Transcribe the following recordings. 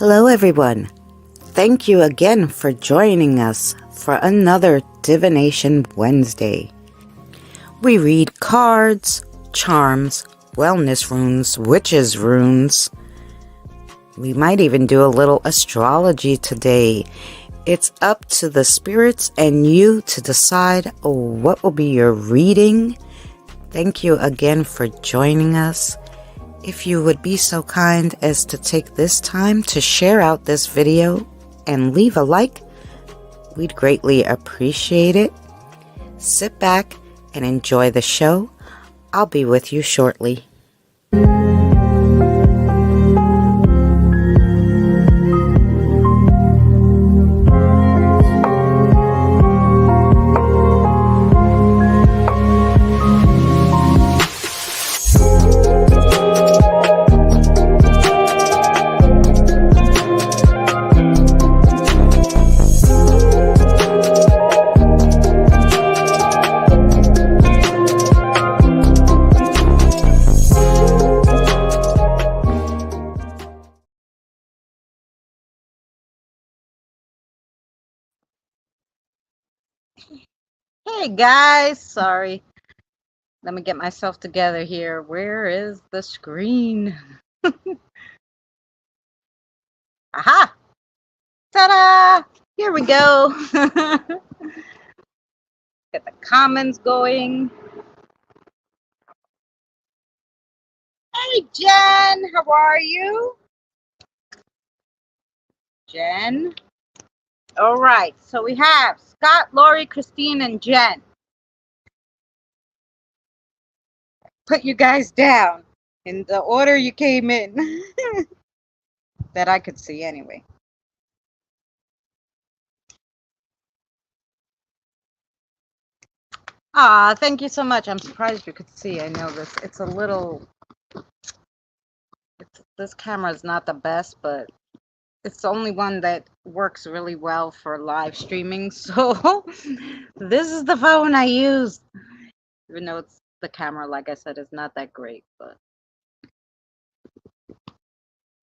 Hello, everyone. Thank you again for joining us for another Divination Wednesday. We read cards, charms, wellness runes, witches' runes. We might even do a little astrology today. It's up to the spirits and you to decide what will be your reading. Thank you again for joining us. If you would be so kind as to take this time to share out this video and leave a like, we'd greatly appreciate it. Sit back and enjoy the show. I'll be with you shortly. Hey guys, sorry. Let me get myself together here. Where is the screen? Aha! Ta-da! Here we go. Get the comments going. Hey Jen, how are you? Jen. All right, so we have Scott, Lori, Christine, and Jen. Put you guys down in the order you came in. That I could see anyway. Thank you so much. I'm surprised you could see. I know this. It's a little... this camera is not the best, but it's the only one that works really well for live streaming. So this is the phone I use. Even though it's the camera, like I said, is not that great, but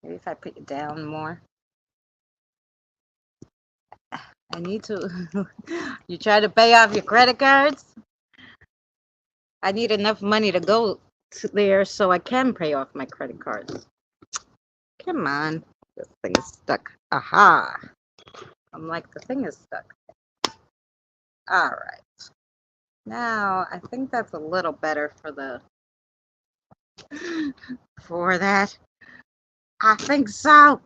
maybe if I put it down more. I need to. You try to pay off your credit cards? I need enough money to go to there so I can pay off my credit cards. Come on. This thing is stuck. Aha. I'm like, the thing is stuck. All right. Now, I think that's a little better for the... for that. I think so.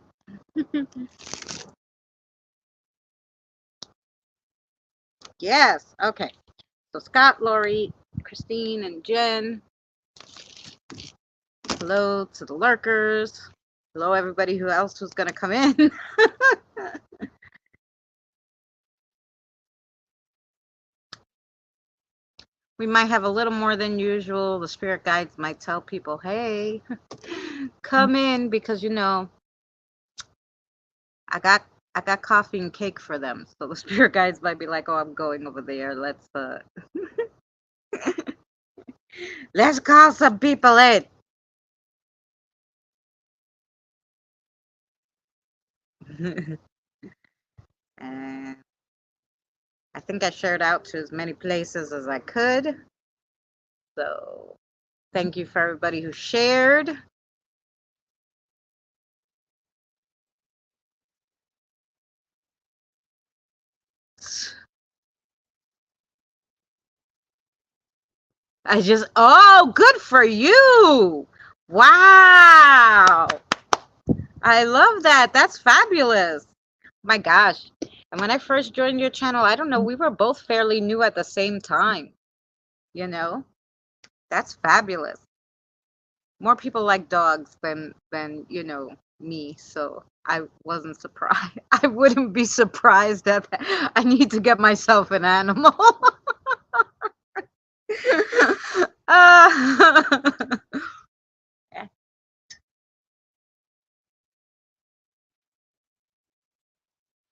Yes. Okay. So Scott, Lori, Christine, and Jen. Hello to the lurkers. Hello, everybody who else was going to come in. We might have a little more than usual. The spirit guides might tell people, hey, come in, because, you know, I got coffee and cake for them. So the spirit guides might be like, oh, I'm going over there. Let's let's call some people in. And I think I shared out to as many places as I could. So thank you for everybody who shared. Oh, good for you. Wow. I love that. That's fabulous. My gosh. And when I first joined your channel, I don't know, we were both fairly new at the same time. You know? That's fabulous. More people like dogs than you know, me. So I wasn't surprised. I wouldn't be surprised at that. I need to get myself an animal.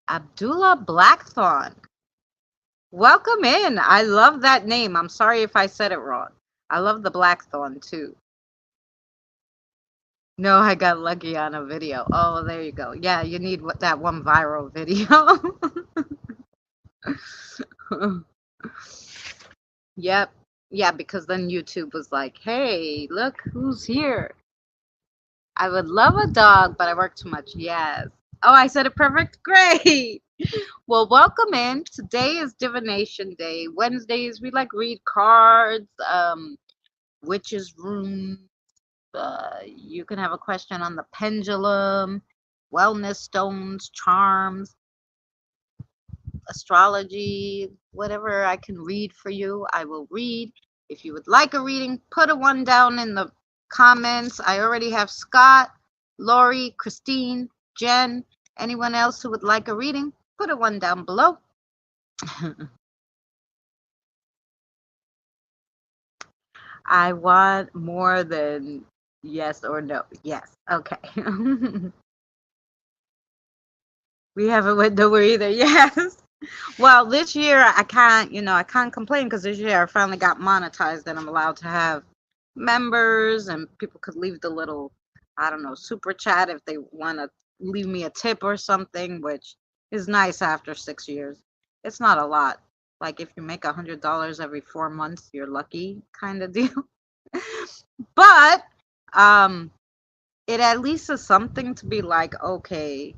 Abdullah Blackthorn. Welcome in. I love that name. I'm sorry if I said it wrong. I love the Blackthorn too. No, I got lucky on a video. Oh, there you go. Yeah, you need that one viral video. Yep. Yeah, because then YouTube was like, hey, look who's here. I would love a dog, but I work too much. Yes. Oh, I said it perfect. Great. Well, welcome in. Today is Divination Day. Wednesdays, we like read cards, witches' room. You can have a question on the pendulum, wellness stones, charms, astrology, whatever I can read for you, I will read. If you would like a reading, put a one down in the comments. I already have Scott, Lori, Christine, Jen, anyone else who would like a reading, put a one down below. I want more than yes or no. Yes. Okay. We haven't went nowhere either. Yes. Well, this year I can't complain because this year I finally got monetized and I'm allowed to have members and people could leave the little, I don't know, super chat if they want to leave me a tip or something, which is nice after 6 years. It's not a lot. Like if you make $100 every 4 months, you're lucky kind of deal. But um, it at least is something to be like, okay,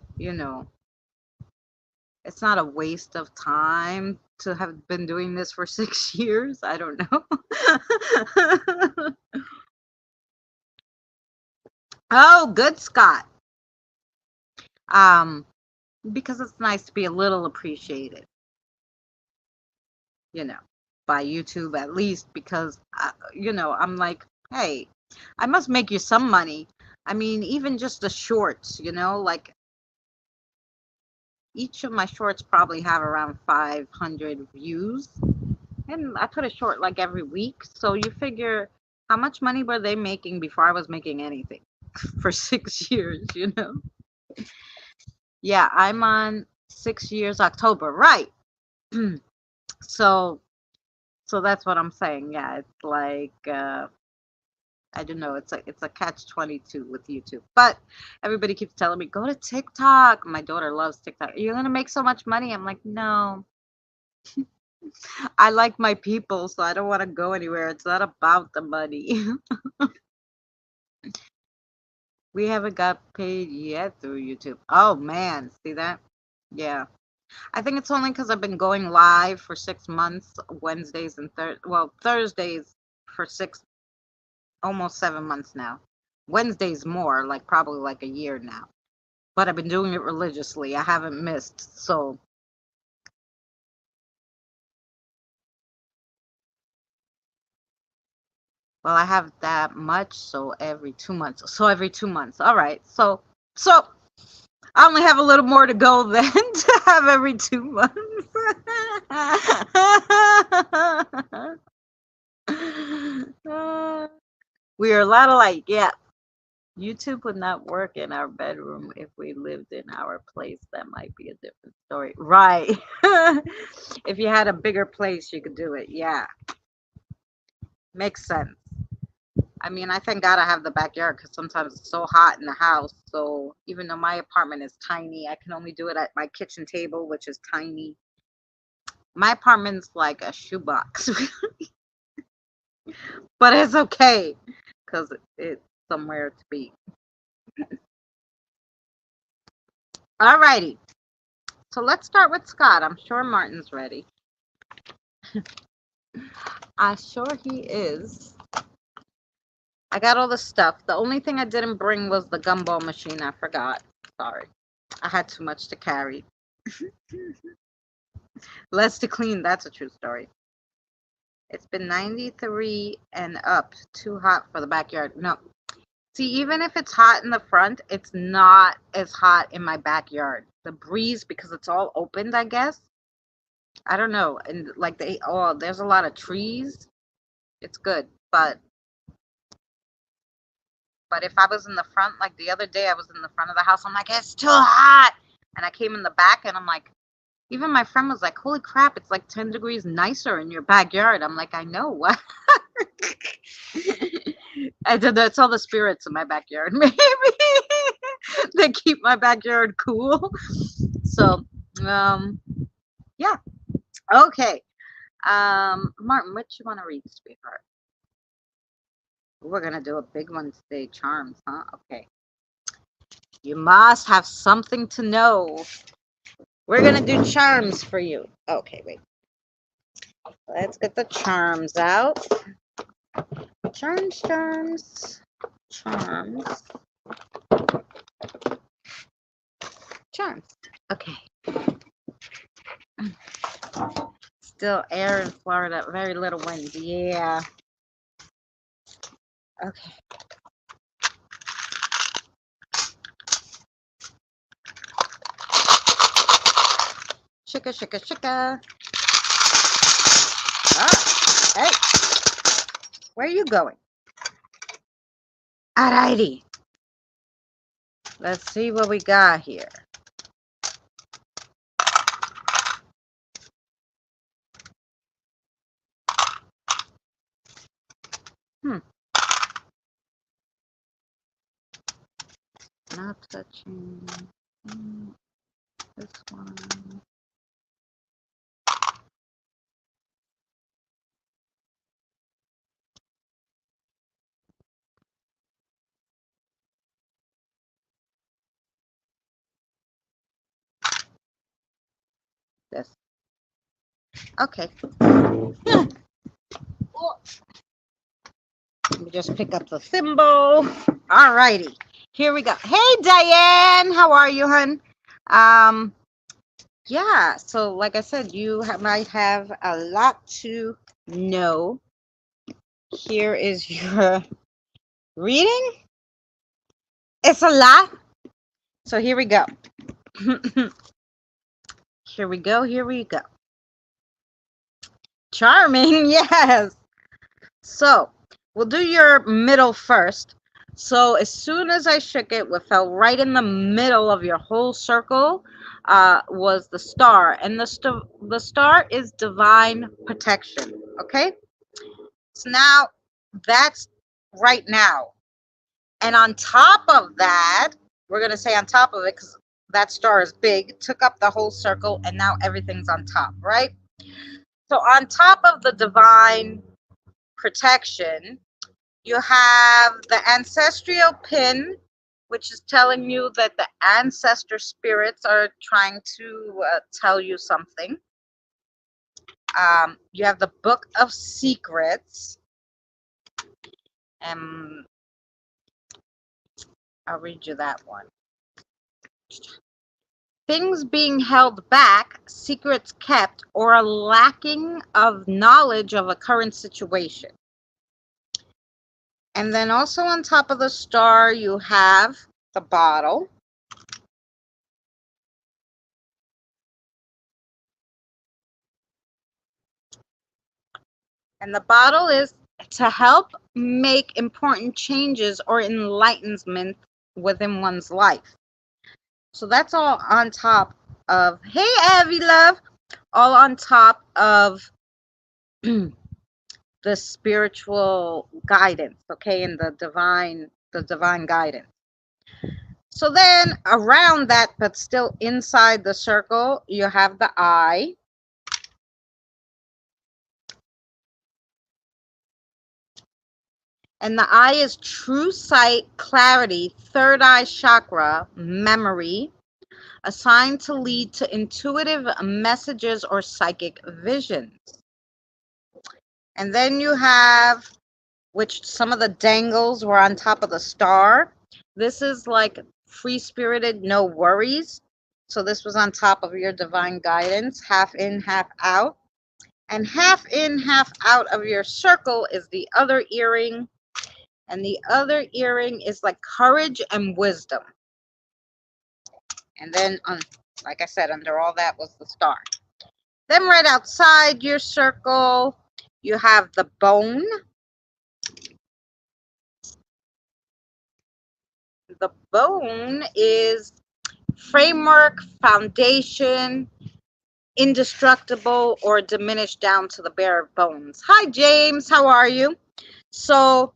it's not a waste of time to have been doing this for 6 years. I don't know. Oh, good, Scott. Um, because it's nice to be a little appreciated, you know, by YouTube at least. Because I'm like, hey, I must make you some money. I mean, even just the shorts, like each of my shorts probably have around 500 views. And I put a short like every week. So you figure how much money were they making before I was making anything for 6 years, Yeah, I'm on 6 years October. Right. so so that's what I'm saying. Yeah, it's like I don't know, it's a catch 22 with YouTube. But everybody keeps telling me go to TikTok. My daughter loves TikTok. You're going to make so much money. I'm like, "No. I like my people, so I don't want to go anywhere. It's not about the money." We haven't got paid yet through YouTube. Oh man, see that? Yeah. I think it's only because I've been going live for 6 months, Wednesdays and Thursdays for almost 7 months now. Wednesdays more, like probably like a year now. But I've been doing it religiously. I haven't missed. So, well, I have that much. So every 2 months. So every 2 months. All right. So I only have a little more to go then to have every 2 months. We are a lot alike. Yeah. YouTube would not work in our bedroom if we lived in our place. That might be a different story. Right. If you had a bigger place, you could do it. Yeah. Makes sense. I mean, I thank God I have the backyard because sometimes it's so hot in the house. So even though my apartment is tiny, I can only do it at my kitchen table, which is tiny. My apartment's like a shoebox, but it's okay because it's somewhere to be. Alrighty. So let's start with Scott. I'm sure Martin's ready. I'm sure he is. I got all the stuff. The only thing I didn't bring was the gumball machine. I forgot. Sorry. I had too much to carry. Less to clean. That's a true story. It's been 93 and up. Too hot for the backyard. No. See, even if it's hot in the front, it's not as hot in my backyard. The breeze, because it's all opened, I guess. I don't know. And like there's a lot of trees. It's good. But if I was in the front, like the other day, I was in the front of the house. I'm like, it's too hot. And I came in the back and I'm like, even my friend was like, holy crap, it's like 10 degrees nicer in your backyard. I'm like, I know what. I did that's all the spirits in my backyard. Maybe they keep my backyard cool. So, um, yeah. Okay. Martin, what you want to read, sweetheart? We're gonna do a big one today. Charms, huh? Okay. You must have something to know. We're gonna do charms for you. Okay, wait. Let's get the charms out. Charms, charms, charms, charms. Okay. Still air in Florida. Very little wind. Yeah. Okay. Shika, shika, shika. Oh, hey. Where are you going? Alrighty. Let's see what we got here. Not touching this one. This. Okay. Let me just pick up the thimble. Alrighty. Here we go. Hey, Diane. How are you, hun? Yeah. So, like I said, you might have a lot to know. Here is your reading. It's a lot. So here we go. Here we go. Here we go. Charming. Yes. So we'll do your middle first. So as soon as I shook it, what fell right in the middle of your whole circle was the star. And the star is divine protection. Okay. So now that's right now. And on top of that, we're going to say on top of it because that star is big, took up the whole circle, and now everything's on top, right? So on top of the divine protection, you have the ancestral pin, which is telling you that the ancestor spirits are trying to tell you something. You have the Book of Secrets. I'll read you that one. Things being held back, secrets kept, or a lacking of knowledge of a current situation. And then also on top of the star, you have the bottle. And the bottle is to help make important changes or enlightenment within one's life. So that's all on top of, hey, Abby love, all on top of the spiritual guidance, okay, and the divine guidance. So then around that, but still inside the circle, you have the eye. And the eye is true sight, clarity, third eye chakra, memory, assigned to lead to intuitive messages or psychic visions. And then you have, which some of the dangles were on top of the star. This is like free-spirited, no worries. So this was on top of your divine guidance, half in, half out. And half in, half out of your circle is the other earring. And the other earring is like courage and wisdom. And then, like I said, under all that was the star. Then right outside your circle, you have the bone. The bone is framework, foundation, indestructible, or diminished down to the bare bones. Hi, James. How are you? So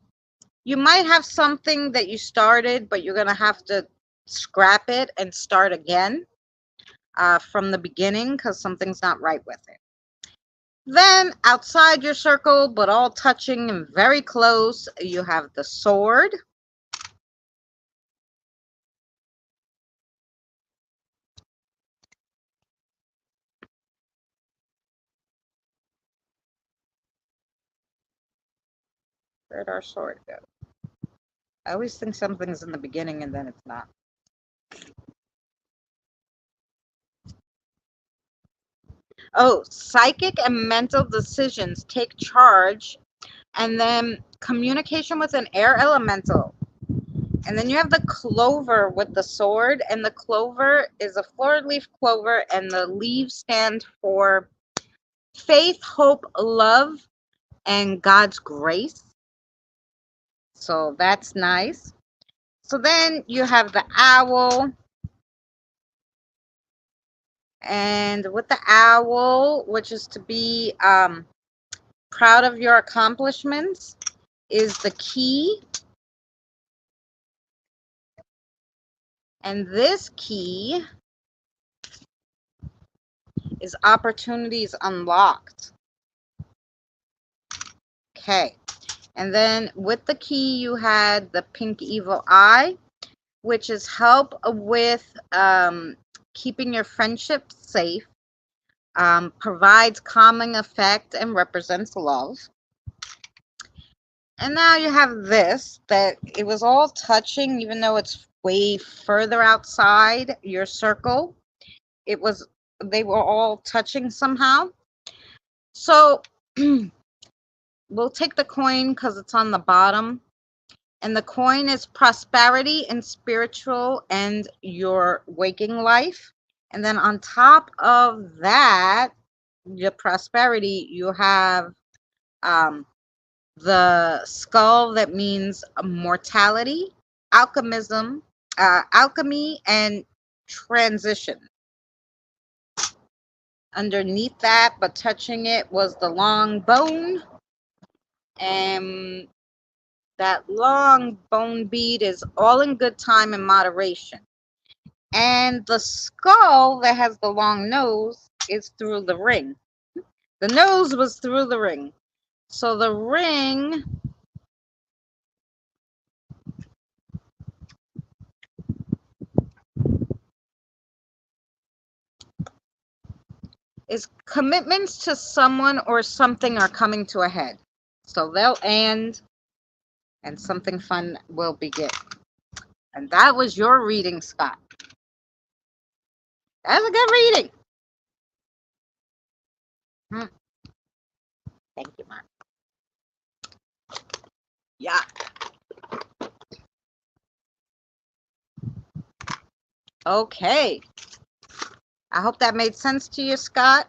You might have something that you started, but you're going to have to scrap it and start again from the beginning because something's not right with it. Then outside your circle, but all touching and very close, you have the sword. Where'd our sword go? I always think something's in the beginning and then it's not. Oh, psychic and mental decisions take charge, and then communication with an air elemental. And then you have the clover with the sword, and the clover is a four-leaf clover, and the leaves stand for faith, hope, love, and God's grace. So that's nice. So then you have the owl. And with the owl, which is to be proud of your accomplishments, is the key. And this key is opportunities unlocked. Okay. And then with the key, you had the pink evil eye, which is help with keeping your friendship safe, provides calming effect, and represents love. And now you have this, that it was all touching, even though it's way further outside your circle. They were all touching somehow. So we'll take the coin because it's on the bottom. And the coin is prosperity and spiritual and your waking life. And then on top of that, your prosperity, you have the skull that means mortality, alchemism, alchemy, and transition. Underneath that, but touching it, was the long bone. And that long bone bead is all in good time and moderation. And the skull that has the long nose is through the ring. The nose was through the ring. So the ring is commitments to someone or something are coming to a head. So they'll end and something fun will begin. And that was your reading, Scott. That's a good reading. Thank you, Mark. Yeah. Okay. I hope that made sense to you, Scott.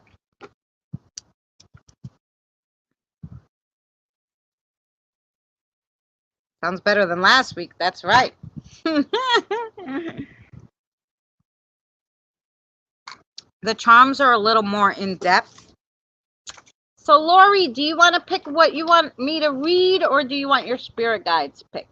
Sounds better than last week. That's right. The charms are a little more in depth. So, Lori, do you want to pick what you want me to read, or do you want your spirit guides to pick?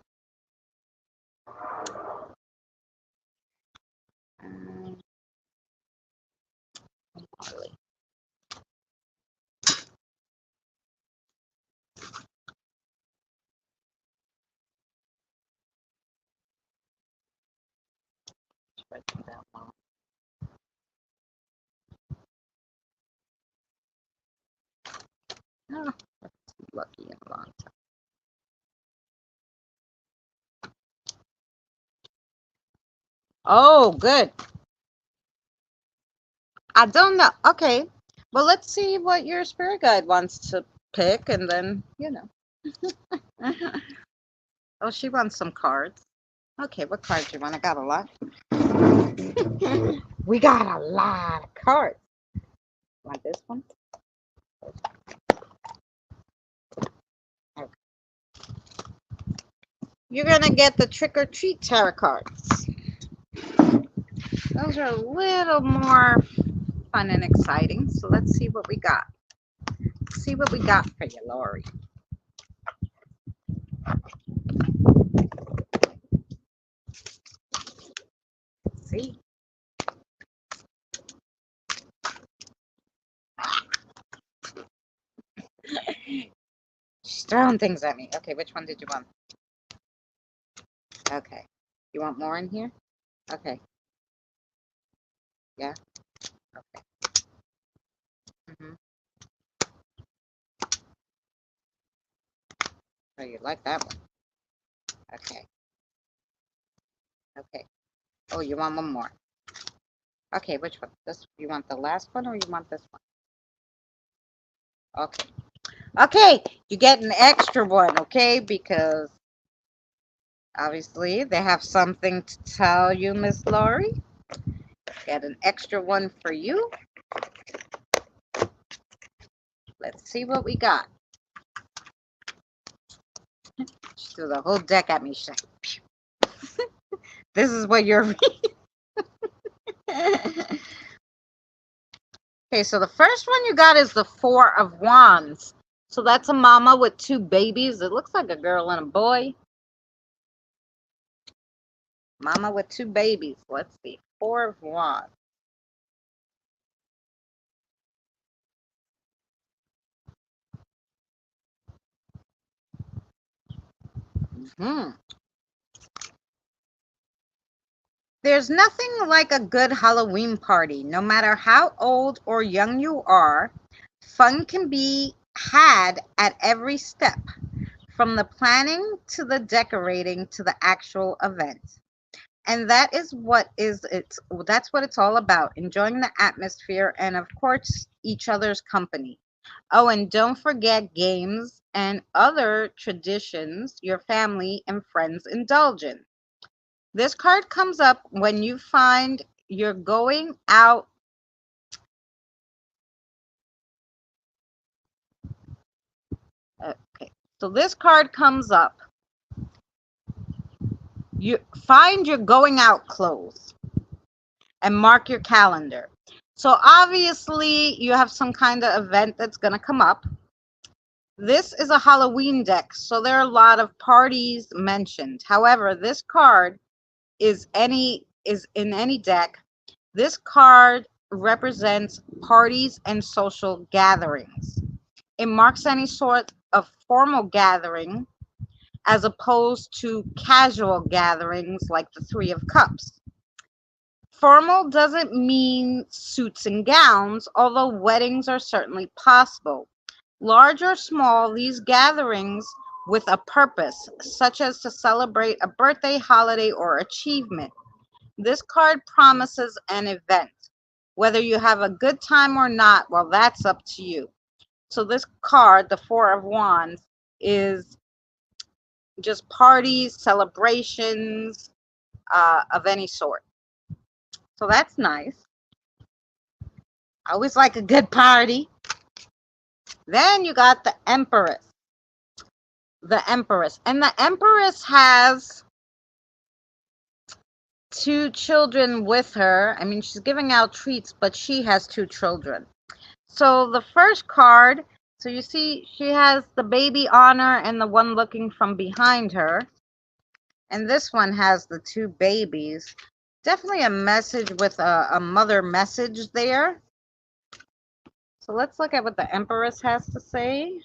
Oh, lucky in a long time. Oh, good. I don't know. Okay. Well, let's see what your spirit guide wants to pick, and then, you know. Oh, she wants some cards. Okay, what cards do you want? I got a lot. We got a lot of cards. Want this one? Okay. You're going to get the Trick or Treat tarot cards. Those are a little more fun and exciting. So let's see what we got. Let's see what we got for you, Lori. throwing things at me. Okay, which one did you want? Okay. You want more in here? Okay. Yeah. Okay. Mm-hmm. Oh, you like that one? Okay. Okay. Oh, you want one more? Okay, which one? This? You want the last one or you want this one? Okay. Okay, you get an extra one, okay? Because obviously they have something to tell you, Miss Laurie. Get an extra one for you. Let's see what we got. She threw the whole deck at me. She's like, pew. This is what you're reading. Okay, so the first one you got is the Four of Wands. So that's a mama with two babies. It looks like a girl and a boy. Mama with two babies. Let's see. Four of Wands. Hmm. There's nothing like a good Halloween party. No matter how old or young you are, fun can be had at every step, from the planning to the decorating to the actual event. And that's what it's all about, enjoying the atmosphere and of course each other's company. Oh, and don't forget games and other traditions your family and friends indulge in. This card comes up when you find you're going out. Okay, so this card comes up. You find your going out clothes and mark your calendar. So obviously you have some kind of event that's going to come up. This is a Halloween deck, so there are a lot of parties mentioned. However, this card is in any deck. This card represents parties and social gatherings. It marks any sort of formal gathering as opposed to casual gatherings like the Three of Cups. Formal doesn't mean suits and gowns, although weddings are certainly possible. Large or small, these gatherings with a purpose, such as to celebrate a birthday, holiday, or achievement. This card promises an event. Whether you have a good time or not, well, that's up to you. So this card, the Four of Wands, is just parties, celebrations of any sort. So that's nice. I always like a good party. Then you got the Empress. The Empress. And the Empress has two children with her. I mean, she's giving out treats, but she has two children. So the first card, so you see she has the baby on her and the one looking from behind her. And this one has the two babies. Definitely a message with a mother message there. So let's look at what the Empress has to say.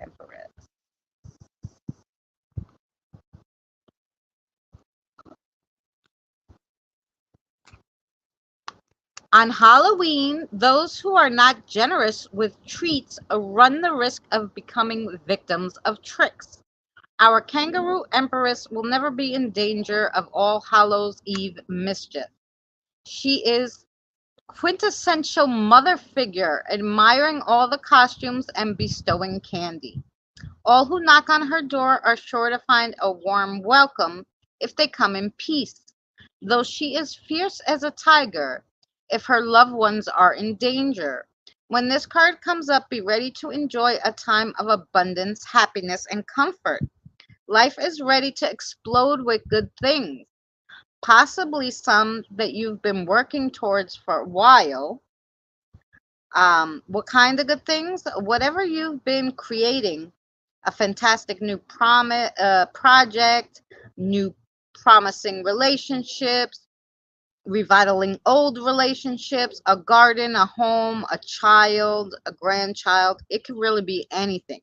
Empress. On Halloween, those who are not generous with treats run the risk of becoming victims of tricks. Our kangaroo empress will never be in danger of All Hallows Eve mischief. She is quintessential mother figure, admiring all the costumes and bestowing candy. All who knock on her door are sure to find a warm welcome if they come in peace, though she is fierce as a tiger if her loved ones are in danger. When this card comes up, be ready to enjoy a time of abundance, happiness, and comfort. Life is ready to explode with good things, possibly some that you've been working towards for a while. What kind of good things? Whatever you've been creating, a fantastic new project, new promising relationships, revitalizing old relationships, a garden, a home, a child, a grandchild. It could really be anything.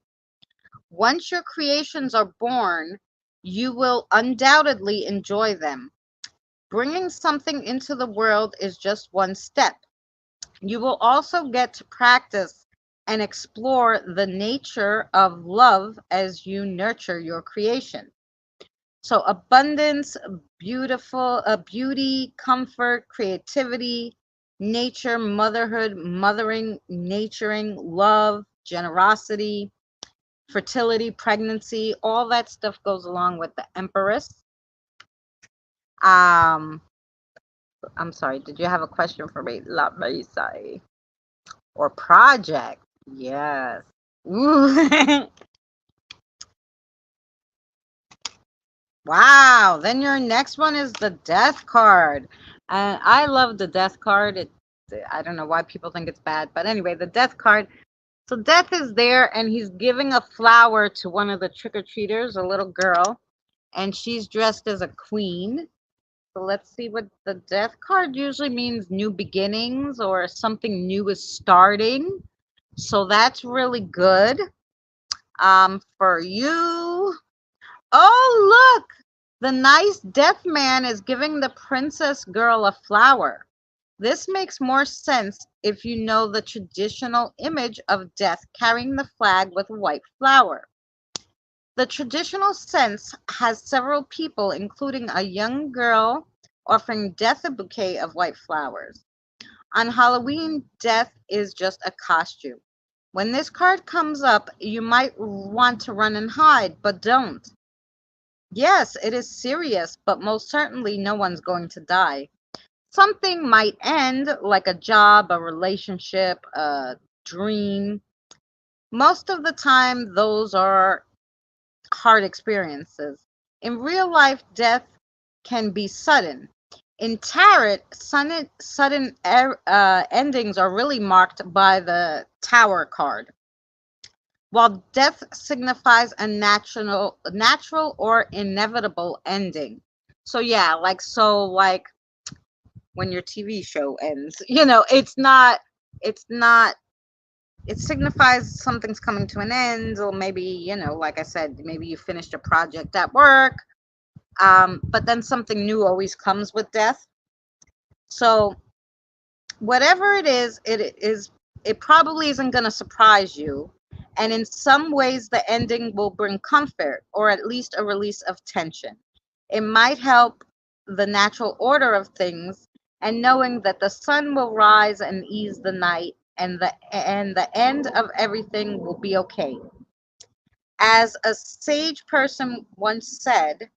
Once your creations are born, you will undoubtedly enjoy them. Bringing something into the world is just one step. You will also get to practice and explore the nature of love as you nurture your creation. So abundance, beauty, comfort, creativity, nature, motherhood, mothering, naturing, love, generosity, fertility, pregnancy, all that stuff goes along with the Empress. Um, I'm sorry, did you have a question for me? Let me say. Or project. Yes. Ooh. Wow. Then your next one is the death card. And I love the death card. I don't know why people think it's bad, but anyway, the death card. So death is there, and he's giving a flower to one of the trick-or-treaters, a little girl, and she's dressed as a queen. So let's see what the death card usually means: new beginnings or something new is starting. So that's really good. For you. Oh, look! The nice deaf man is giving the princess girl a flower. This makes more sense if you know the traditional image of death carrying the flag with a white flower. The traditional sense has several people, including a young girl, offering death a bouquet of white flowers. On Halloween, death is just a costume. When this card comes up, you might want to run and hide, but don't. Yes, it is serious, but most certainly no one's going to die. Something might end, like a job, a relationship, a dream. Most of the time, those are hard experiences. In real life, death can be sudden. In tarot, sudden endings are really marked by the Tower card, while death signifies a natural or inevitable ending. So yeah, like when your TV show ends, it's not it signifies something's coming to an end, or maybe, like I said, maybe you finished a project at work, but then something new always comes with death. So whatever it probably isn't going to surprise you, and in some ways the ending will bring comfort, or at least a release of tension. It might help the natural order of things, and knowing that the sun will rise and ease the night, and the end of everything will be okay. As a sage person once said,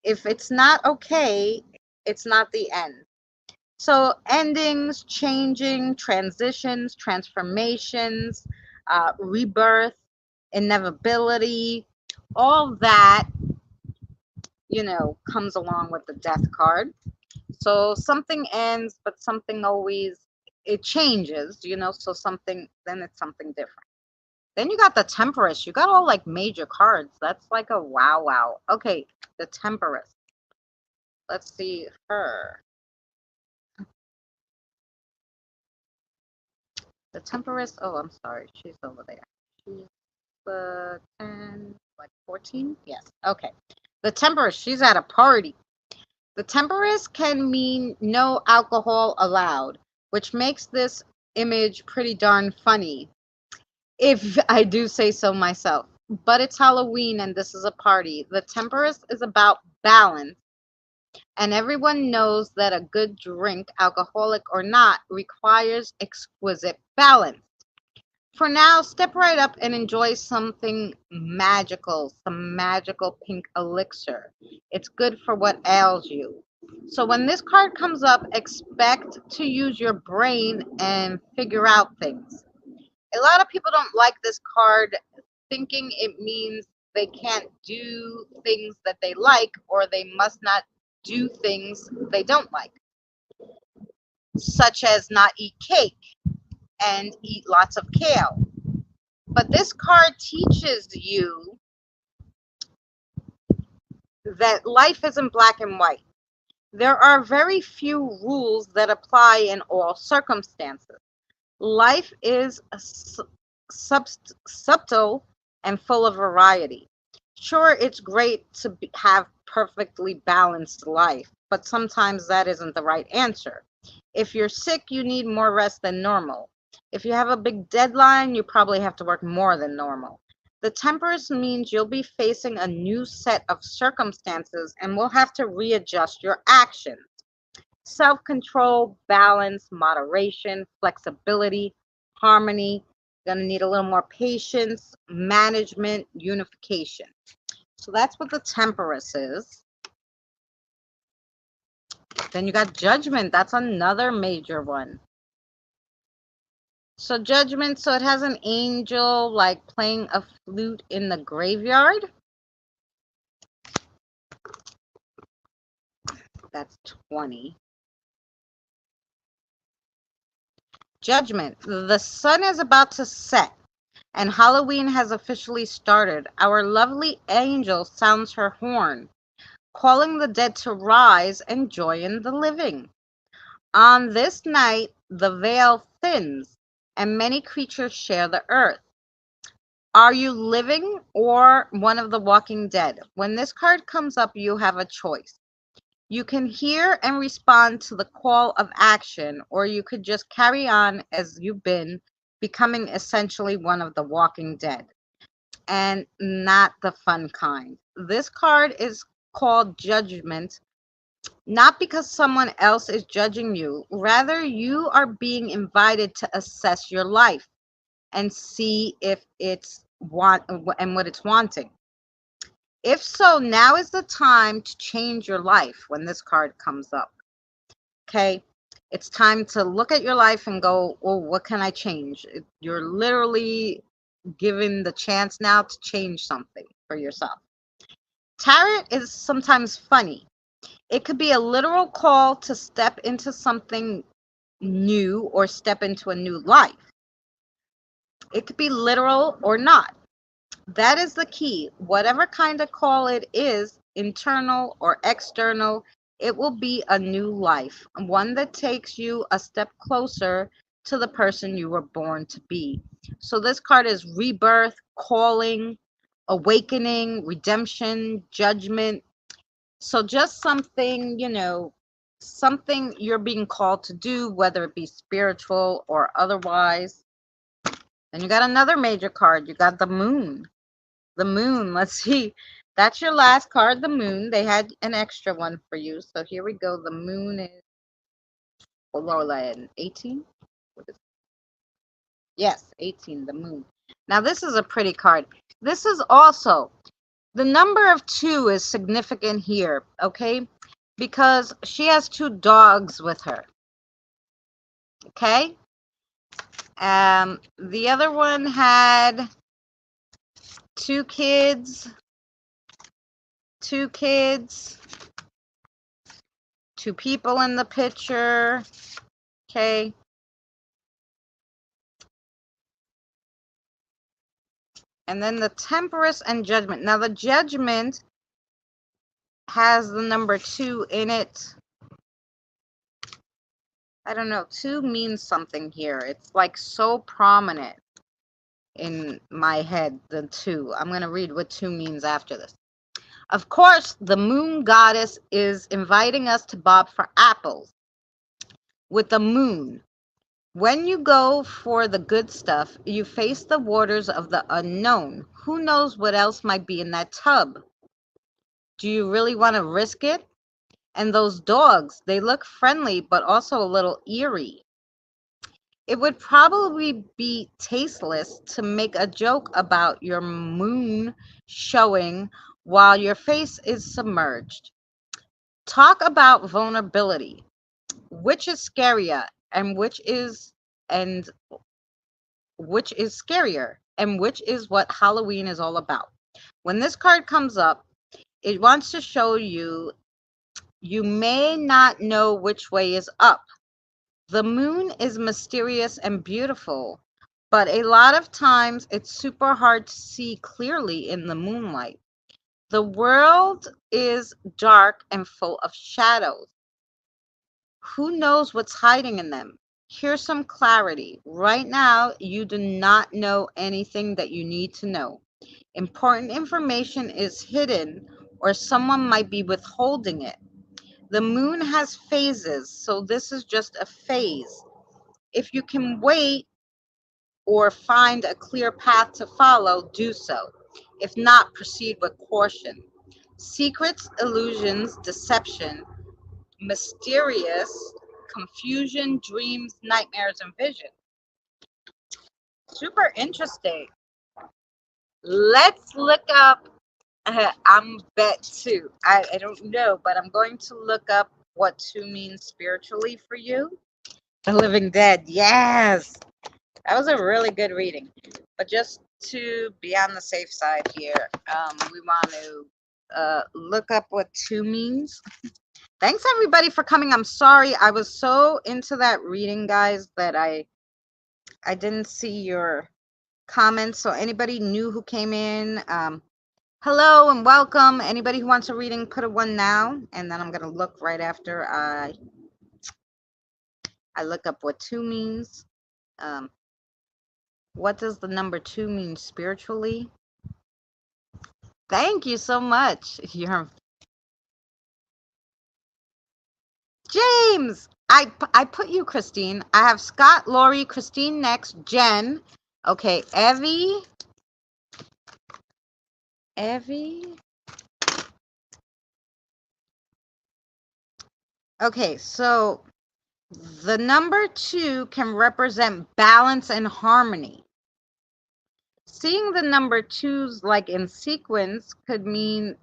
if it's not okay, it's not the end. So endings, changing, transitions, transformations, rebirth, inevitability, all that, comes along with the death card. So something ends, but something always, it changes, so then it's something different. Then you got the Temperance. You got all like major cards. That's like a wow wow. Okay, the Temperance. Let's see her. The Temperance. Oh, I'm sorry. She's over there. She's 10, like 14? Yes. Okay. The Temperance. She's at a party. The Temperance can mean no alcohol allowed, which makes this image pretty darn funny, if I do say so myself. But it's Halloween and this is a party. The Temperance is about balance, and everyone knows that a good drink, alcoholic or not, requires exquisite balance. For now, step right up and enjoy something magical, some magical pink elixir. It's good for what ails you. So when this card comes up, expect to use your brain and figure out things. A lot of people don't like this card, thinking it means they can't do things that they like, or they must not do things they don't like, such as not eat cake and eat lots of kale. But this card teaches you that life isn't black and white. There are very few rules that apply in all circumstances. Life is subtle and full of variety. Sure, it's great to have perfectly balanced life, but sometimes that isn't the right answer. If you're sick, you need more rest than normal. If you have a big deadline, you probably have to work more than normal. The temperance means you'll be facing a new set of circumstances and will have to readjust your actions. Self control, balance, moderation, flexibility, harmony. Going to need a little more patience, management, unification. So that's what the temperance is. Then you got judgment. That's another major one. So judgment, so it has an angel like playing a flute in the graveyard. That's 20. Judgment. The sun is about to set and Halloween has officially started. Our lovely angel sounds her horn, calling the dead to rise and join the living. On this night, the veil thins and many creatures share the earth. Are you living or one of the walking dead? When this card comes up, you have a choice. You can hear and respond to the call of action, or you could just carry on as you've been, becoming essentially one of the walking dead, and not the fun kind. This card is called Judgment, not because someone else is judging you. Rather, you are being invited to assess your life and see if it's want and what it's wanting. If so, now is the time to change your life when this card comes up. Okay? It's time to look at your life and go, oh, what can I change? You're literally given the chance now to change something for yourself. Tarot is sometimes funny. It could be a literal call to step into something new or step into a new life. It could be literal or not. That is the key. Whatever kind of call it is, internal or external, it will be a new life, one that takes you a step closer to the person you were born to be. So this card is rebirth, calling, awakening, redemption, judgment. So just something, something you're being called to do, whether it be spiritual or otherwise. Then you got another major card. You got the moon. The moon, let's see. That's your last card, the moon. They had an extra one for you. So here we go. The moon is Lola 18. Yes, 18, the moon. Now this is a pretty card. This is also, the number of 2 is significant here, okay? Because she has 2 dogs with her. Okay? The other one had 2 kids, 2 kids, 2 people in the picture. Okay. And then the temperance and judgment. Now the judgment has the number 2 in it. I don't know. 2 means something here. It's like so prominent in my head, the 2. I'm going to read what 2 means after this. Of course, the moon goddess is inviting us to bob for apples with the moon. When you go for the good stuff, you face the waters of the unknown. Who knows what else might be in that tub? Do you really want to risk it? And those dogs, they look friendly, but also a little eerie. It would probably be tasteless to make a joke about your moon showing while your face is submerged. Talk about vulnerability. Which is scarier and and which is scarier and which is what Halloween is all about. When this card comes up, it wants to show you you may not know which way is up. The moon is mysterious and beautiful, but a lot of times it's super hard to see clearly in the moonlight. The world is dark and full of shadows. Who knows what's hiding in them? Here's some clarity. Right now, you do not know anything that you need to know. Important information is hidden, or someone might be withholding it. The moon has phases, so this is just a phase. If you can wait or find a clear path to follow, do so. If not, proceed with caution. Secrets, illusions, deception, mysterious, confusion, dreams, nightmares, and vision. Super interesting. Let's look up. I'm bet two. I don't know, but I'm going to look up what two means spiritually for you. The Living Dead. Yes. That was a really good reading. But just to be on the safe side here, we want to look up what two means. Thanks everybody for coming. I'm sorry. I was so into that reading, guys, that I didn't see your comments. So anybody new who came in, hello and welcome. Anybody who wants a reading, put a 1 now, and then I'm gonna look right after I look up what two means. What does the number 2 mean spiritually? Thank you so much. You're James. I put you, Christine. I have Scott, Lori, Christine next, Jen. Okay, Evie. Okay, so the number 2 can represent balance and harmony. Seeing the number 2s like in sequence could mean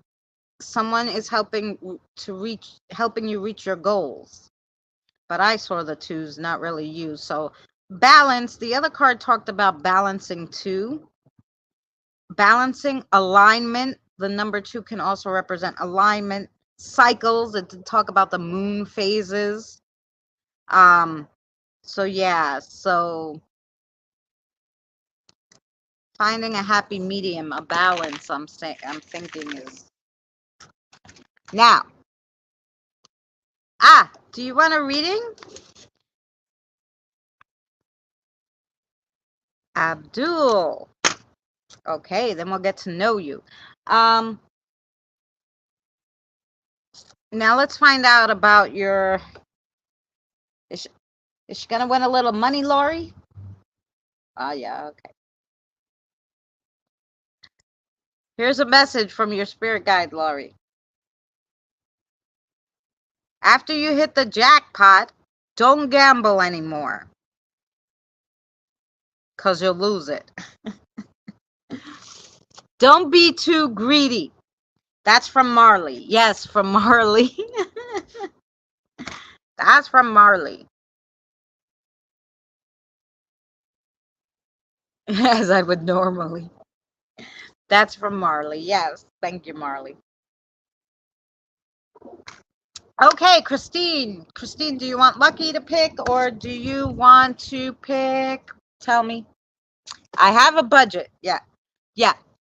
someone is helping you reach your goals. But I saw the 2s, not really you. So balance, the other card talked about balancing too. Balancing, alignment. The number 2 can also represent alignment, cycles. It did talk about the moon phases. So yeah, so finding a happy medium, a balance, I'm thinking is now. Do you want a reading? Abdul. Okay, then we'll get to know you. Now let's find out about your. Is she gonna win a little money, Lori? Oh yeah, okay. Here's a message from your spirit guide, Lori. After you hit the jackpot, don't gamble anymore, because you'll lose it. Don't be too greedy. That's from Marley. Yes, from Marley. That's from Marley. As I would normally. That's from Marley. Yes, thank you, Marley. Okay, Christine. Christine, do you want Lucky to pick, or do you want to pick? Tell me. I have a budget. Yeah.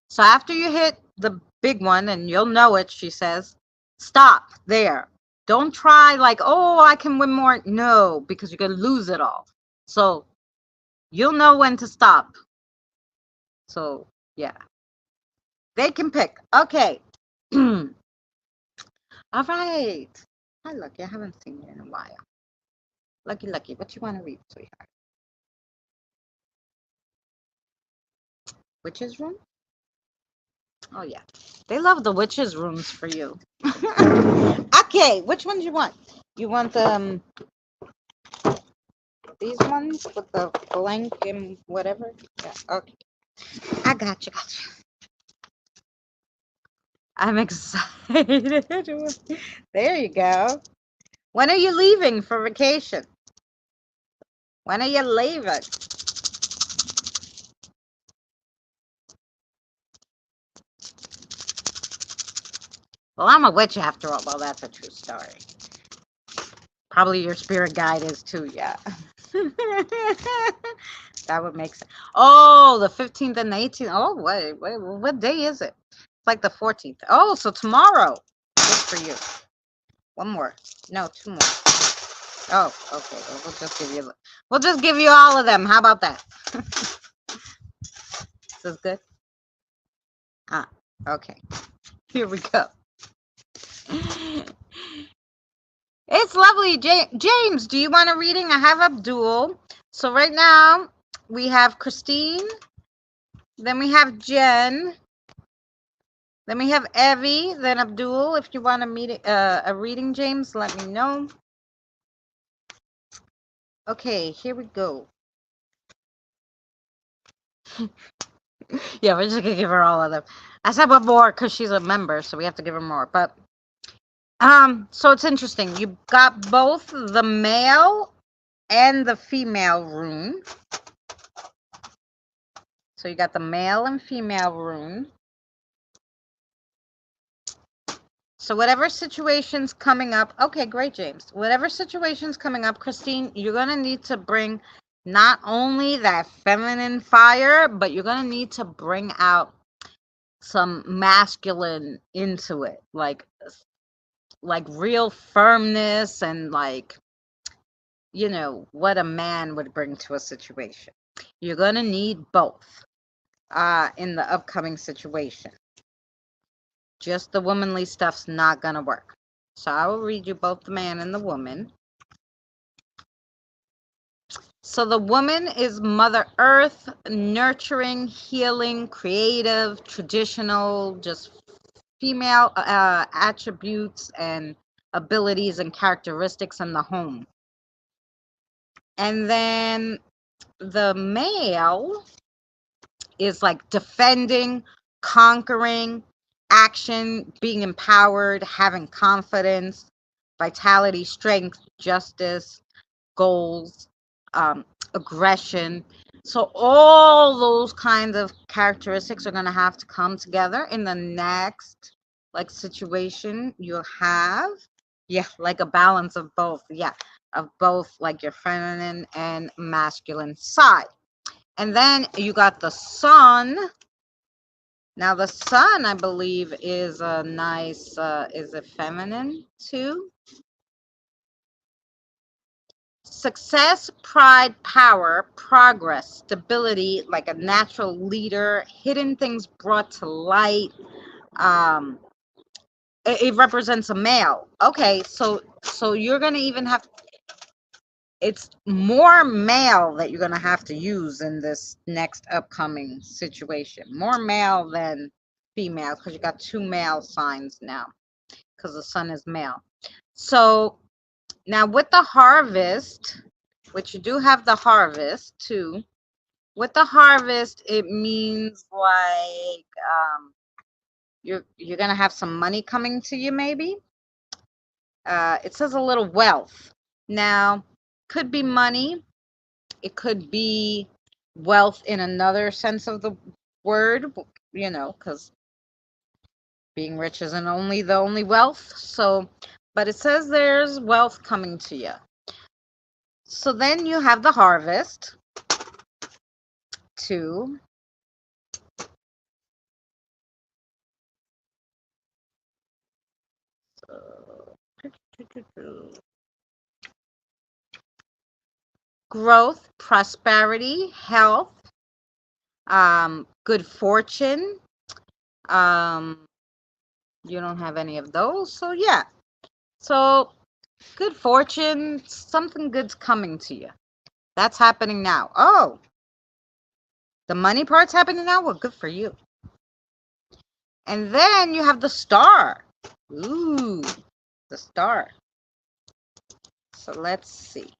So after you hit the big one, and you'll know it, she says, stop there. Don't try like, oh, I can win more. No, because you're going to lose it all. So you'll know when to stop. So, yeah. They can pick. Okay. All right. Hi, Lucky. I haven't seen you in a while. Lucky, what you want to read, sweetheart? Witch's room? Oh, yeah. They love the witch's rooms for you. Okay, which one do you want? You want these ones with the blank and whatever? Yeah, okay. I got you. I'm excited. There you go. When are you leaving for vacation? When are you leaving? Well, I'm a witch after all. Well, that's a true story. Probably your spirit guide is too, yeah. That would make sense. Oh, the 15th and the 18th. Oh, wait, what day is it? It's like the 14th. Oh, so tomorrow. Good for you. One more. No, 2 more. Oh, okay. Well, we'll just give you all of them. How about that? This is good. Ah, okay. Here we go. It's lovely. James, do you want a reading? I have Abdul. So right now we have Christine. Then we have Jen. Then we have Evie. Then Abdul. If you want a reading, James, let me know. Okay, here we go. Yeah, we're just gonna give her all of them. I said one more because she's a member, so we have to give her more. But so it's interesting. You got both the male and the female rune. So you got the male and female rune. So whatever situation's coming up, okay, great, James. Whatever situation's coming up, Christine, you're gonna need to bring not only that feminine fire, but you're gonna need to bring out some masculine into it, like real firmness and like, you know, what a man would bring to a situation. You're gonna need both in the upcoming situation. Just the womanly stuff's not gonna work. So I will read you both the man and the woman. So the woman is Mother Earth, nurturing, healing, creative, traditional, just female attributes and abilities and characteristics in the home. And then the male is like defending, conquering, action, being empowered, having confidence, vitality, strength, justice, goals, aggression. So all those kinds of characteristics are going to have to come together in the next like situation you'll have. Yeah, like a balance of both. Yeah, of both like your feminine and masculine side. And then you got the sun. Now the sun, I believe, is a nice, is it feminine too? Success, pride, power, progress, stability, like a natural leader, hidden things brought to light. Um, it represents a male. Okay, so you're gonna even have, it's more male that you're gonna have to use in this next upcoming situation. More male than female because you got two male signs now because the sun is male. So now with the harvest, which you do have the harvest too. With the harvest, it means like you're gonna have some money coming to you, maybe. It says a little wealth. Now, could be money. It could be wealth in another sense of the word, you know, because being rich isn't only the only wealth. So, but it says there's wealth coming to you. So then you have the harvest too. Growth, prosperity, health, good fortune. Um, you don't have any of those, so yeah. So good fortune, something good's coming to you. That's happening now. Oh, the money part's happening now? Well, good for you. And then you have the star. Ooh, the star. So let's see.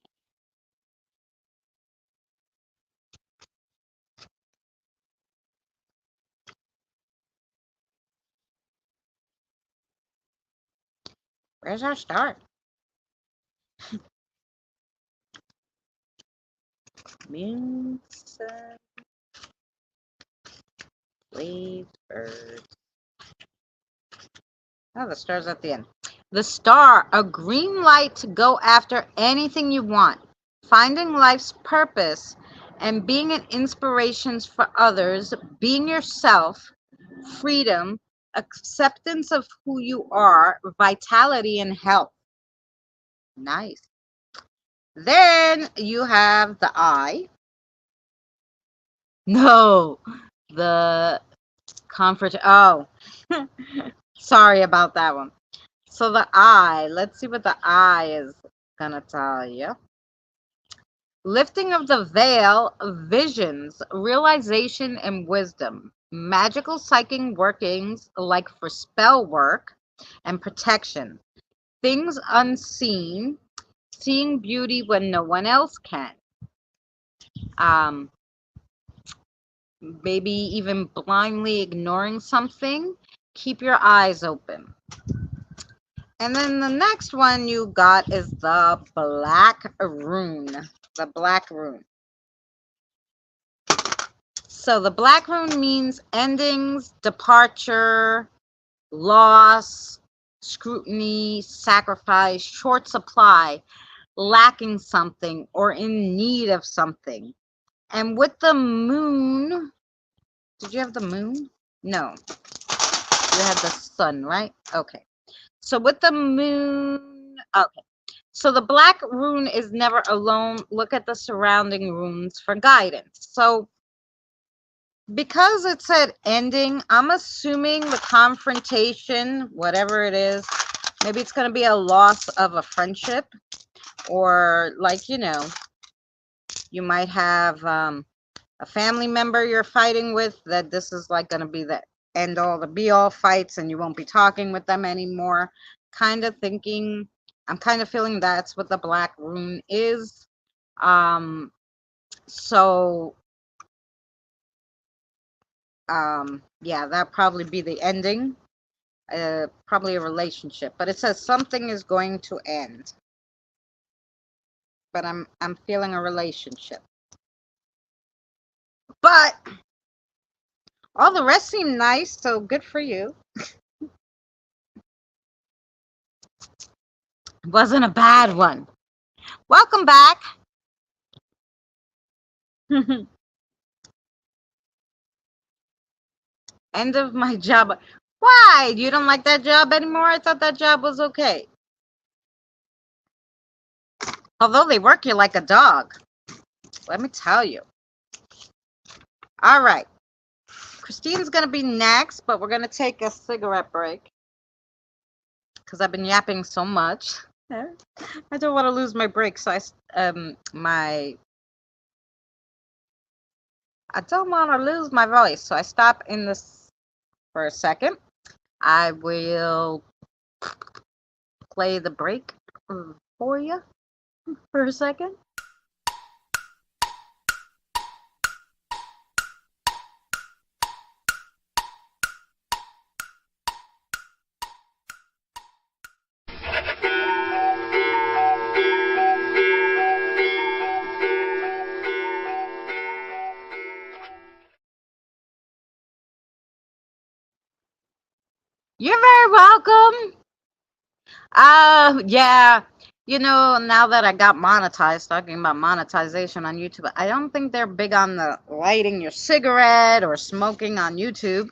Where's our star? Moon, sun, waves, birds. Oh, the star's at the end. The star, a green light to go after anything you want, finding life's purpose, and being an inspiration for others, being yourself, freedom, acceptance of who you are, vitality, and health. Nice. Then you have the eye. No, the comfort. Oh, sorry about that one. So the eye, let's see what the eye is gonna tell you. Lifting of the veil, visions, realization, and wisdom. Magical psychic workings like for spell work and protection. Things unseen, seeing beauty when no one else can. Um, Maybe even blindly ignoring something. Keep your eyes open. And then the next one you got is the black rune. The black rune. So the black rune means endings, departure, loss, scrutiny, sacrifice, short supply, lacking something, or in need of something. And with the moon, did you have the moon? No, you had the sun, right? Okay. So with the moon, okay. So the black rune is never alone. Look at the surrounding runes for guidance. So because it said ending, I'm assuming the confrontation, whatever it is, maybe it's going to be a loss of a friendship, or like, you might have a family member you're fighting with, that this is like going to be the end all, the be all fights, and you won't be talking with them anymore. Kind of thinking, I'm kind of feeling that's what the black rune is. So yeah, that'd probably be the ending. Probably a relationship, but it says something is going to end. But I'm feeling a relationship. But all the rest seem nice, so good for you. Wasn't a bad one. Welcome back. End of my job. Why? You don't like that job anymore? I thought that job was okay. Although they work you like a dog. Let me tell you. All right. Christine's going to be next, but we're going to take a cigarette break because I've been yapping so much. I don't want to lose my break, so I don't want to lose my voice, so I stop in this for a second. I will play the break for you for a second. You're very welcome. Yeah. Now that I got monetized, talking about monetization on YouTube, I don't think they're big on the lighting your cigarette or smoking on YouTube.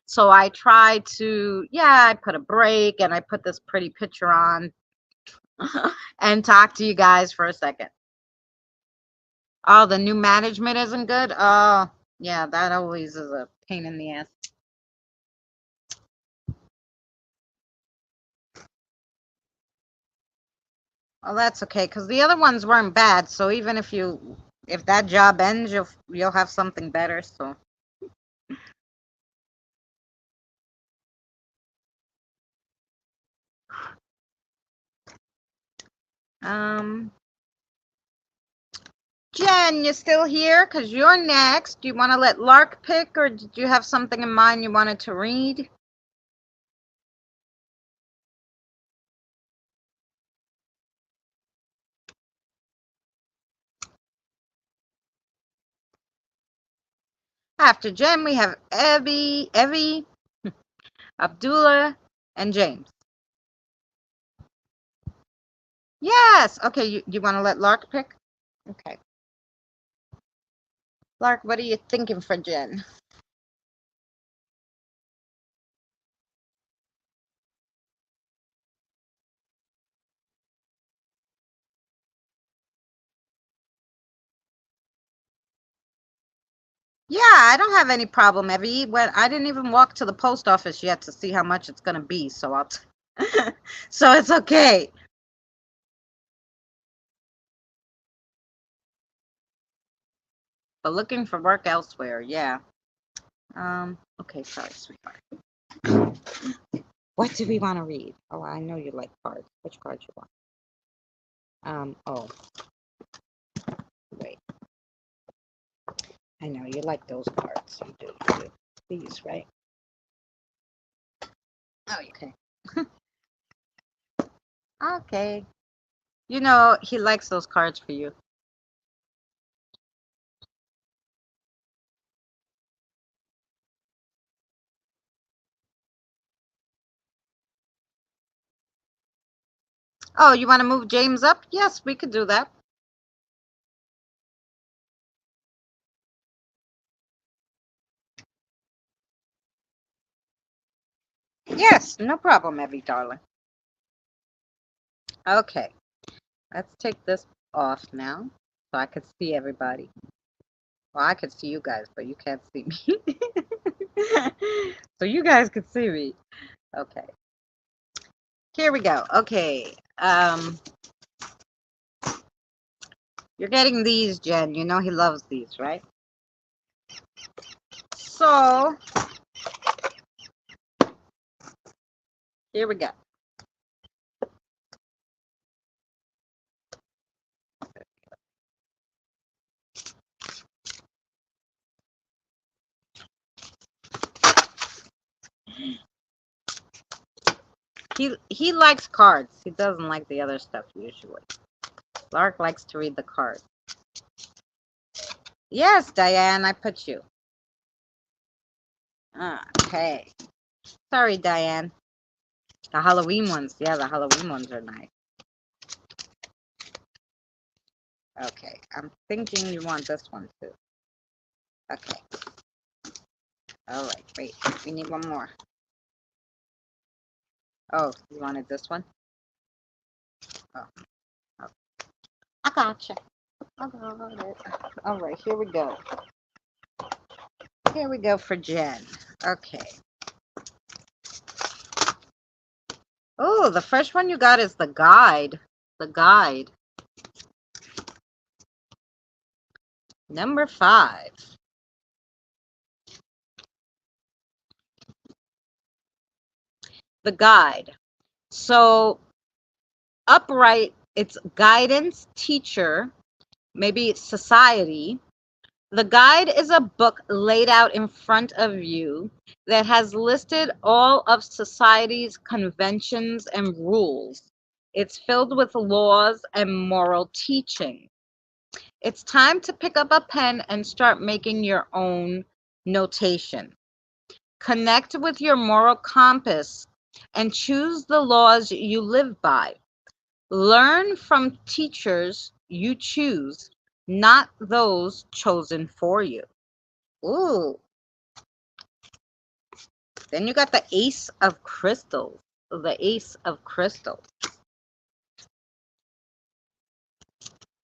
So I try to, I put a break and I put this pretty picture on and talk to you guys for a second. Oh, the new management isn't good? Oh, yeah, that always is a pain in the ass. Well, that's okay, because the other ones weren't bad. So even if that job ends, you'll have something better. So um, Jen, you still here? Because you're next. Do you want to let Lark pick, or did you have something in mind you wanted to read? After Jen, we have Evie, Abdullah, and James. Yes. Okay, you want to let Lark pick? Okay. Lark, what are you thinking for Jen? Yeah, I don't have any problem, Evie. When I didn't even walk to the post office yet to see how much it's gonna be, so so it's okay. But looking for work elsewhere, yeah. Okay, sorry, sweetheart. What do we want to read? Oh, I know you like cards. Which cards you want? Oh, wait. I know you like those cards. You do, you do. These, right? Oh, okay. Okay. You know, he likes those cards for you. Oh, you want to move James up? Yes, we could do that. Yes, no problem, Evie, darling. Okay, let's take this off now so I could see everybody. Well, I could see you guys, but you can't see me. So you guys can see me. Okay. Here we go. Okay. You're getting these, Jen. You know he loves these, right? So here we go. He likes cards. He doesn't like the other stuff usually. Lark likes to read the cards. Yes, Diane, I put you. Okay. Sorry, Diane. The Halloween ones. Yeah, the Halloween ones are nice. Okay. I'm thinking you want this one too. Okay. All right. Wait. We need one more. Oh, you wanted this one? Oh. Oh. I gotcha. I got it. All right. Here we go. Here we go for Jen. Okay. Oh, the first one you got is the guide. The guide. Number 5. The guide. So upright, it's guidance, teacher, maybe society. The guide is a book laid out in front of you that has listed all of society's conventions and rules. It's filled with laws and moral teaching. It's time to pick up a pen and start making your own notation. Connect with your moral compass and choose the laws you live by. Learn from teachers you choose, not those chosen for you. Ooh. Then you got the Ace of Crystals. The Ace of Crystals.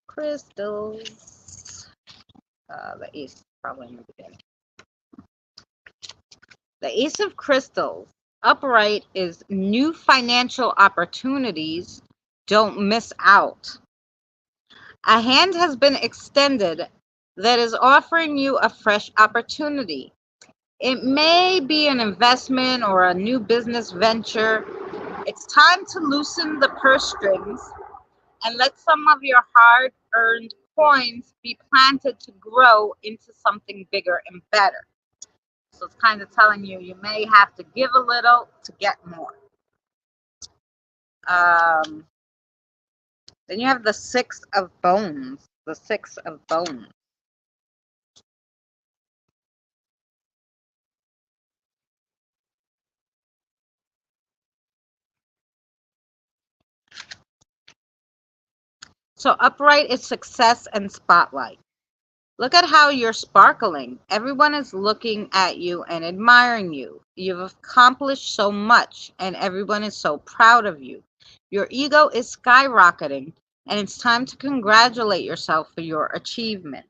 Crystals. The Ace probably in the beginning. The Ace of Crystals. Upright is new financial opportunities. Don't miss out. A hand has been extended that is offering you a fresh opportunity. It may be an investment or a new business venture. It's time to loosen the purse strings and let some of your hard earned coins be planted to grow into something bigger and better. So it's kind of telling you you may have to give a little to get more. Um, then you have the Six of Bones. The Six of Bones. So upright is success and spotlight. Look at how you're sparkling. Everyone is looking at you and admiring you. You've accomplished so much, and everyone is so proud of you. Your ego is skyrocketing, and it's time to congratulate yourself for your achievement.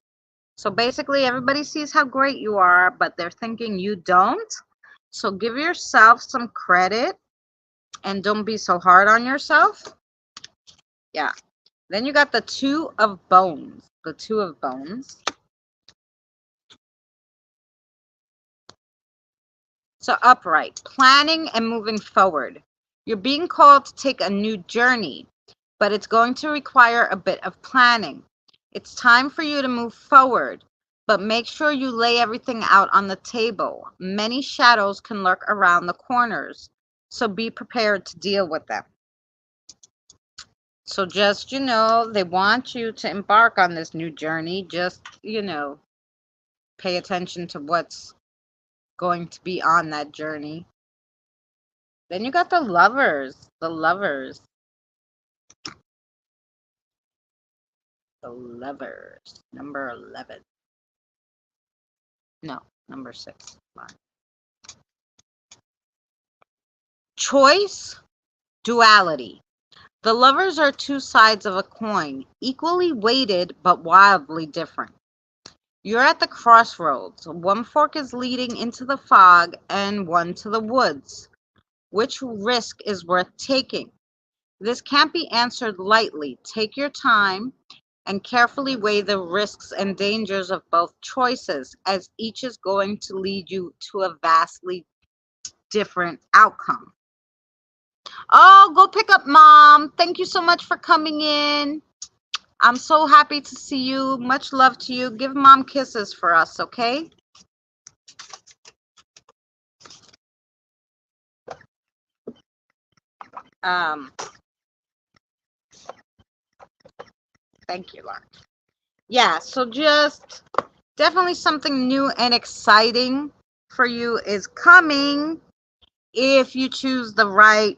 So basically, everybody sees how great you are, but they're thinking you don't. So give yourself some credit and don't be so hard on yourself. Yeah. Then you got the Two of Bones. The Two of Bones. So upright, planning and moving forward. You're being called to take a new journey, but it's going to require a bit of planning. It's time for you to move forward, but make sure you lay everything out on the table. Many shadows can lurk around the corners, so be prepared to deal with them. So just, they want you to embark on this new journey. Just, pay attention to what's going to be on that journey. Then you got the Lovers. The Lovers. The Lovers. Number 11. No, number 6. Fine. Choice, duality. The Lovers are two sides of a coin, equally weighted but wildly different. You're at the crossroads. One fork is leading into the fog and one to the woods. Which risk is worth taking? This can't be answered lightly. Take your time and carefully weigh the risks and dangers of both choices, as each is going to lead you to a vastly different outcome. Oh, go pick up Mom. Thank you so much for coming in. I'm so happy to see you. Much love to you. Give Mom kisses for us, okay? Thank you, Lauren. Yeah, so just definitely something new and exciting for you is coming if you choose the right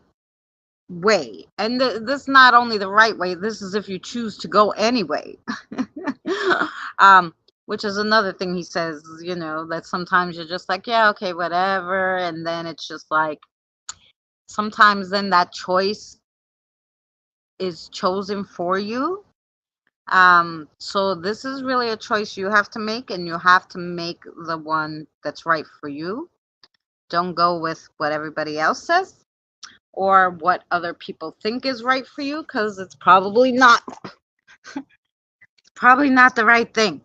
way. And this is not only the right way, this is if you choose to go anyway. Which is another thing he says, that sometimes you're just like, yeah, okay, whatever. And then it's just like, sometimes then that choice is chosen for you. So this is really a choice you have to make, and you have to make the one that's right for you. Don't go with what everybody else says or what other people think is right for you, because it's probably not the right thing.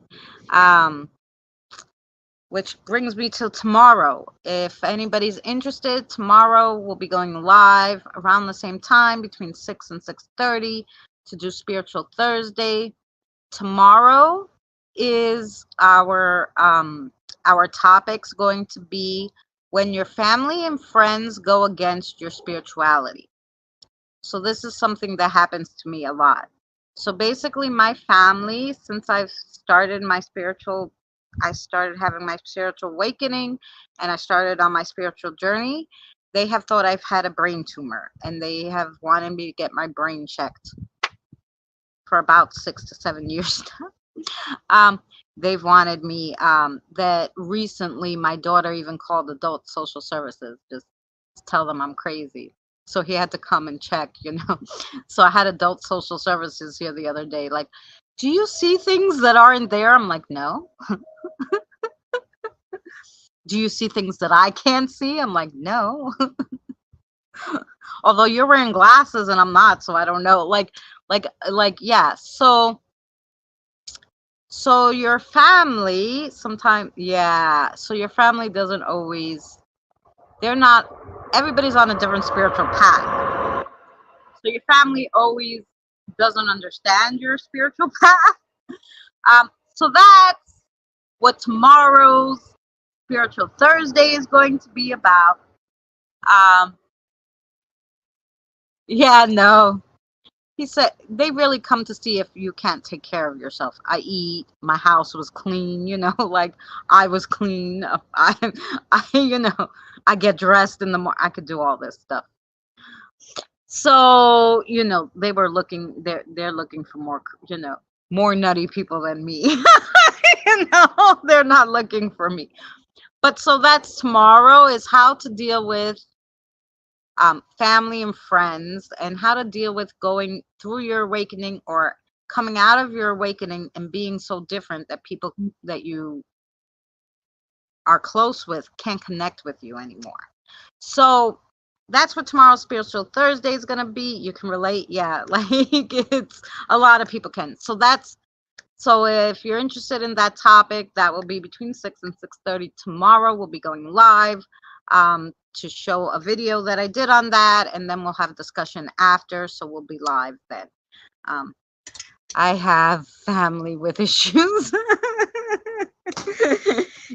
Which brings me to tomorrow. If anybody's interested, tomorrow we'll be going live around the same time between 6 and 6:30 to do Spiritual Thursday. Tomorrow is our topics going to be when your family and friends go against your spirituality. So this is something that happens to me a lot. So basically my family, since I started having my spiritual awakening and I started on my spiritual journey, they have thought I've had a brain tumor and they have wanted me to get my brain checked for about 6 to 7 years now. They've wanted me that recently my daughter even called adult social services just to tell them I'm crazy. So he had to come and check. So I had adult social services here the other day, like, do you see things that aren't there? I'm like, no. Do you see things that I can't see? I'm like, no. Although you're wearing glasses and I'm not, so I don't know. Yeah. So your family sometimes, yeah. So your family doesn't always, everybody's on a different spiritual path. So your family always doesn't understand your spiritual path. So that's what tomorrow's Spiritual Thursday is going to be about. Yeah, no. He said they really come to see if you can't take care of yourself. I eat, my house was clean, like I was clean. I get dressed in the morning. I could do all this stuff. So, they were looking, they're looking for more, more nutty people than me. They're not looking for me. But so that's tomorrow, is how to deal with family and friends, and how to deal with going through your awakening or coming out of your awakening and being so different that people that you are close with can't connect with you anymore. So that's what tomorrow's Spiritual Thursday is going to be. You can relate. Yeah, like it's a lot of people can. So if you're interested in that topic, that will be between 6 and 6:30 tomorrow. We'll be going live to show a video that I did on that, and then we'll have discussion after. So we'll be live then. Um, I have family with issues.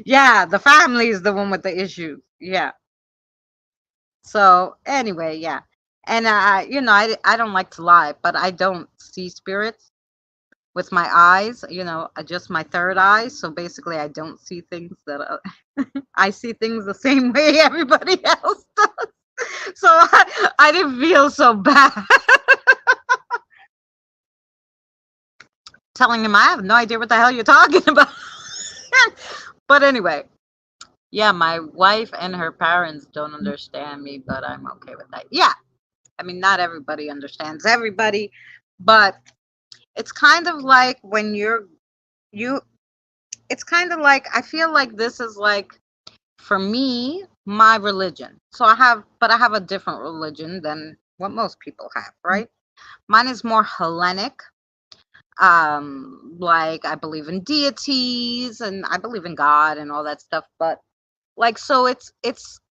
Yeah, the family is the one with the issues. Yeah. So anyway, yeah. And I don't like to lie, but I don't see spirits with my eyes, just my third eye. So basically, I don't see things that I see things the same way everybody else does. So I didn't feel so bad telling him I have no idea what the hell you're talking about. But anyway, yeah, my wife and her parents don't understand me, but I'm okay with that. Yeah, I mean, not everybody understands everybody, but it's kind of like when you it's kind of like I feel like this is like for me my religion. So I have a different religion than what most people have, right? Mine is more Hellenic. Like I believe in deities and I believe in God and all that stuff, but like so it's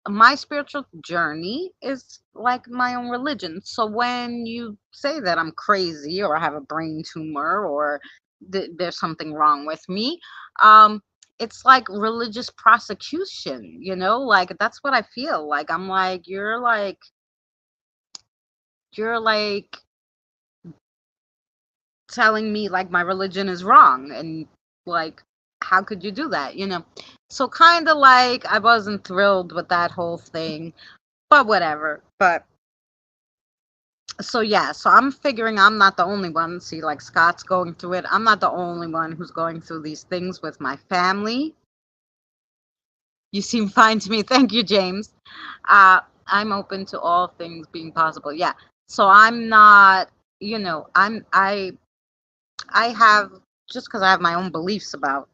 my spiritual journey is like my own religion. So when you say that I'm crazy or I have a brain tumor or there's something wrong with me, um it's like religious prosecution, like that's what I feel like. I'm like you're like telling me like my religion is wrong, and like how could you do that, so kind of like I wasn't thrilled with that whole thing, but whatever. But so yeah, so I'm figuring I'm not the only one. See, like Scott's going through it. I'm not the only one who's going through these things with my family. You seem fine to me. Thank you, James. I'm open to all things being possible. Yeah. So I'm not, I have, just because I have my own beliefs about,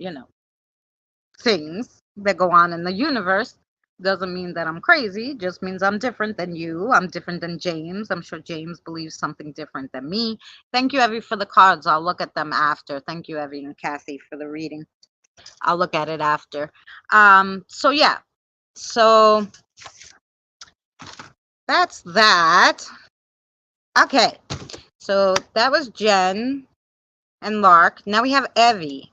things that go on in the universe doesn't mean that I'm crazy. It just means I'm different than you. I'm different than James. I'm sure James believes something different than me. Thank you, Evie, for the cards. I'll look at them after. Thank you, Evie and Kathy, for the reading. I'll look at it after. So yeah. So that's that. Okay. So that was Jen and Lark. Now we have Evie.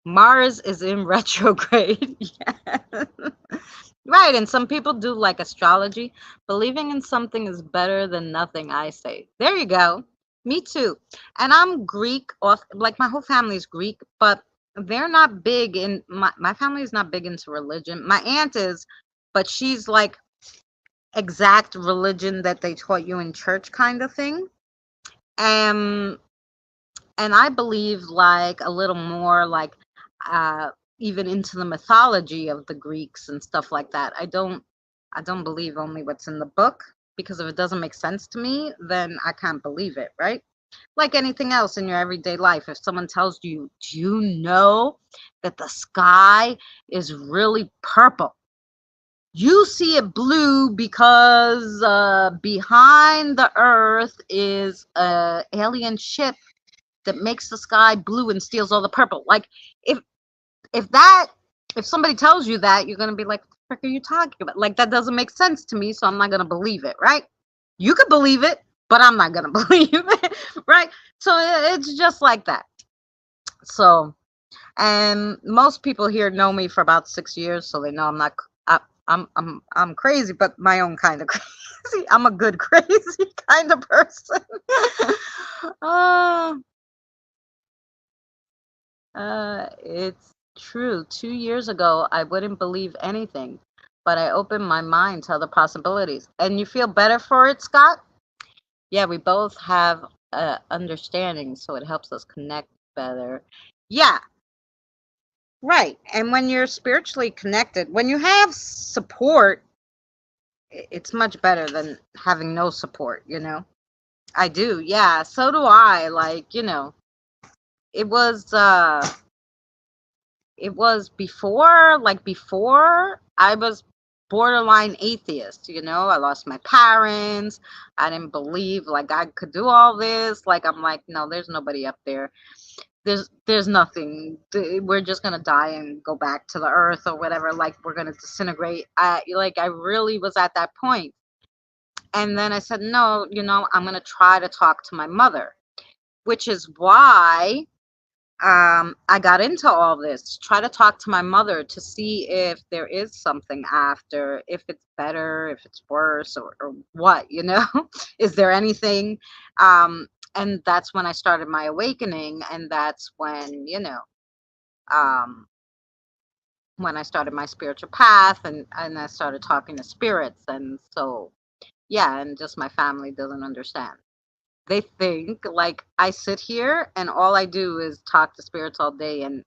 Mars is in retrograde. Yeah. Right, and some people do like astrology. Believing in something is better than nothing, I say. There you go. Me too. And I'm Greek, like my whole family is Greek, but they're not big in my family is not big into religion. My aunt is, but she's like exact religion that they taught you in church kind of thing. Um and I believe like a little more like uh even into the mythology of the Greeks and stuff like that. I don't believe only what's in the book, because if it doesn't make sense to me, then I can't believe it, right? Like anything else in your everyday life, if someone tells you, "Do you know that the sky is really purple?" You see it blue because behind the earth is a alien ship that makes the sky blue and steals all the purple. Like if if that if somebody tells you that, you're gonna be like, what the frick are you talking about? Like that doesn't make sense to me, so I'm not gonna believe it, right? You could believe it, but I'm not gonna believe it, right? So it's just like that. So, and most people here know me for about 6 years, so they know I'm not. I'm crazy, but my own kind of crazy. I'm a good crazy kind of person. uh, it's true. 2 years ago, I wouldn't believe anything, but I opened my mind to other possibilities. And you feel better for it, Scott? Yeah, we both have understanding, so it helps us connect better. Yeah, right. And when you're spiritually connected, when you have support, it's much better than having no support, I do. Yeah, so do I. Like, it was it was before, like before I was borderline atheist, I lost my parents. I didn't believe like I could do all this. Like I'm like, no, there's nobody up there. There's nothing. We're just gonna die and go back to the earth or whatever. Like we're gonna disintegrate. I really was at that point. And then I said, no, I'm gonna try to talk to my mother, which is why I got into all this, try to talk to my mother to see if there is something after, if it's better, if it's worse, or what, is there anything? And that's when I started my awakening, and that's um, when I started my spiritual path, and I started talking to spirits, and so yeah, and just my family doesn't understand. They think like I sit here and all I do is talk to spirits all day and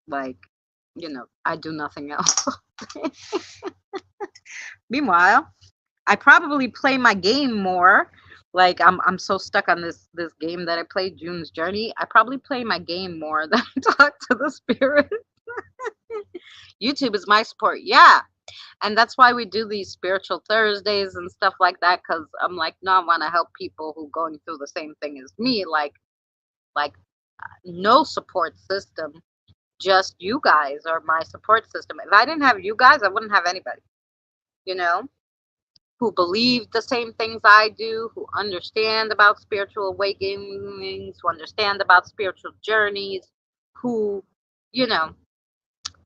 like, I do nothing else. Meanwhile, I probably play my game more. Like I'm so stuck on this game that I play, June's Journey. I probably play my game more than I talk to the spirit. YouTube is my support. Yeah. And that's why we do these spiritual Thursdays and stuff like that, because I'm like, no, I want to help people who going through the same thing as me. Like no support system, just you guys are my support system. If I didn't have you guys, I wouldn't have anybody, you know, who believe the same things I do, who understand about spiritual awakenings, who understand about spiritual journeys, who, you know,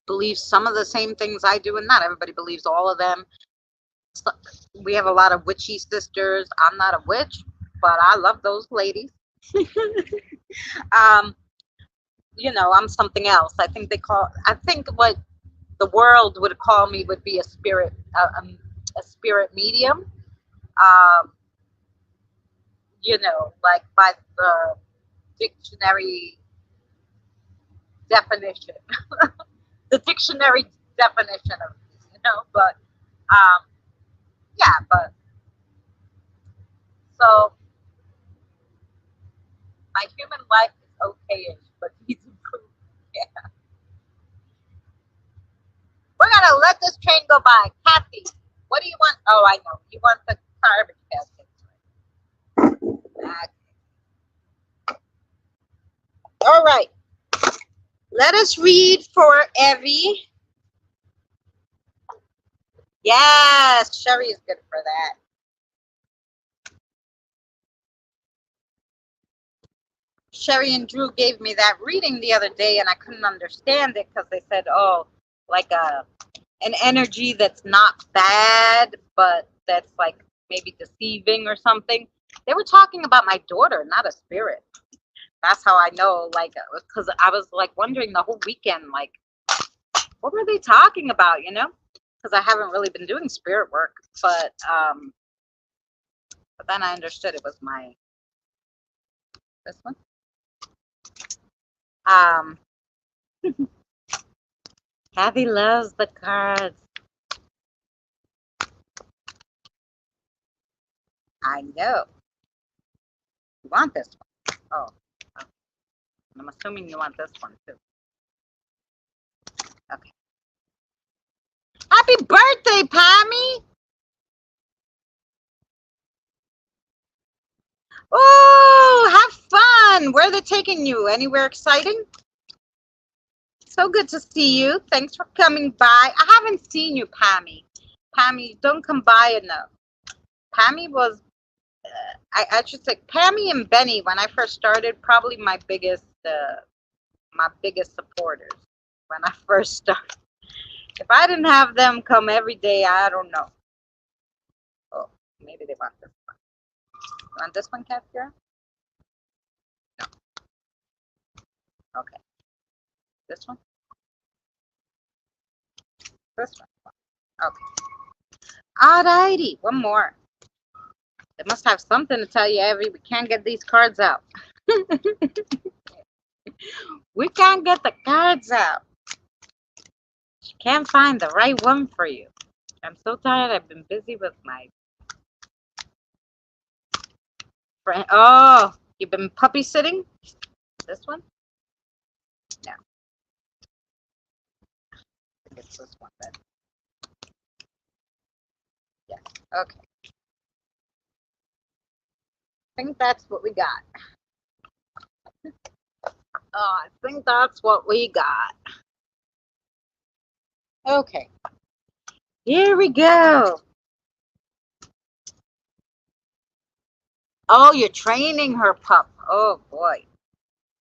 believe some of the same things I do, and not everybody believes all of them. So, we have a lot of witchy sisters. I'm not a witch, but I love those ladies. um, I'm something else. I think what the world would call me would be a spirit medium. Um, like by the dictionary definition, the dictionary definition of, but um, yeah, but so my human life is okay-ish, but needs improvement. Yeah. We're gonna let this train go by. Kathy, what do you want? Oh, I know. You want the garbage basket. All right. Let us read for Evie. Yes, Sherry is good for that. Sherry and Drew gave me that reading the other day, and I couldn't understand it because they said, "Oh, like an energy that's not bad, but that's like maybe deceiving or something." They were talking about my daughter, not a spirit. That's how I know, like, because I was like wondering the whole weekend, like, what were they talking about, Because I haven't really been doing spirit work, but then I understood it was this one. Um, Kathy loves the cards. I know. You want this one? Oh, okay. I'm assuming you want this one too. Okay. Happy birthday, Pammy! Oh, have fun! Where are they taking you? Anywhere exciting? So good to see you. Thanks for coming by. I haven't seen you, Pammy. Pammy, don't come by enough. Pammy was, I should say, Pammy and Benny, when I first started, probably my biggest supporters when I first started. If I didn't have them come every day, I don't know. Oh, maybe they want this one. You want this one, Catherine? No. Okay. This one? This one? Okay. Alrighty. One more. They must have something to tell you, Evie. We can't get these cards out. We can't get the cards out. Can't find the right one for you. I'm so tired. I've been busy with my Oh, you've been puppy sitting? This one? No, I think it's this one then. Yeah. Okay. I think that's what we got. Oh, I think that's what we got. Okay. Here we go. Oh, you're training her pup. Oh boy.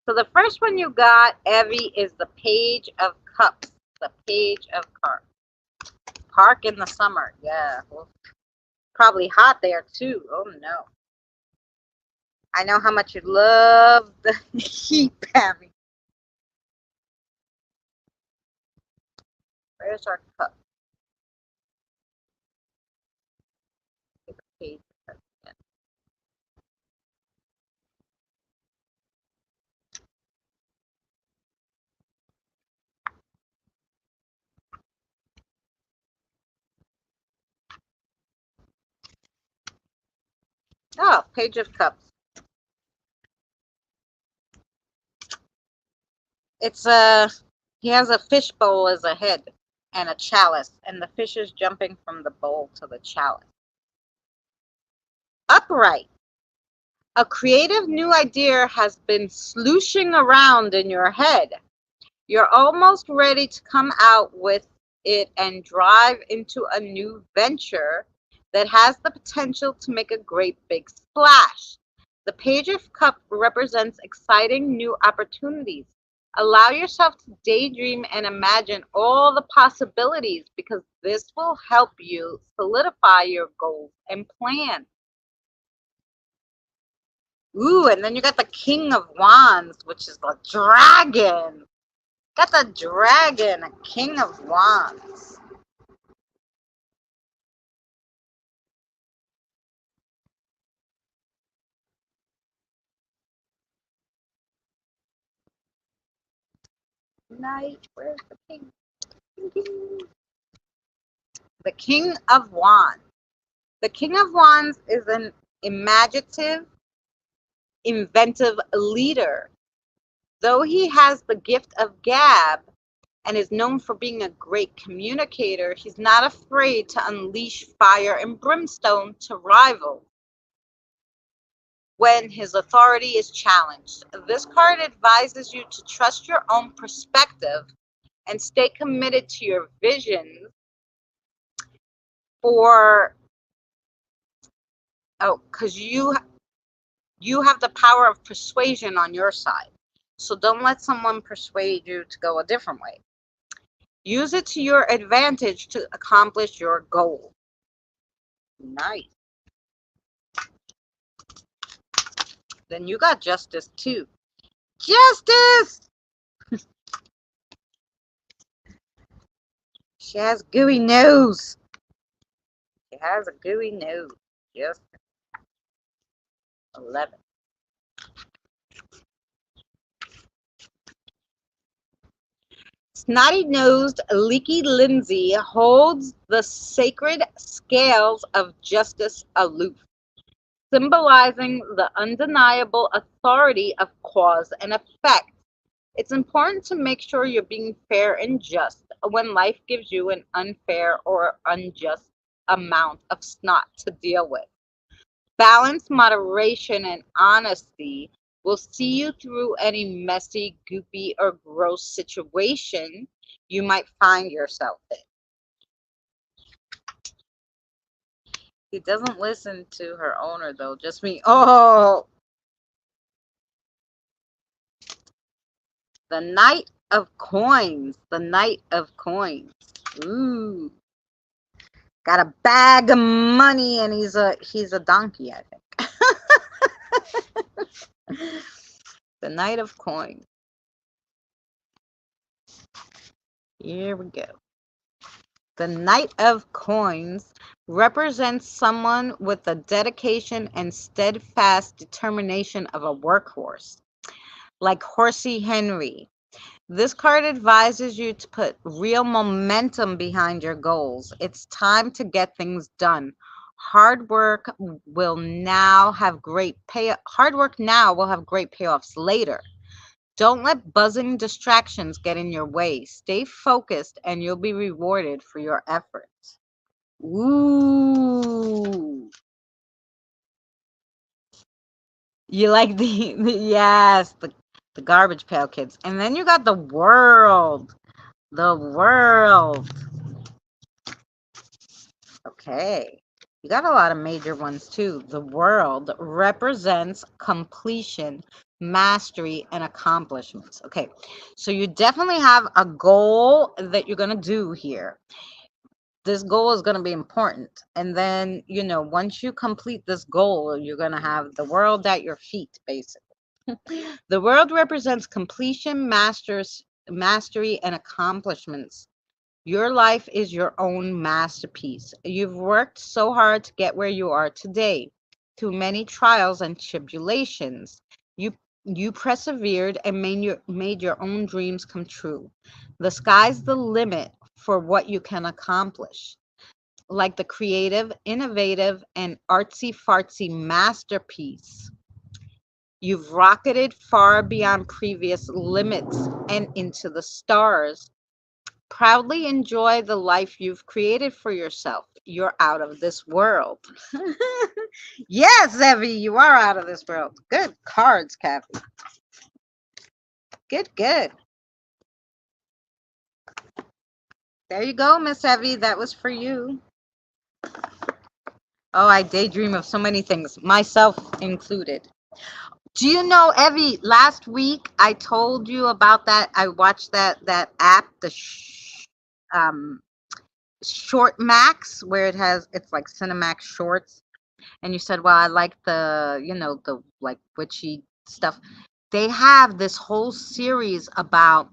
So the first one you got, Evie, is the Page of Cups. The Page of Cups. Park in the summer. Yeah. Well, probably hot there too. Oh no. I know how much you love the heat, Pammy. Where's our cup? Page of Cups. Oh, Page of Cups. It's he has a fish bowl as a head and a chalice, and the fish is jumping from the bowl to the chalice. Upright. A creative new idea has been slooshing around in your head. You're almost ready to come out with it and drive into a new venture that has the potential to make a great big splash. The Page of Cups represents exciting new opportunities. Allow yourself to daydream and imagine all the possibilities because this will help you solidify your goals and plans. Ooh, and then you got the King of Wands, which is the dragon. Got the dragon, a King of Wands. Knight, where's the king? The King of Wands. The King of Wands is an imaginative, inventive leader. Though he has the gift of gab and is known for being a great communicator, he's not afraid to unleash fire and brimstone to rivals when his authority is challenged. This card advises you to trust your own perspective and stay committed to your vision for because you have the power of persuasion on your side. So don't let someone persuade you to go a different way. Use it to your advantage to accomplish your goal. Nice. Then you got Justice too. Justice! She has gooey nose. She has a gooey nose. Just 11. Snotty-nosed, leaky Lindsay holds the sacred scales of justice aloof, symbolizing the undeniable authority of cause and effect. It's important to make sure you're being fair and just when life gives you an unfair or unjust amount of snot to deal with. Balance, moderation, and honesty will see you through any messy, goopy, or gross situation you might find yourself in. He doesn't listen to her owner, though, just me. Oh! The Knight of Coins. The Knight of Coins. Ooh. Got a bag of money, and he's a donkey, I think. The Knight of Coins. Here we go. The Knight of Coins represents someone with the dedication and steadfast determination of a workhorse, like Horsey Henry. This card advises you to put real momentum behind your goals. It's time to get things done. Hard work will now have great pay. Hard work now will have great payoffs later. Don't let buzzing distractions get in your way. Stay focused and you'll be rewarded for your efforts. Ooh. You like yes, the garbage pail kids. And then you got the world. The world. Okay. You got a lot of major ones too. The world represents completion, mastery, and accomplishments. Okay. So you definitely have a goal that you're going to do here. This goal is going to be important. And then, once you complete this goal, you're going to have the world at your feet, basically. The world represents completion, mastery, and accomplishments. Your life is your own masterpiece. You've worked so hard to get where you are today. Through many trials and tribulations, you persevered and made your own dreams come true. The sky's the limit for what you can accomplish. Like the creative, innovative, and artsy-fartsy masterpiece, you've rocketed far beyond previous limits and into the stars. Proudly enjoy the life you've created for yourself. You're out of this world. Yes, Evie, you are out of this world. Good cards, Kathy. Good, good. There you go, Miss Evie. That was for you. Oh, I daydream of so many things, myself included. Do you know, Evie, last week I told you about that. I watched that app, the Short Max, where it's like Cinemax Shorts. And you said, well, I like the like witchy stuff. They have this whole series about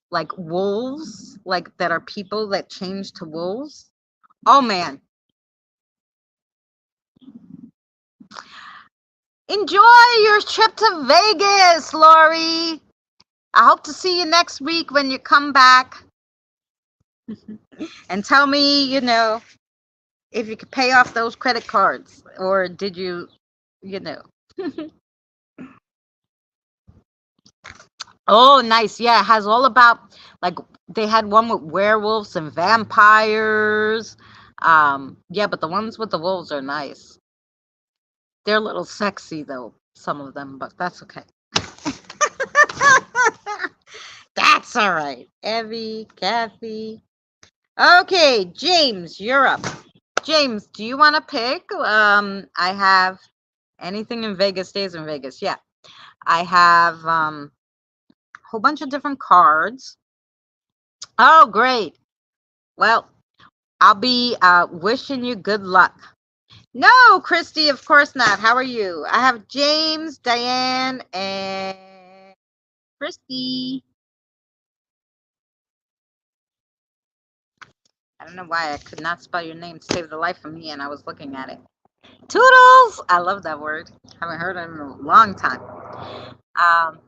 like wolves, like that are people that change to wolves. Oh man. Enjoy your trip to Vegas, Lori. I hope to see you next week when you come back. And tell me, if you could pay off those credit cards, or did you. Oh, nice. Yeah, it has all about, like, they had one with werewolves and vampires. Yeah, but the ones with the wolves are nice. They're a little sexy though, some of them, but that's okay. That's all right. Evie, Kathy. Okay, James, you're up. James, do you want to pick? I have anything in Vegas stays in Vegas. Yeah. I have a whole bunch of different cards. Oh, great. Well, I'll be wishing you good luck. No, Christy, of course not. How are you? I have James, Diane, and Christy. I don't know why I could not spell your name to save the life of me, and I was looking at it. Toodles! I love that word. Haven't heard it in a long time. Um,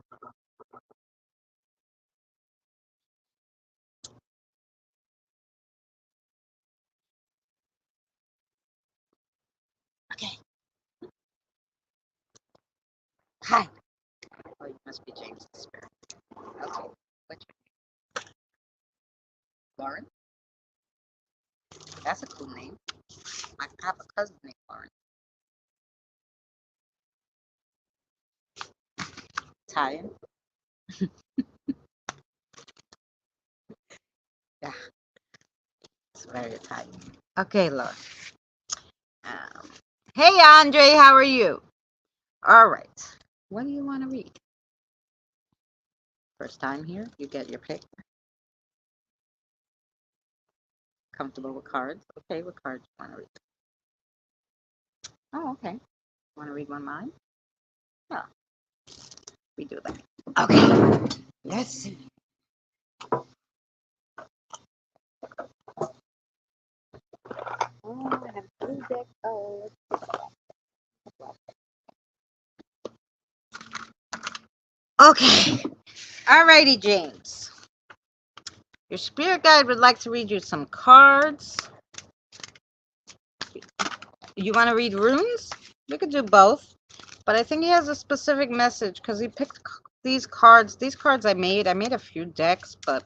okay. Hi. Oh, you must be James' spirit. Okay. What's your name? Lauren? That's a cool name. I have a cousin named Lauren. Italian? Yeah, it's very Italian. Okay, Lauren. Um, hey, Andre, how are you? All right. What do you want to read? First time here, you get your pick. Comfortable with cards? Okay, what cards do you want to read? Oh, okay. Want to read one mine? Yeah, we do that. Okay, let's see. Oh, I have two deck cards. Okay. Alrighty, James. Your spirit guide would like to read you some cards. You want to read runes? We could do both. But I think he has a specific message because he picked these cards. These cards I made a few decks, but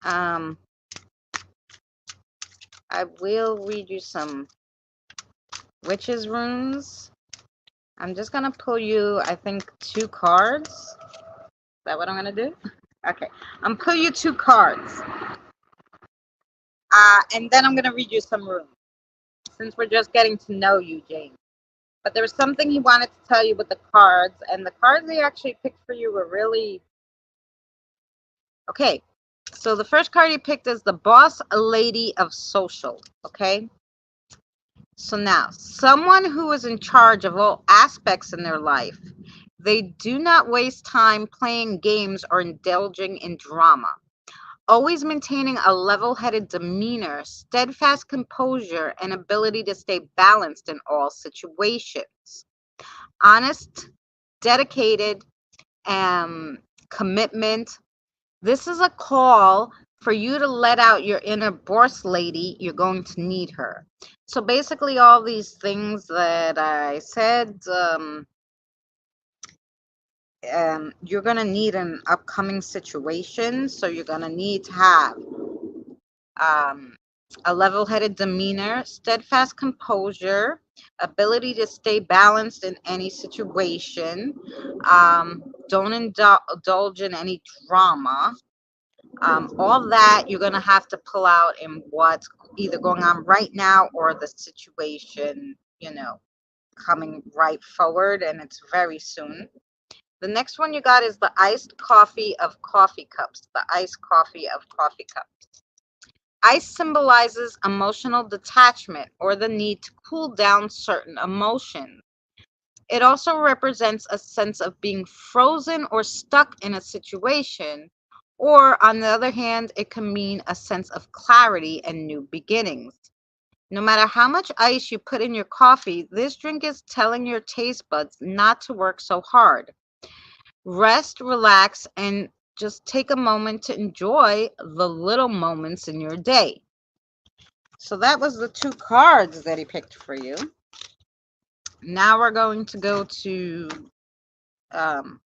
I will read you some witches runes. I'm just gonna pull you, I think, 2 cards. Is that what I'm gonna do? Okay, I'm pull you 2 cards, and then I'm gonna read you some runes. Since we're just getting to know you, James. But there was something he wanted to tell you with the cards, and the cards he actually picked for you were really okay. So the first card he picked is the Boss Lady of Social. Okay. So now, someone who is in charge of all aspects in their life, they do not waste time playing games or indulging in drama. Always maintaining a level-headed demeanor, steadfast composure, and ability to stay balanced in all situations. Honest, dedicated, commitment. This is a call for you to let out your inner boss lady. You're going to need her. So basically, all these things that I said, you're going to need an upcoming situation. So you're going to need to have a level-headed demeanor, steadfast composure, ability to stay balanced in any situation. Don't indulge in any drama. All that you're going to have to pull out in what's either going on right now or the situation, coming right forward, and it's very soon. The next one you got is the iced coffee of coffee cups. The iced coffee of coffee cups. Ice symbolizes emotional detachment or the need to cool down certain emotions. It also represents a sense of being frozen or stuck in a situation, or on the other hand, it can mean a sense of clarity and new beginnings. No matter how much ice you put in your coffee, this drink is telling your taste buds not to work so hard. Rest, relax, and just take a moment to enjoy the little moments in your day. So that was the 2 cards that he picked for you. Now we're going to go to the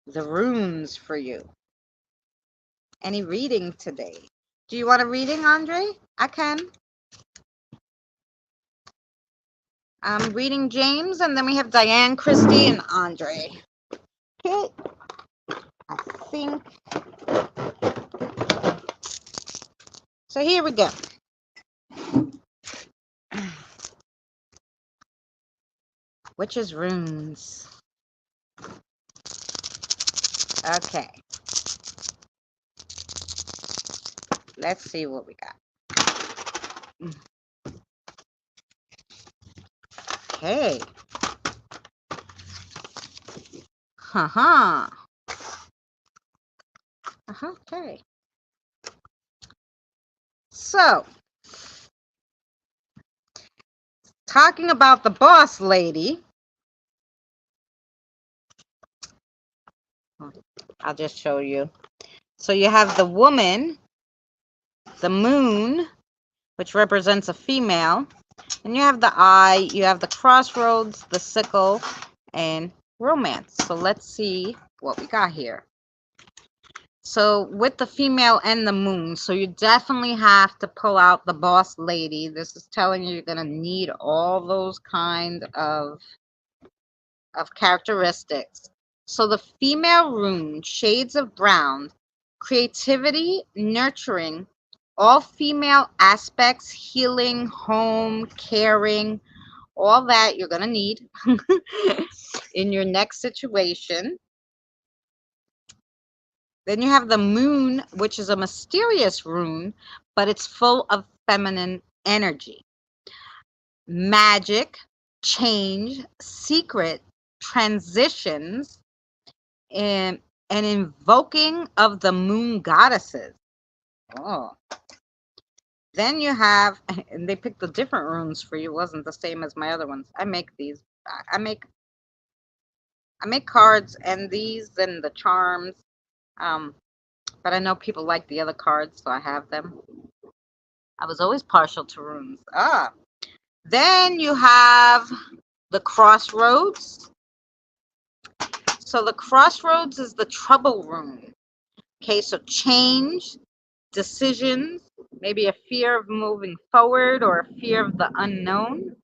runes for you. Any reading today? Do you want a reading, Andre? I can. I'm reading James, and then we have Diane, Christy, and Andre. Okay. I think. So here we go. Witch's runes. Okay. Let's see what we got. Okay. Uh-huh. Okay. So, talking about the boss lady, I'll just show you. So you have the woman, the moon, which represents a female, and you have the eye, you have the crossroads, the sickle, and romance. So let's see what we got here. So with the female and the moon, so you definitely have to pull out the boss lady. This is telling you you're going to need all those kind of characteristics. So the female rune, shades of brown, creativity, nurturing, all female aspects, healing, home, caring, all that you're going to need in your next situation. Then you have the moon, which is a mysterious rune, but it's full of feminine energy. Magic, change, secret, transitions, and invoking of the moon goddesses. Oh. Then you have, and they picked the different runes for you. It wasn't the same as my other ones. I make these. I make cards and these and the charms. But I know people like the other cards, so I have them. I was always partial to runes. Then you have the crossroads. So the crossroads is the trouble room. Okay, so change, decisions, maybe a fear of moving forward or a fear of the unknown,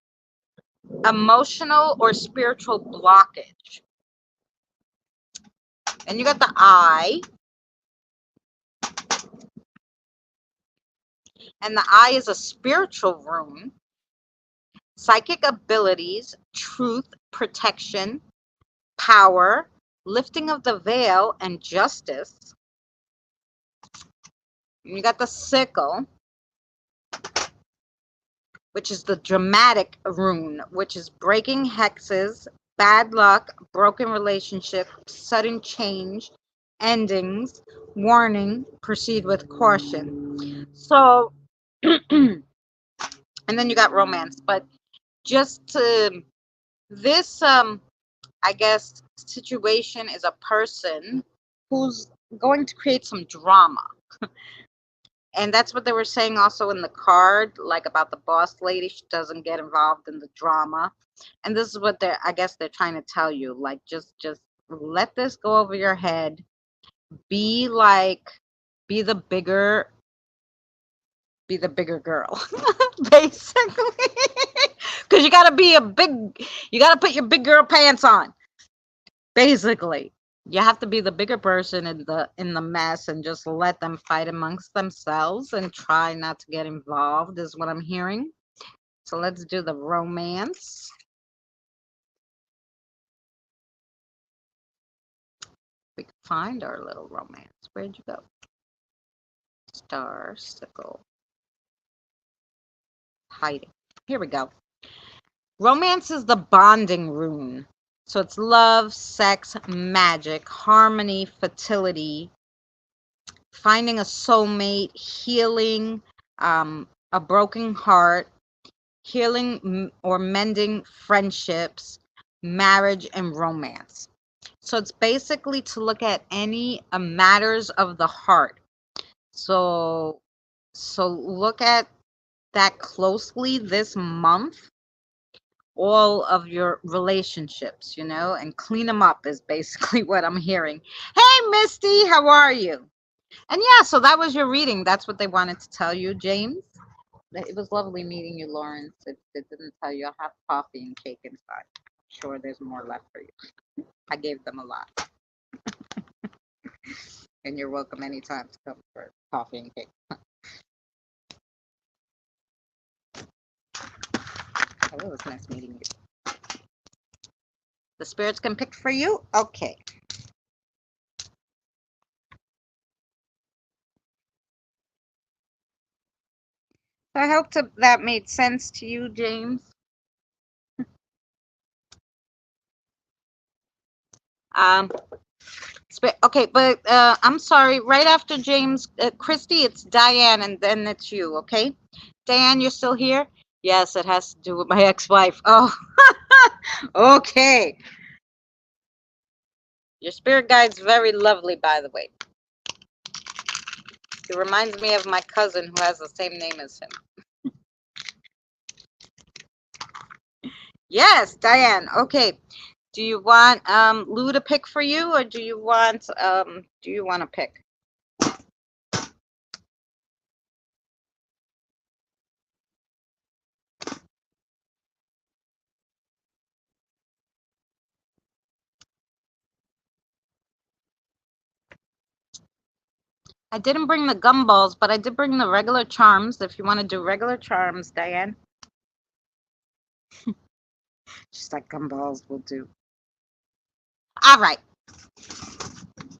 emotional or spiritual blockage. And you got the eye, and the eye is a spiritual room, psychic abilities, truth, protection, power, lifting of the veil, and justice. And you got the sickle, which is the dramatic rune, which is breaking hexes, bad luck, broken relationship, sudden change, endings, warning, proceed with caution. So, and then you got romance, but just to this, I guess, situation is a person who's going to create some drama. And that's what they were saying also in the card, like about the boss lady. She doesn't get involved in the drama. And this is what I guess they're trying to tell you. Like, just let this go over your head. Be like, be the bigger, be the bigger girl, basically. Because you gotta be you gotta put your big girl pants on, basically. You have to be the bigger person in the mess and just let them fight amongst themselves and try not to get involved, is what I'm hearing. So let's do the romance. We can find our little romance. Where'd you go? Star, sickle, hiding. Here we go. Romance is the bonding rune. So it's love, sex, magic, harmony, fertility, finding a soulmate, healing, a broken heart, healing or mending friendships, marriage, and romance. So it's basically to look at any matters of the heart. So look at that closely this month, all of your relationships, and clean them up is basically what I'm hearing. Hey, Misty, how are you? And yeah, so that was your reading. That's what they wanted to tell you, James. It was lovely meeting you, Lawrence. If it didn't tell you, I'll have coffee and cake inside. I'm sure there's more left for you. I gave them a lot. And you're welcome anytime to come for coffee and cake. Oh, it was nice meeting you. The spirits can pick for you? Okay. So I hope that made sense to you, James. Um, okay, but I'm sorry. Right after James, Christy, it's Diane, and then it's you. Okay, Diane, you're still here? Yes, it has to do with my ex-wife. Oh, okay. Your spirit guide's very lovely, by the way. He reminds me of my cousin who has the same name as him. Yes, Diane. Okay. Do you want Lou to pick for you, or do you want to pick? I didn't bring the gumballs, but I did bring the regular charms. If you want to do regular charms, Diane. Just like gumballs will do. All right.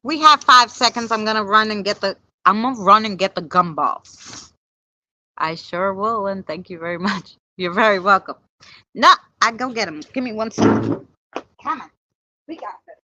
We have 5 seconds. I'm gonna run and get the gumballs. I sure will, and thank you very much. You're very welcome. No, I go get them. Give me 1 second. Come on. We got this.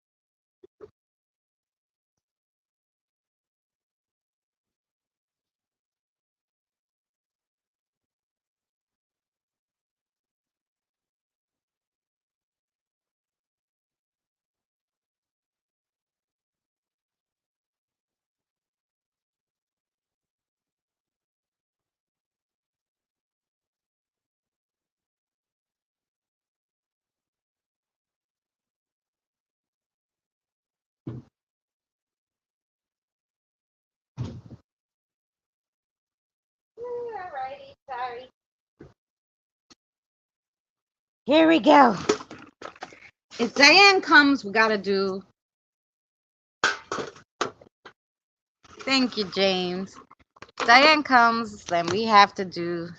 Here we go. If Diane comes, we gotta do. Thank you, James. If Diane comes, then we have to do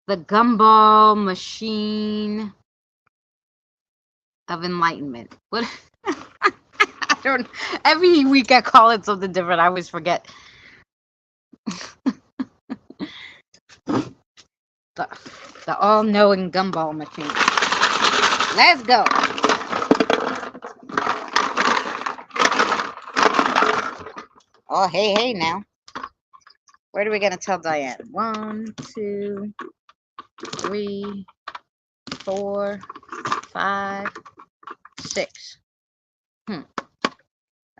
the gumball machine of enlightenment. What? I don't. Every week I call it something different. I always forget. The all-knowing gumball machine. Let's go. Oh, hey now. Where are we gonna tell Diane? 1, 2, 3, 4, 5, 6.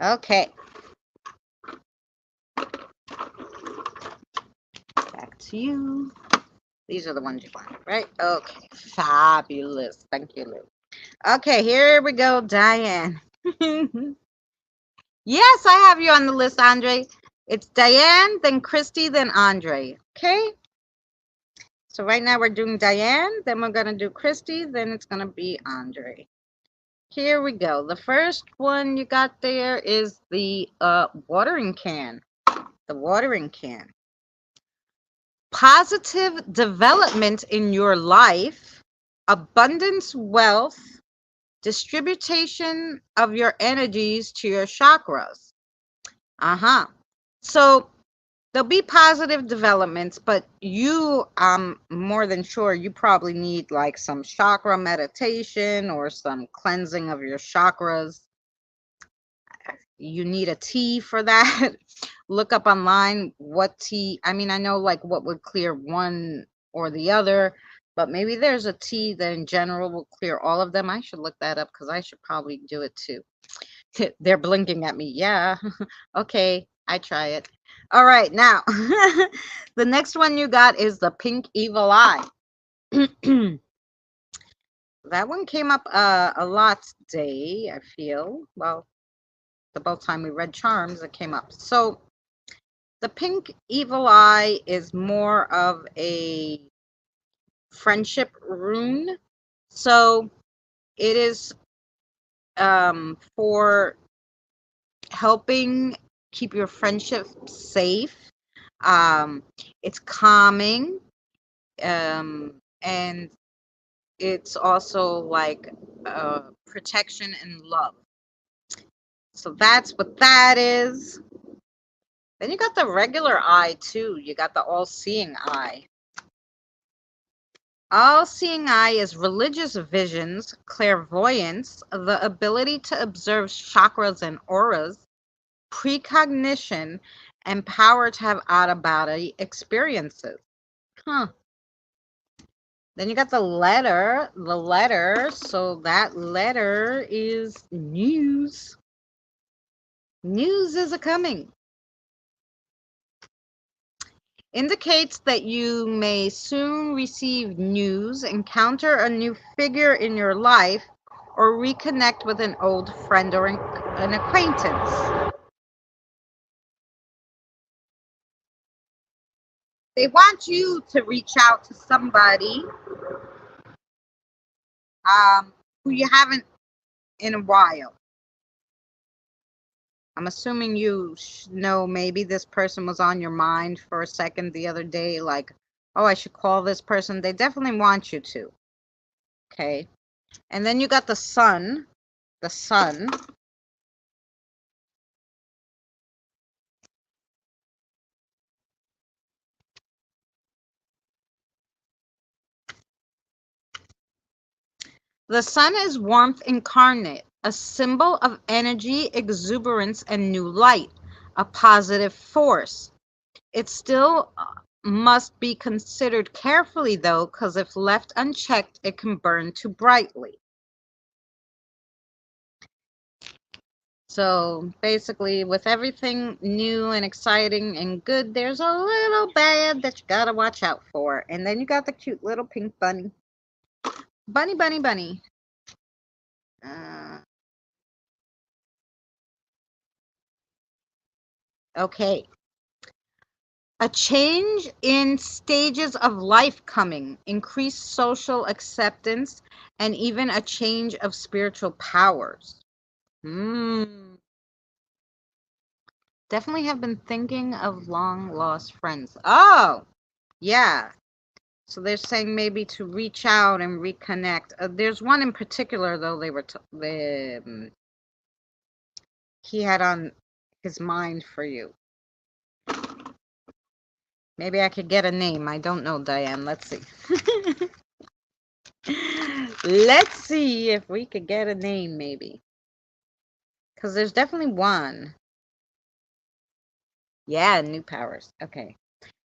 Okay. Back to you. These are the ones you want, right? Okay. Fabulous. Thank you, Lou. Okay, here we go, Diane. Yes, I have you on the list, Andre. It's Diane, then Christy, then Andre. Okay? So right now we're doing Diane, then we're going to do Christy, then it's going to be Andre. Here we go. The first one you got there is the watering can. The watering can. Positive development in your life, abundance, wealth, distribution of your energies to your chakras. So there'll be positive developments, but you, I'm more than sure you probably need like some chakra meditation or some cleansing of your chakras. You need a tea for that. Look up online what tea. I mean, I know like what would clear one or the other, but maybe there's a tea that in general will clear all of them. I should look that up because I should probably do it too. They're blinking at me. Yeah. Okay, I try it. All right, now the next one you got is the pink evil eye. That one came up a lot today, I feel. Well, the both time we read charms, it came up. So the pink evil eye is more of a friendship rune. So it is for helping keep your friendship safe. It's calming, and it's also like protection and love. So that's what that is. Then you got the regular eye too. You got the all-seeing eye. All-seeing eye is religious visions, clairvoyance, the ability to observe chakras and auras, precognition, and power to have out-of-body experiences. Then you got the letter. So that letter is news. News is a-coming. Indicates that you may soon receive news, encounter a new figure in your life, or reconnect with an old friend or an acquaintance. They want you to reach out to somebody who you haven't in a while. I'm assuming you know maybe this person was on your mind for a second the other day, like, oh, I should call this person. They definitely want you to. Okay. And then you got the sun. The sun. The sun is warmth incarnate, a symbol of energy, exuberance, and new light, a positive force. It still must be considered carefully, though, because if left unchecked, it can burn too brightly. So basically, with everything new and exciting and good, there's a little bad that you gotta watch out for. And then you got the cute little pink bunny. Bunny, bunny, bunny. Okay. A change in stages of life coming, increased social acceptance, and even a change of spiritual powers. Definitely have been thinking of long lost friends. Oh, yeah. So they're saying maybe to reach out and reconnect. There's one in particular though he had on his mind for you. Maybe I could get a name. I don't know, Diane. Let's see. Let's see if we could get a name, maybe. Because there's definitely one. Yeah, new powers. Okay.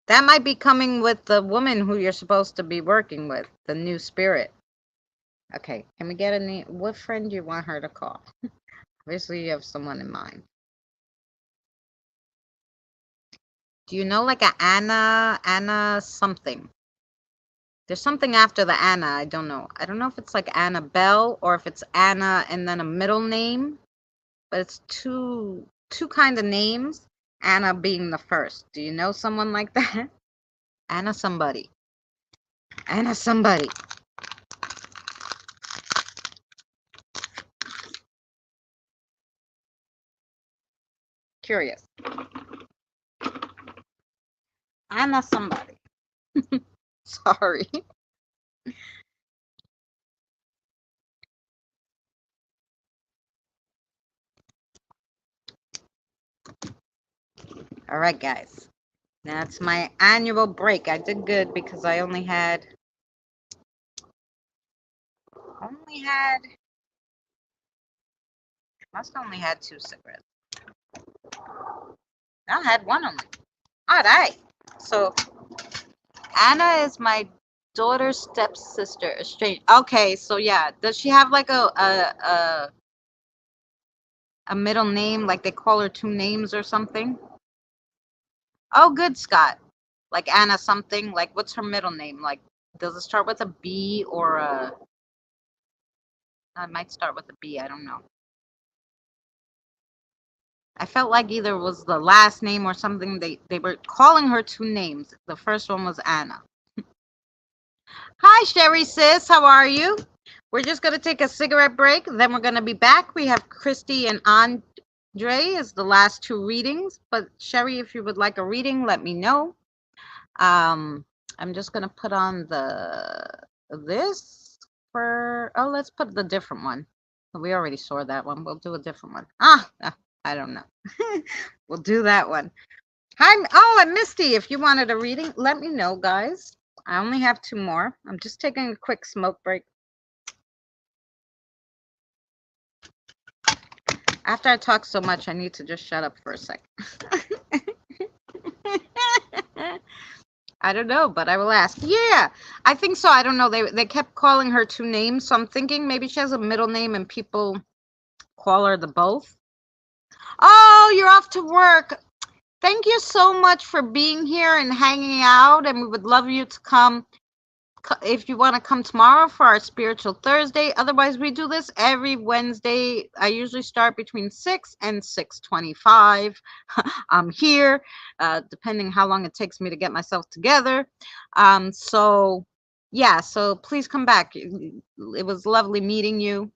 That might be coming with the woman who you're supposed to be working with, the new spirit. Okay. Can we get a name? What friend do you want her to call? Obviously, you have someone in mind. Do you know like a Anna something? There's something after the Anna. I don't know. I don't know if it's like Annabelle or if it's Anna and then a middle name. But it's two kind of names. Anna being the first. Do you know someone like that? Anna somebody. Anna somebody. Curious. Anna somebody. Sorry. All right, guys. That's my annual break. I did good because I must only had 2 cigarettes. I had one only. All right. So Anna is my daughter's stepsister. Estranged. Okay, so yeah, does she have like a middle name? Like they call her 2 names or something? Oh, good, Scott. Like Anna something. Like what's her middle name? Like does it start with a B or a? It might start with a B. I don't know. I felt like either it was the last name or something. They were calling her 2 names. The first one was Anna. Hi, Sherry sis. How are you? We're just gonna take a cigarette break. Then we're gonna be back. We have Christy and Andre as the last 2 readings. But Sherry, if you would like a reading, let me know. I'm just gonna put on this for. Oh, let's put the different one. We already saw that one. We'll do a different one. I don't know. We'll do that one. Hi, and Misty, if you wanted a reading, let me know, guys. I only have 2 more. I'm just taking a quick smoke break. After I talk so much, I need to just shut up for a second. I don't know, but I will ask. Yeah, I think so. I don't know. They kept calling her 2 names, so I'm thinking maybe she has a middle name and people call her the both. Oh, you're off to work. Thank you so much for being here and hanging out, and we would love you to come if you want to come tomorrow for our spiritual Thursday. Otherwise, we do this every Wednesday. I usually start between 6 and 6:25. I'm here, depending how long it takes me to get myself together. So yeah, so please come back. It was lovely meeting you.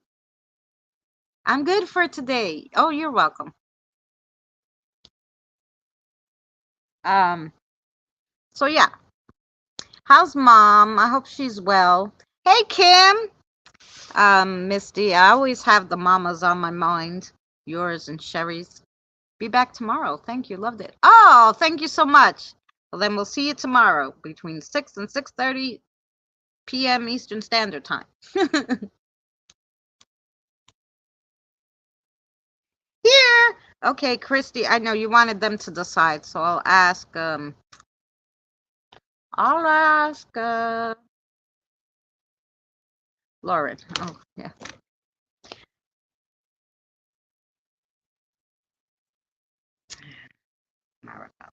I'm good for today. Oh, you're welcome. So yeah, how's mom? I hope she's well. Hey, Kim. Misty, I always have the mamas on my mind. Yours and Sherry's. Be back tomorrow. Thank you. Loved it. Oh, thank you so much. Well, then we'll see you tomorrow between 6 and 6:30 p.m. Eastern Standard Time. Here. Okay, Christy, I know you wanted them to decide, so I'll ask Lauren. Oh, yeah. Marika.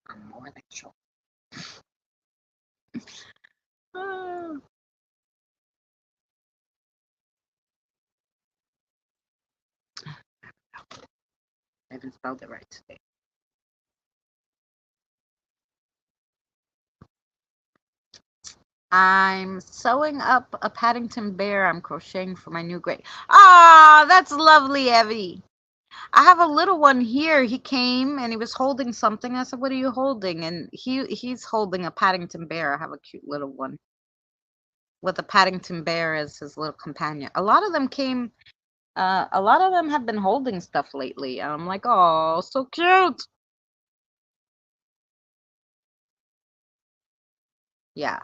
I'm more than sure. Oh. I even spelled it right today. I'm sewing up a Paddington bear I'm crocheting for my new grade. Ah, that's lovely, Evie. I have a little one here. He came and he was holding something. I said, "What are you holding?" And he's holding a Paddington bear. I have a cute little one with a Paddington bear as his little companion. A lot of them came. A lot of them have been holding stuff lately. I'm like, oh, so cute. Yeah.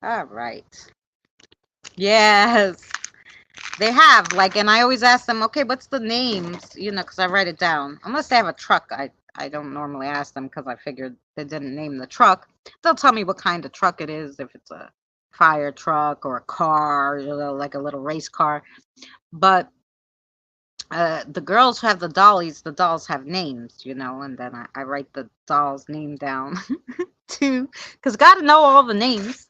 All right. Yes. They have, like, and I always ask them, okay, what's the names? You know, because I write it down. Unless they have a truck, I don't normally ask them because I figured they didn't name the truck. They'll tell me what kind of truck it is, if it's a fire truck or a car, you know, like a little race car. But the girls who have the dolls have names, you know, and then I write the doll's name down too, because gotta know all the names.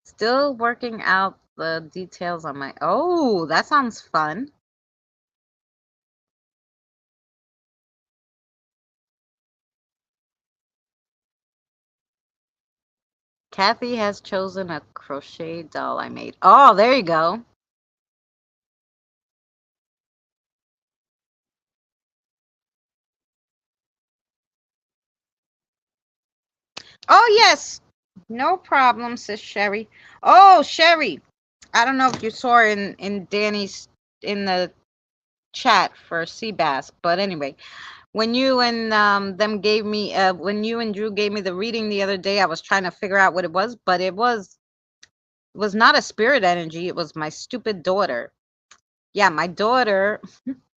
Still working out the details on my. Oh, that sounds fun. Kathy has chosen a crochet doll I made. Oh, there you go. Oh, yes. No problem, sis Sherry. Oh, Sherry. I don't know if you saw in Danny's in the chat for Seabass, but anyway, when you and them gave me when you and Drew gave me the reading the other day, I was trying to figure out what it was, but it was not a spirit energy. It was my stupid daughter. Yeah, my daughter.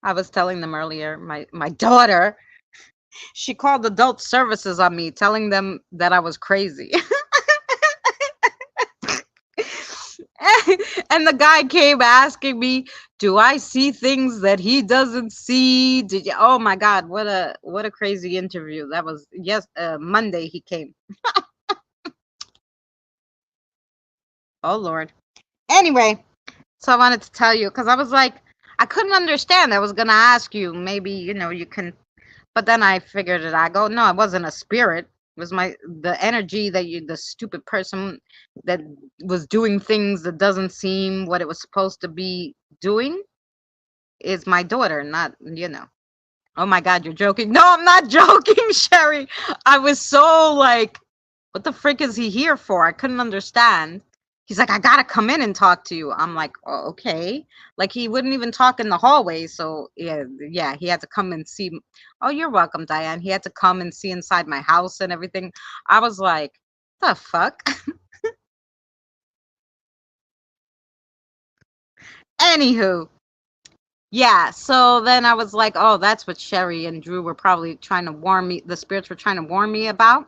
I was telling them earlier. My daughter. She called adult services on me, telling them that I was crazy. And the guy came asking me, "Do I see things that he doesn't see?" Did you? Oh my God, what a crazy interview that was! Yes, Monday he came. Oh Lord. Anyway, so I wanted to tell you because I was like, I couldn't understand. I was gonna ask you, maybe you can. But then I figured it. I go, no, it wasn't a spirit. It was the energy that the stupid person that was doing things that doesn't seem what it was supposed to be doing is my daughter, not. Oh my God, you're joking. No, I'm not joking, Sherry. I was so like, what the frick is he here for? I couldn't understand. He's like, I gotta come in and talk to you. I'm like, oh, okay. Like he wouldn't even talk in the hallway. So yeah, he had to come and see. Oh, you're welcome, Diane. He had to come and see inside my house and everything. I was like, the fuck? Anywho, yeah. So then I was like, oh, that's what Sherry and Drew were probably trying to warn me. The spirits were trying to warn me about.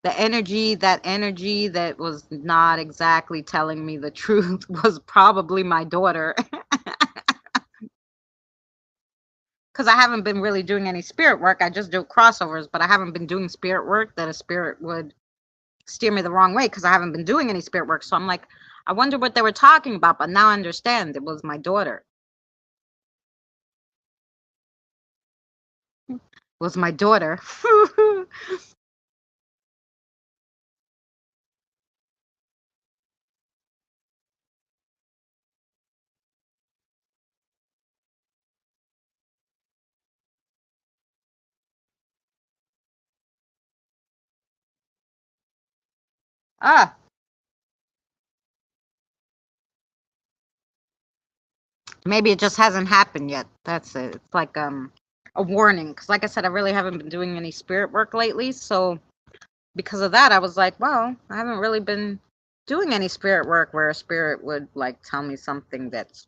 That energy that was not exactly telling me the truth was probably my daughter. Because I haven't been really doing any spirit work. I just do crossovers, but I haven't been doing spirit work that a spirit would steer me the wrong way because I haven't been doing any spirit work. So I'm like, I wonder what they were talking about, but now I understand it was my daughter. It was my daughter. Ah, maybe it just hasn't happened yet. That's it. It's like a warning. Because like I said, I really haven't been doing any spirit work lately. So because of that, I was like, well, I haven't really been doing any spirit work where a spirit would like tell me something that's,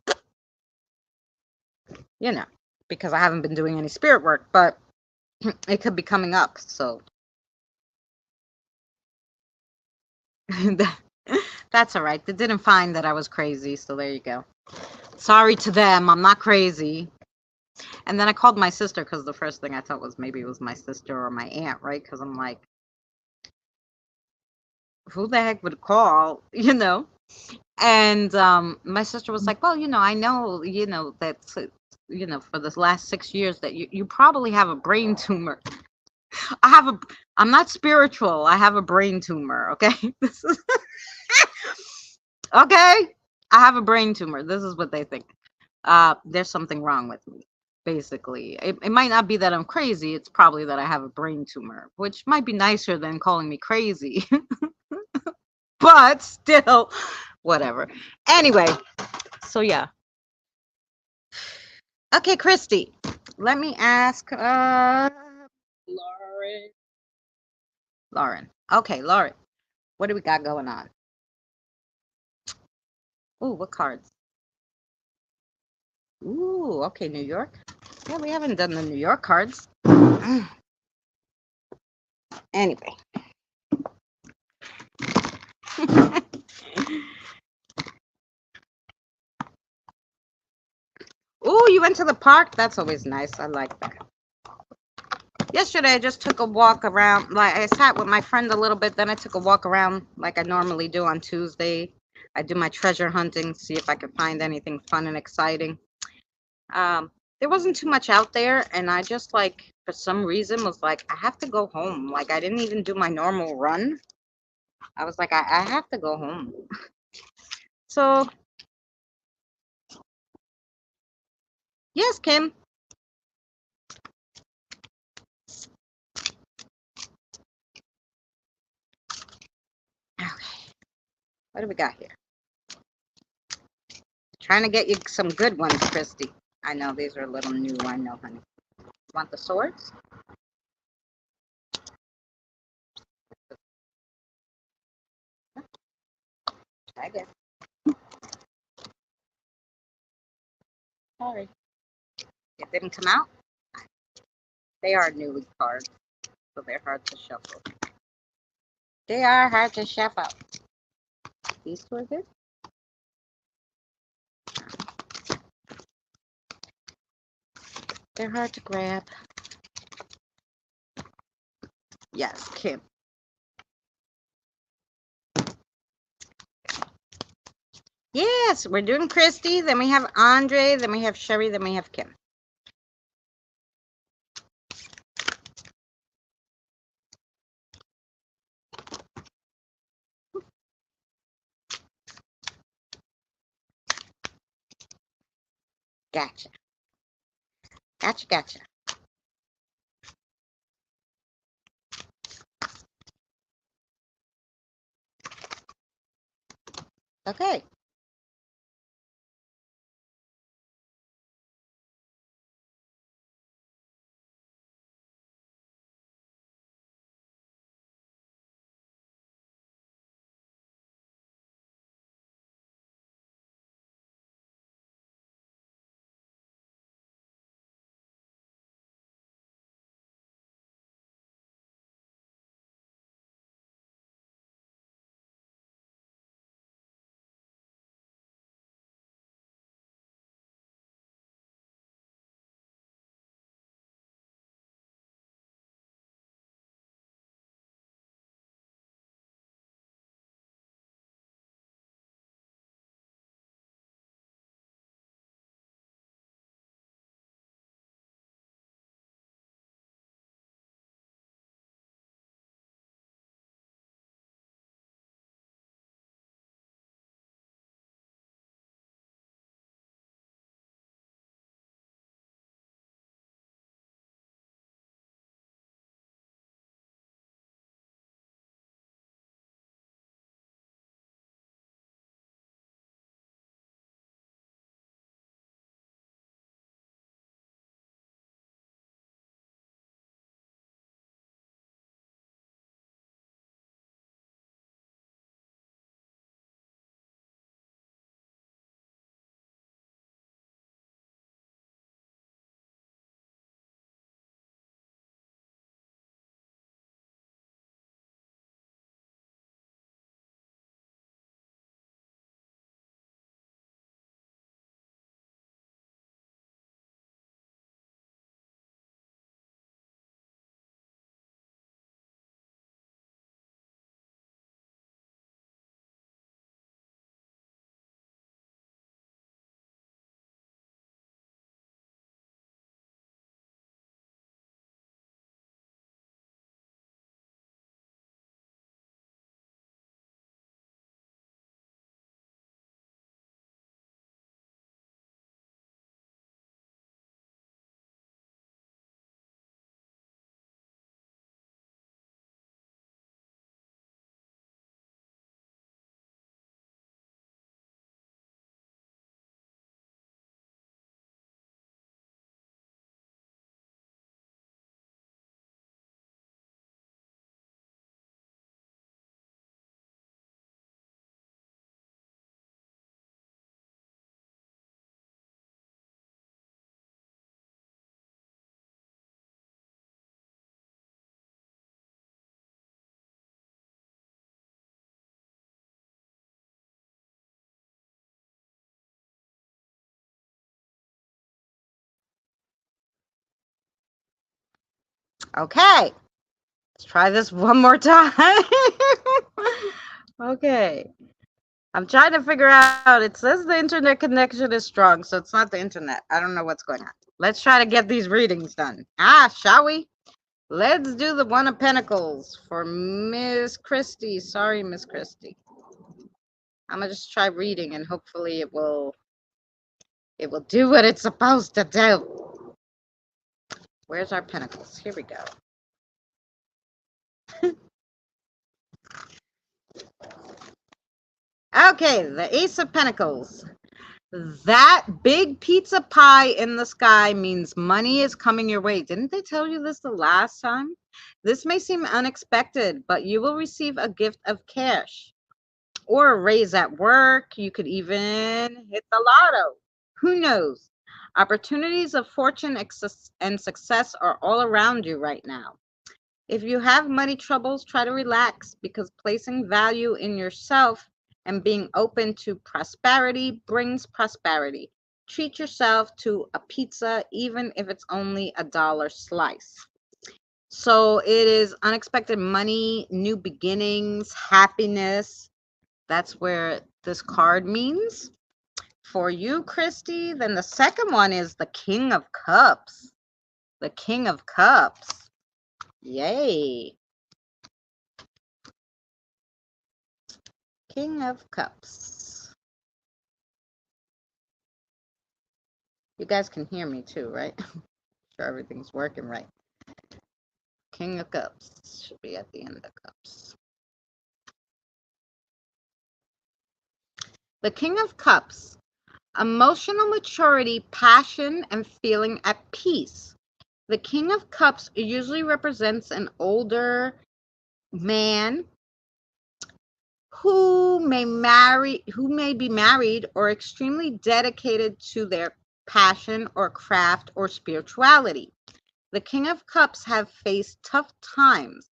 you know, because I haven't been doing any spirit work, but it could be coming up. So that's all right. They didn't find that I was crazy. So there you go. Sorry to them. I'm not crazy. And then I called my sister because the first thing I thought was maybe it was my sister or my aunt, right? Because I'm like, who the heck would call, you know? And my sister was like, well, I know, that, for the last 6 years that you probably have a brain tumor. I have a, I'm not spiritual. I have a brain tumor. Okay. This is, okay. I have a brain tumor. This is what they think. There's something wrong with me. Basically, it might not be that I'm crazy. It's probably that I have a brain tumor, which might be nicer than calling me crazy. But still, whatever. Anyway, so yeah. Okay, Christy, let me ask Lauren. Lauren. Okay, Lauren. What do we got going on? Ooh, what cards? Ooh, okay, New York. Yeah, we haven't done the New York cards. Anyway. Ooh, you went to the park? That's always nice. I like that. Yesterday, I just took a walk around. Like, I sat with my friend a little bit. Then I took a walk around like I normally do on Tuesday. I do my treasure hunting, see if I can find anything fun and exciting. There wasn't too much out there, and I just, like, for some reason was like, I have to go home. Like, I didn't even do my normal run. I was like, I have to go home. So, yes, Kim. Okay, what do we got here? Trying to get you some good ones, Christy. I know these are a little new. I know, honey. Want the swords? I guess. Sorry. It didn't come out? They are newly cards, so they're hard to shuffle. They are hard to shuffle. These two are good? They're hard to grab. Yes, Kim. Yes, we're doing Christy, then we have Andre, then we have Sherry, then we have Kim. Gotcha. Gotcha, gotcha. Okay. Okay, let's try this one more time. Okay. I'm trying to figure out. It says the internet connection is strong, so it's not the internet. I don't know what's going on. Let's try to get these readings done. Shall we? Let's do the One of Pentacles for Miss Christie. Sorry, Miss Christie. I'm gonna just try reading, and hopefully it will do what it's supposed to do. Where's our pentacles? Here we go. Okay, the Ace of Pentacles. That big pizza pie in the sky means money is coming your way. Didn't they tell you this the last time? This may seem unexpected, but you will receive a gift of cash or a raise at work. You could even hit the lotto. Who knows? Opportunities of fortune and success are all around you right now. If you have money troubles, try to relax, because placing value in yourself and being open to prosperity brings prosperity. Treat yourself to a pizza, even if it's only $1 slice. So it is unexpected money, new beginnings, happiness. That's where this card means for you, Christy. Then the second one is the King of Cups. The King of Cups. Yay. King of Cups. You guys can hear me too, right? Sure everything's working right. King of Cups should be at the end of Cups. The King of Cups. Emotional maturity, passion, and feeling at peace. The King of Cups usually represents an older man who may be married or extremely dedicated to their passion or craft or spirituality. The King of Cups have faced tough times,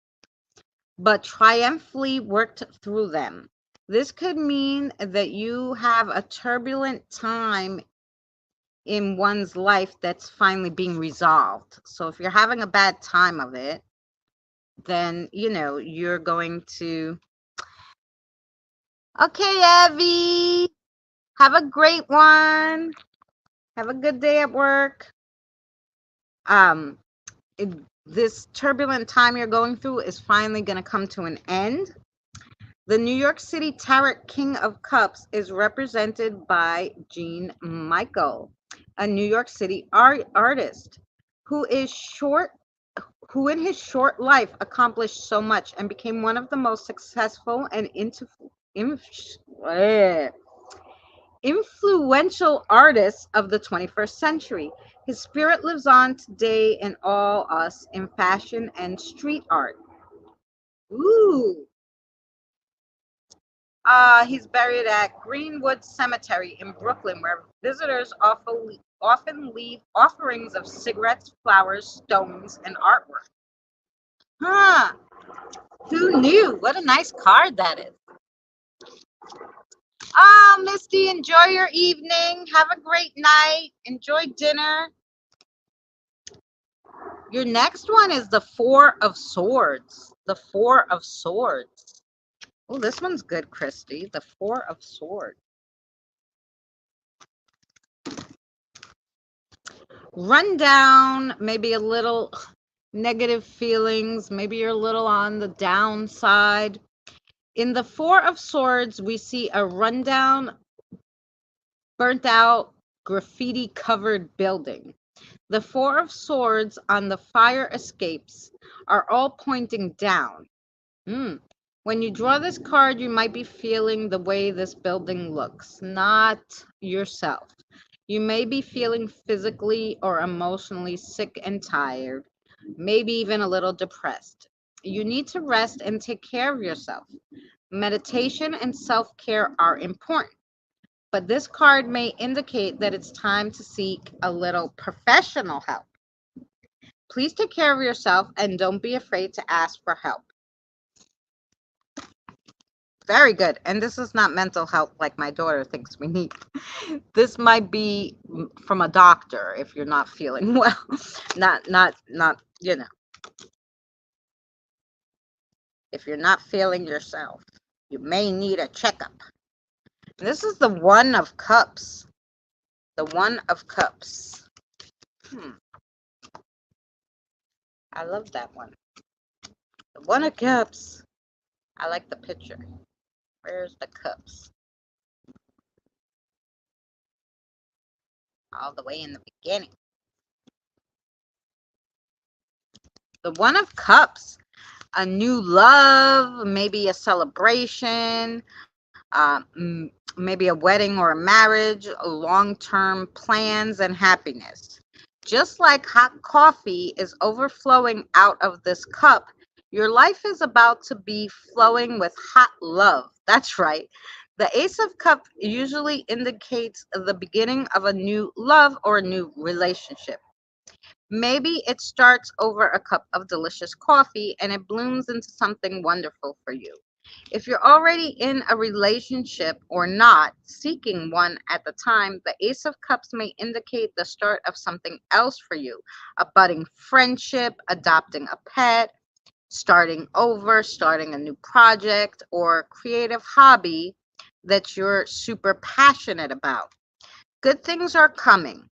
but triumphantly worked through them. This could mean that you have a turbulent time in one's life that's finally being resolved. So if you're having a bad time of it, then, you're going to... Okay, Evie, have a great one. Have a good day at work. This turbulent time you're going through is finally going to come to an end. The New York City Tarot King of Cups is represented by Jean Michael, a New York City artist who in his short life accomplished so much and became one of the most successful and influential artists of the 21st century. His spirit lives on today in all us in fashion and street art. Ooh. He's buried at Greenwood Cemetery in Brooklyn, where visitors often leave offerings of cigarettes, flowers, stones, and artwork. Huh. Who knew? What a nice card that is. Misty, enjoy your evening. Have a great night. Enjoy dinner. Your next one is the Four of Swords. The Four of Swords. Oh, this one's good, Christy. The Four of Swords. Run down, maybe a little negative feelings. Maybe you're a little on the downside. In the Four of Swords, we see a rundown, burnt out, graffiti covered building. The Four of Swords on the fire escapes are all pointing down. When you draw this card, you might be feeling the way this building looks, not yourself. You may be feeling physically or emotionally sick and tired, maybe even a little depressed. You need to rest and take care of yourself. Meditation and self-care are important, but this card may indicate that it's time to seek a little professional help. Please take care of yourself and don't be afraid to ask for help. Very good. And this is not mental health like my daughter thinks we need. This might be from a doctor if you're not feeling well. Not. if you're not feeling yourself. You may need a checkup. This is the One of Cups. The One of Cups. I love that one. The One of Cups. I like the picture. Where's the cups? All the way in the beginning. The One of Cups. A new love, maybe a celebration, maybe a wedding or a marriage, long-term plans and happiness. Just like hot coffee is overflowing out of this cup, your life is about to be flowing with hot love. That's right. The Ace of Cups usually indicates the beginning of a new love or a new relationship. Maybe it starts over a cup of delicious coffee and it blooms into something wonderful for you. If you're already in a relationship or not seeking one at the time, the Ace of Cups may indicate the start of something else for you, a budding friendship, adopting a pet, starting over, starting a new project, or creative hobby that you're super passionate about. Good things are coming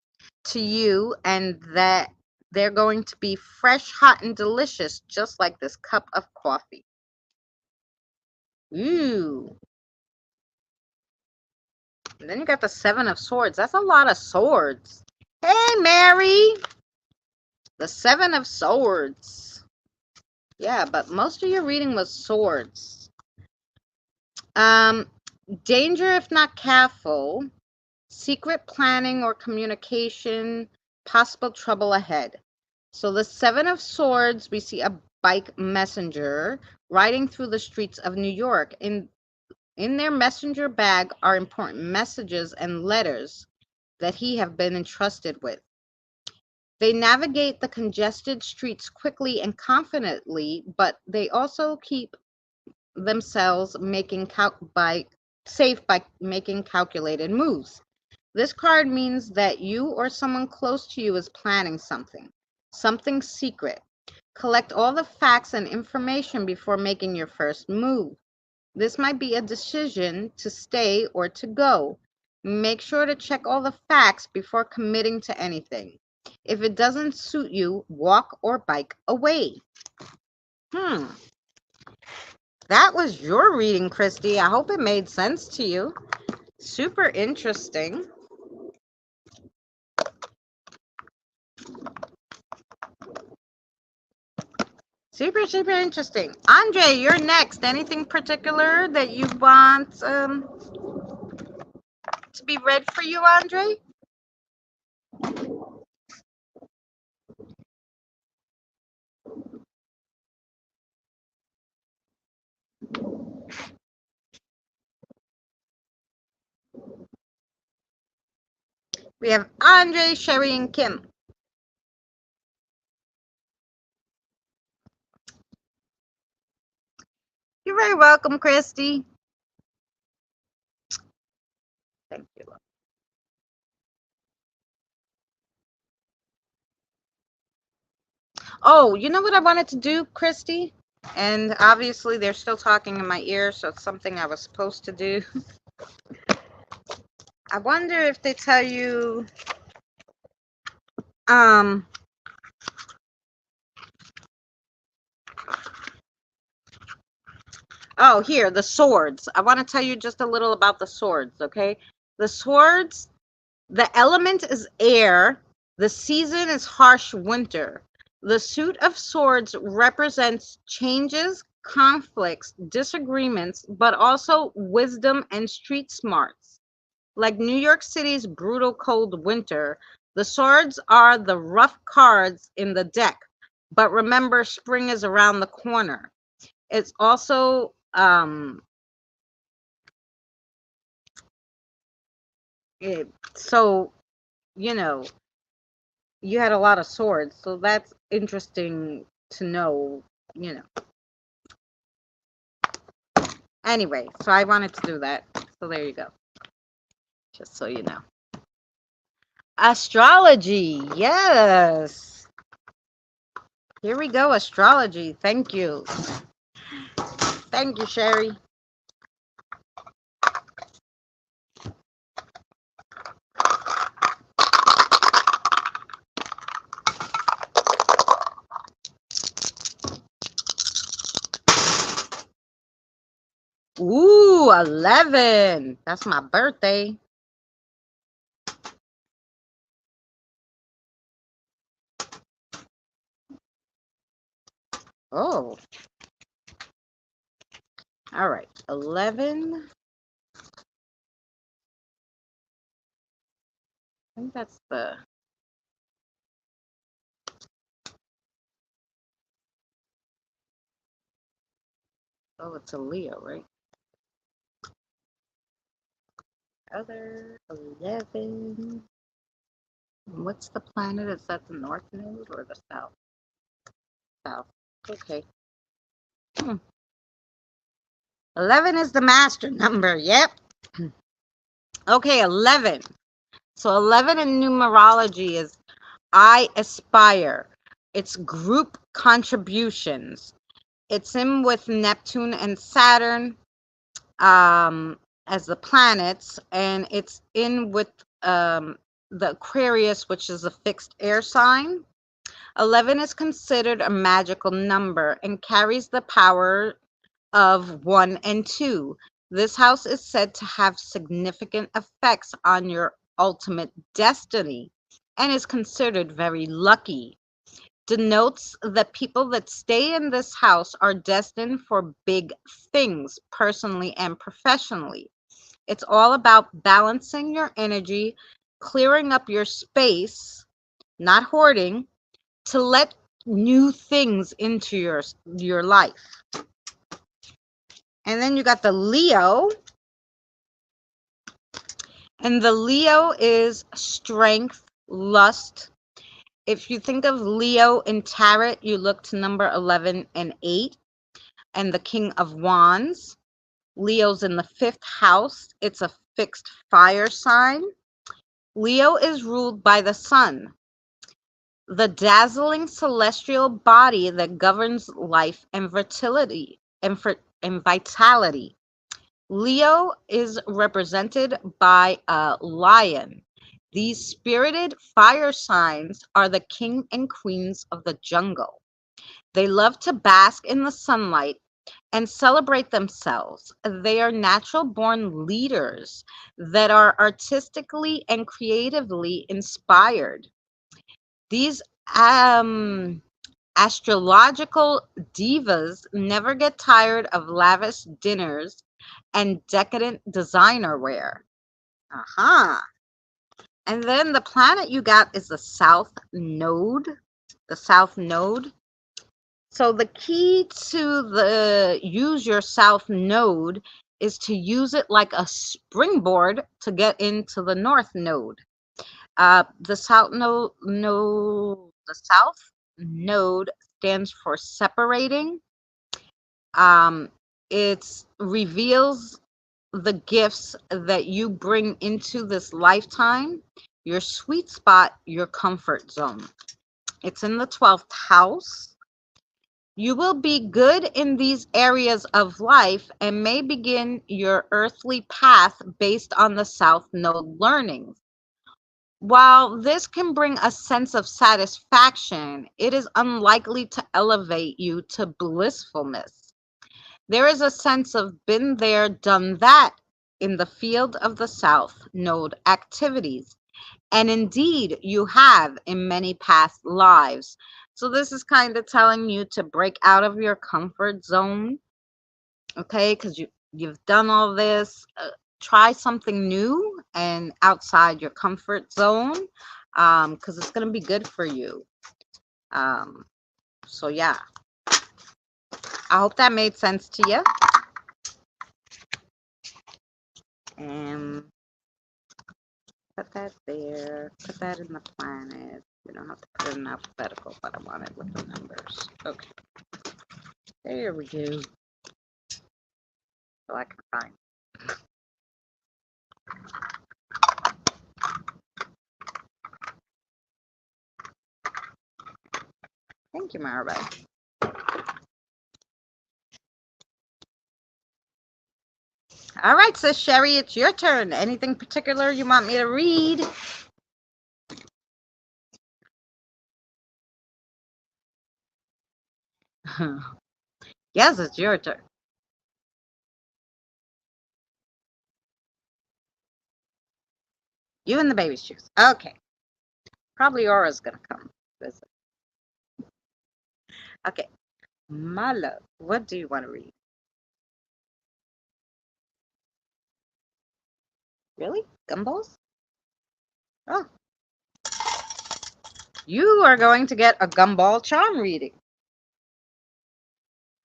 to you, and that they're going to be fresh, hot, and delicious, just like this cup of coffee. Ooh. And then you got the Seven of Swords. That's a lot of swords. Hey, Mary. The Seven of Swords. Yeah, but most of your reading was swords. Danger if not careful. Secret planning or communication. Possible trouble ahead. So the Seven of Swords, we see a bike messenger riding through the streets of New York. In their messenger bag are important messages and letters that he have been entrusted with. They navigate the congested streets quickly and confidently, but they also keep themselves safe by making calculated moves. This card means that you or someone close to you is planning something secret. Collect all the facts and information before making your first move. This might be a decision to stay or to go. Make sure to check all the facts before committing to anything. If it doesn't suit you, walk or bike away. That was your reading, Christy. I hope it made sense to you. Super interesting. Super, super interesting. Andre, you're next. Anything particular that you want to be read for you, Andre? We have Andre, Sherry, and Kim. You're very welcome, Christy. Thank you. Oh, you know what I wanted to do, Christy? And obviously they're still talking in my ear, so it's something I was supposed to do. I wonder if they tell you, oh, here, the swords. I want to tell you just a little about the swords, okay? The swords, the element is air. The season is harsh winter. The suit of swords represents changes, conflicts, disagreements, but also wisdom and street smarts. Like New York City's brutal cold winter, the swords are the rough cards in the deck. But remember, spring is around the corner. It's also so you know, you had a lot of swords, so that's interesting to know, you know. Anyway, so I wanted to do that. So there you go. Just so you know. Astrology. Yes. Here we go, astrology. Thank you. Thank you, Sherry. Ooh, 11. That's my birthday. Oh, all right. 11. I think that's the. Oh, it's a Leo, right? Other 11. What's the planet? Is that the north node or the south? South. Okay. Hmm. 11 is the master number. Yep. Okay, 11. So 11 in numerology is I aspire. It's group contributions. It's in with Neptune and Saturn as the planets, and it's in with the Aquarius, which is a fixed air sign. 11 is considered a magical number and carries the power of 1 and 2. This house is said to have significant effects on your ultimate destiny and is considered very lucky. Denotes that people that stay in this house are destined for big things, personally and professionally. It's all about balancing your energy, clearing up your space, not hoarding, to let new things into your life. And then you got the Leo. And the Leo is strength, lust. If you think of Leo in tarot, you look to number 11 and 8 and the King of Wands. Leo's in the 5th house. It's a fixed fire sign. Leo is ruled by the sun, the dazzling celestial body that governs life and fertility and vitality. Leo is represented by a lion. These spirited fire signs are the king and queens of the jungle. They love to bask in the sunlight and celebrate themselves. They are natural born leaders that are artistically and creatively inspired. These astrological divas never get tired of lavish dinners and decadent designer wear. Uh-huh. And then the planet you got is the South Node. The South Node. So the key to the use your South Node is to use it like a springboard to get into the North Node. The South Node, the South Node stands for separating. It reveals the gifts that you bring into this lifetime, your sweet spot, your comfort zone. It's in the 12th house. You will be good in these areas of life and may begin your earthly path based on the South Node learnings. While this can bring a sense of satisfaction, it is unlikely to elevate you to blissfulness. There is a sense of been there, done that in the field of the South Node activities. And indeed, you have in many past lives. So this is kind of telling you to break out of your comfort zone, okay? Because you've done all this. Try something new and outside your comfort zone, because it's going to be good for you. So yeah, I hope that made sense to you. And put that there. Put that in the planet. We don't have to put it in alphabetical, but I want it with the numbers. Okay. There we go. So I can find. Thank you, Maribel. All right, so Sherry, it's your turn. Anything particular you want me to read? Yes, it's your turn. You and the baby's shoes. Okay. Probably Aura's gonna come visit. Okay. My love, what do you want to read? Really? Gumballs? Oh, you are going to get a gumball charm reading.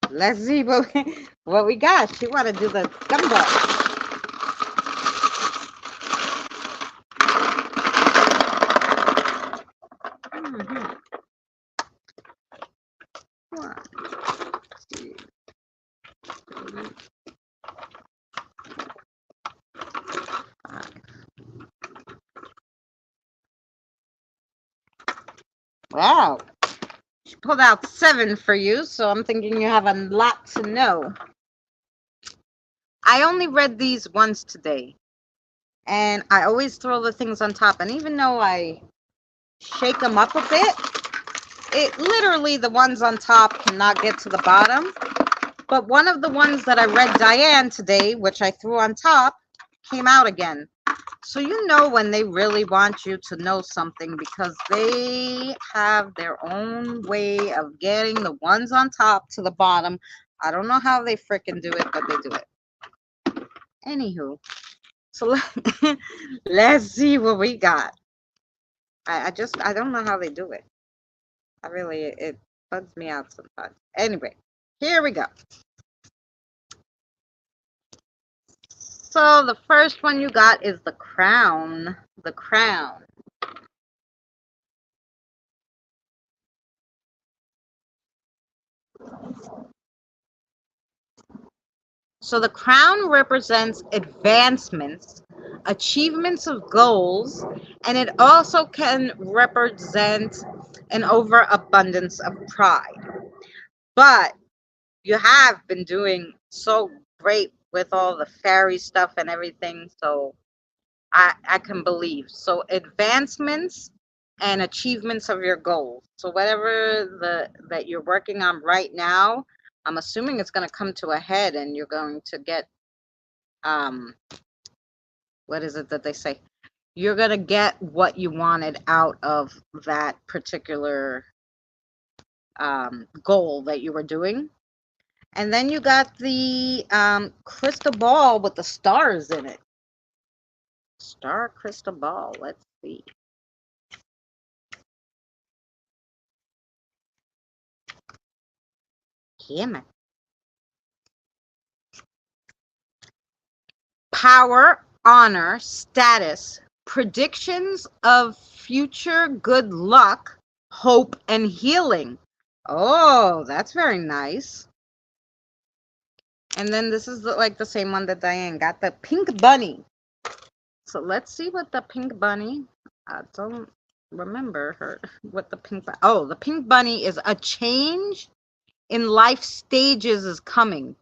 Let's see what we got. You want to do the gumball. Mhm. One, two, three, five. Wow. She pulled out 7 for you, so I'm thinking you have a lot to know. I only read these once today, and I always throw the things on top. And even though I shake them up a bit, it literally, the ones on top cannot get to the bottom. But one of the ones that I read Diane today, which I threw on top, came out again. So you know when they really want you to know something, because they have their own way of getting the ones on top to the bottom. I don't know how they freaking do it, but they do it. Anywho, so let's see what we got. I don't know how they do it. It bugs me out sometimes. Anyway, here we go. So the first one you got is the crown. The crown. So the crown represents advancements, achievements of goals, and it also can represent an overabundance of pride. But you have been doing so great with all the fairy stuff and everything, so I can believe. So advancements and achievements of your goals. So whatever that you're working on right now, I'm assuming it's going to come to a head, and you're going to get um what is it that they say? You're going to get what you wanted out of that particular goal that you were doing. And then you got the crystal ball with the stars in it. Star crystal ball. Let's see. Damn it. Power, honor, status, predictions of future good luck, hope, and healing. Oh, that's very nice. And then this is like the same one that Diane got, the pink bunny. So let's see what the pink bunny. I don't remember her. What the pink bunny. Oh, the pink bunny is a change in life stages is coming.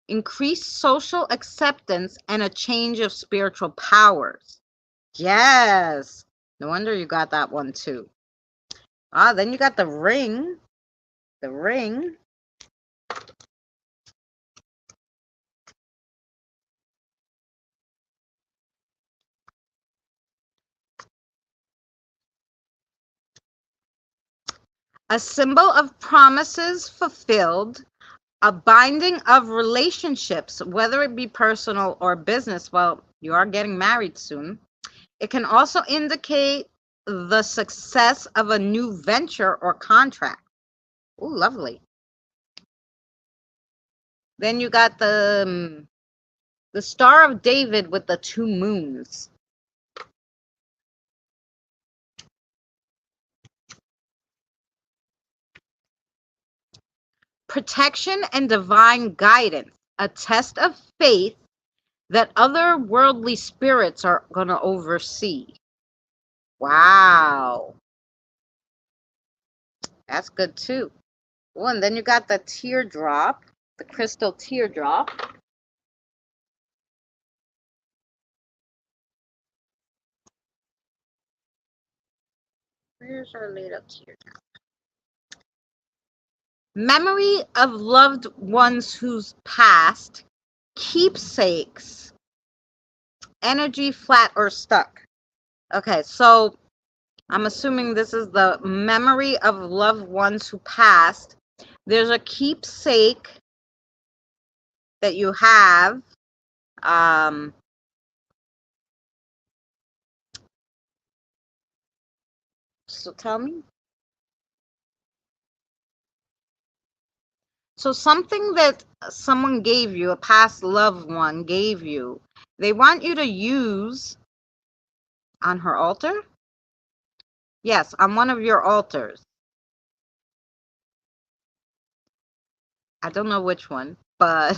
Increased social acceptance and a change of spiritual powers. Yes. No wonder you got that one too. Ah, then you got the ring. The ring. A symbol of promises fulfilled, a binding of relationships, whether it be personal or business. Well, you are getting married soon. It can also indicate the success of a new venture or contract. Oh, lovely. Then you got the Star of David with the 2 moons. Protection and divine guidance, a test of faith that other worldly spirits are going to oversee. Wow. That's good too. Oh, and then you got the teardrop, the crystal teardrop. Where's our little teardrop? Memory of loved ones who's passed, keepsakes, energy flat or stuck. Okay, so I'm assuming this is the memory of loved ones who passed. There's a keepsake that you have. So tell me. So something that someone gave you, a past loved one gave you, they want you to use on her altar? Yes, on one of your altars. I don't know which one, but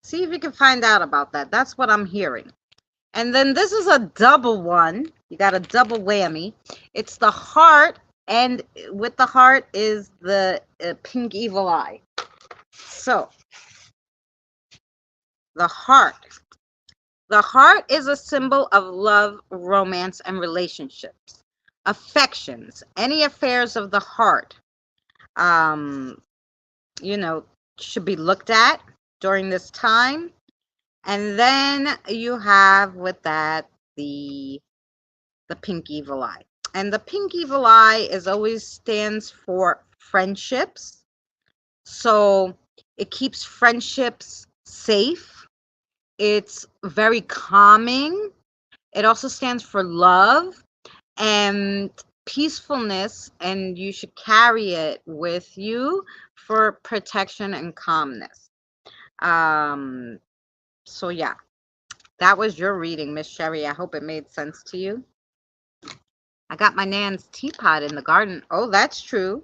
see if you can find out about that. That's what I'm hearing. And then this is a double one. You got a double whammy. It's the heart, and with the heart is the pink evil eye. So, the heart. The heart is a symbol of love, romance, and relationships, affections, any affairs of the heart. You know, should be looked at during this time. And then you have with that the pink evil eye. And the pink evil eye is always stands for friendships. So it keeps friendships safe. It's very calming. It also stands for love and peacefulness, and you should carry it with you for protection and calmness. So yeah, that was your reading, Miss Sherry. I hope it made sense to you. I got my Nan's teapot in the garden. Oh, that's true.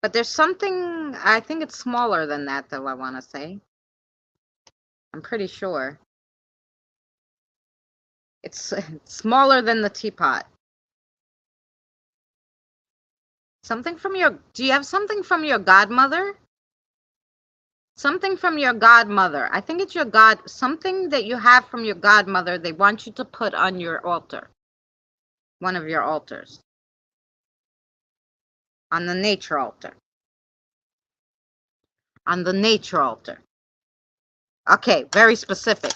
But there's something, I think it's smaller than that, though, I want to say. I'm pretty sure. It's smaller than the teapot. Something from your, do you have something from your godmother? Something from your godmother. I think it's your something that you have from your godmother they want you to put on your altar. One of your altars. On the nature altar. On the nature altar. Okay, very specific.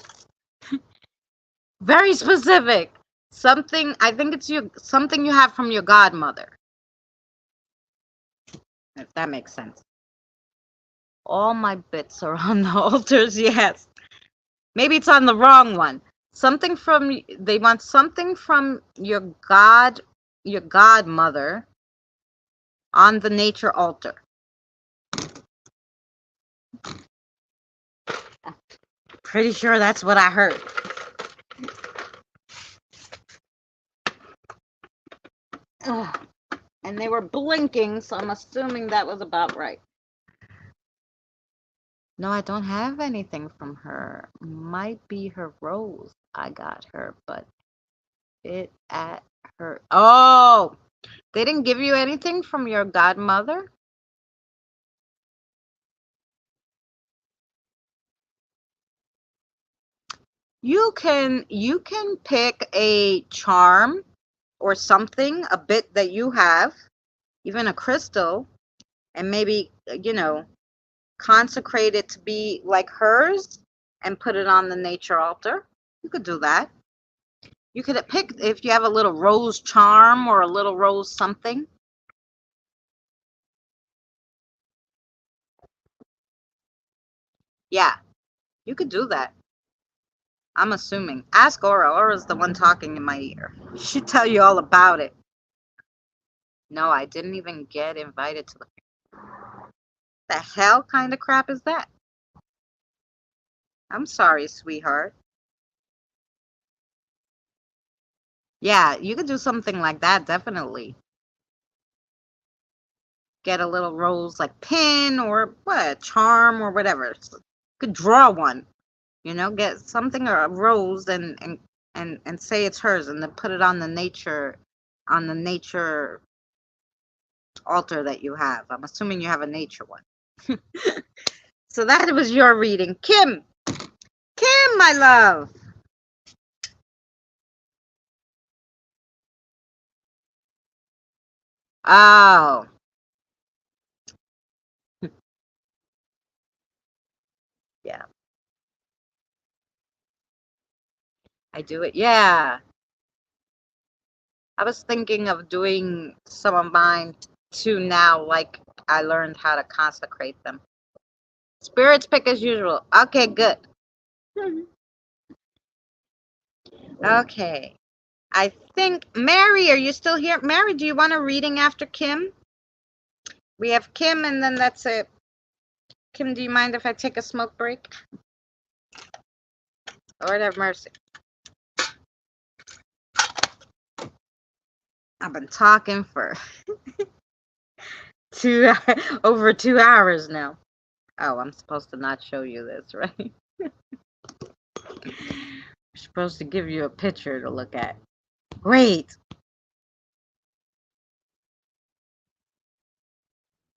Very specific. Something, I think it's something you have from your godmother. If that makes sense. All my bits are on the altars, yes. Maybe it's on the wrong one. Something from, they want something from your godmother on the nature altar. Pretty sure that's what I heard. Ugh. And they were blinking, so I'm assuming that was about right. No, I don't have anything from her. Might be her rose I got her, but it at her. Oh, they didn't give you anything from your godmother? You can pick a charm or something, a bit that you have, even a crystal, and maybe, consecrate it to be like hers and put it on the nature altar. You could do that. You could pick if you have a little rose charm or a little rose something. Yeah, you could do that. I'm assuming. Ask Aura. Aura's the one talking in my ear. She'd tell you all about it. No, I didn't even get invited to the hell kind of crap is that? I'm sorry, sweetheart. Yeah, you could do something like that, definitely. Get a little rose like pin or what, charm or whatever. So you could draw one, get something or a rose and say it's hers and then put it on the nature altar that you have. I'm assuming you have a nature one. So that was your reading. Kim, my love. Oh, yeah, I do it. Yeah. I was thinking of doing some of mine too now, like I learned how to consecrate them. Spirits pick as usual. Okay, good. Okay. I think, Mary, are you still here? Mary, do you want a reading after Kim? We have Kim, and then that's it. Kim, do you mind if I take a smoke break? Lord have mercy. I've been talking for two over 2 hours now. Oh, I'm supposed to not show you this, right? I'm supposed to give you a picture to look at. Great.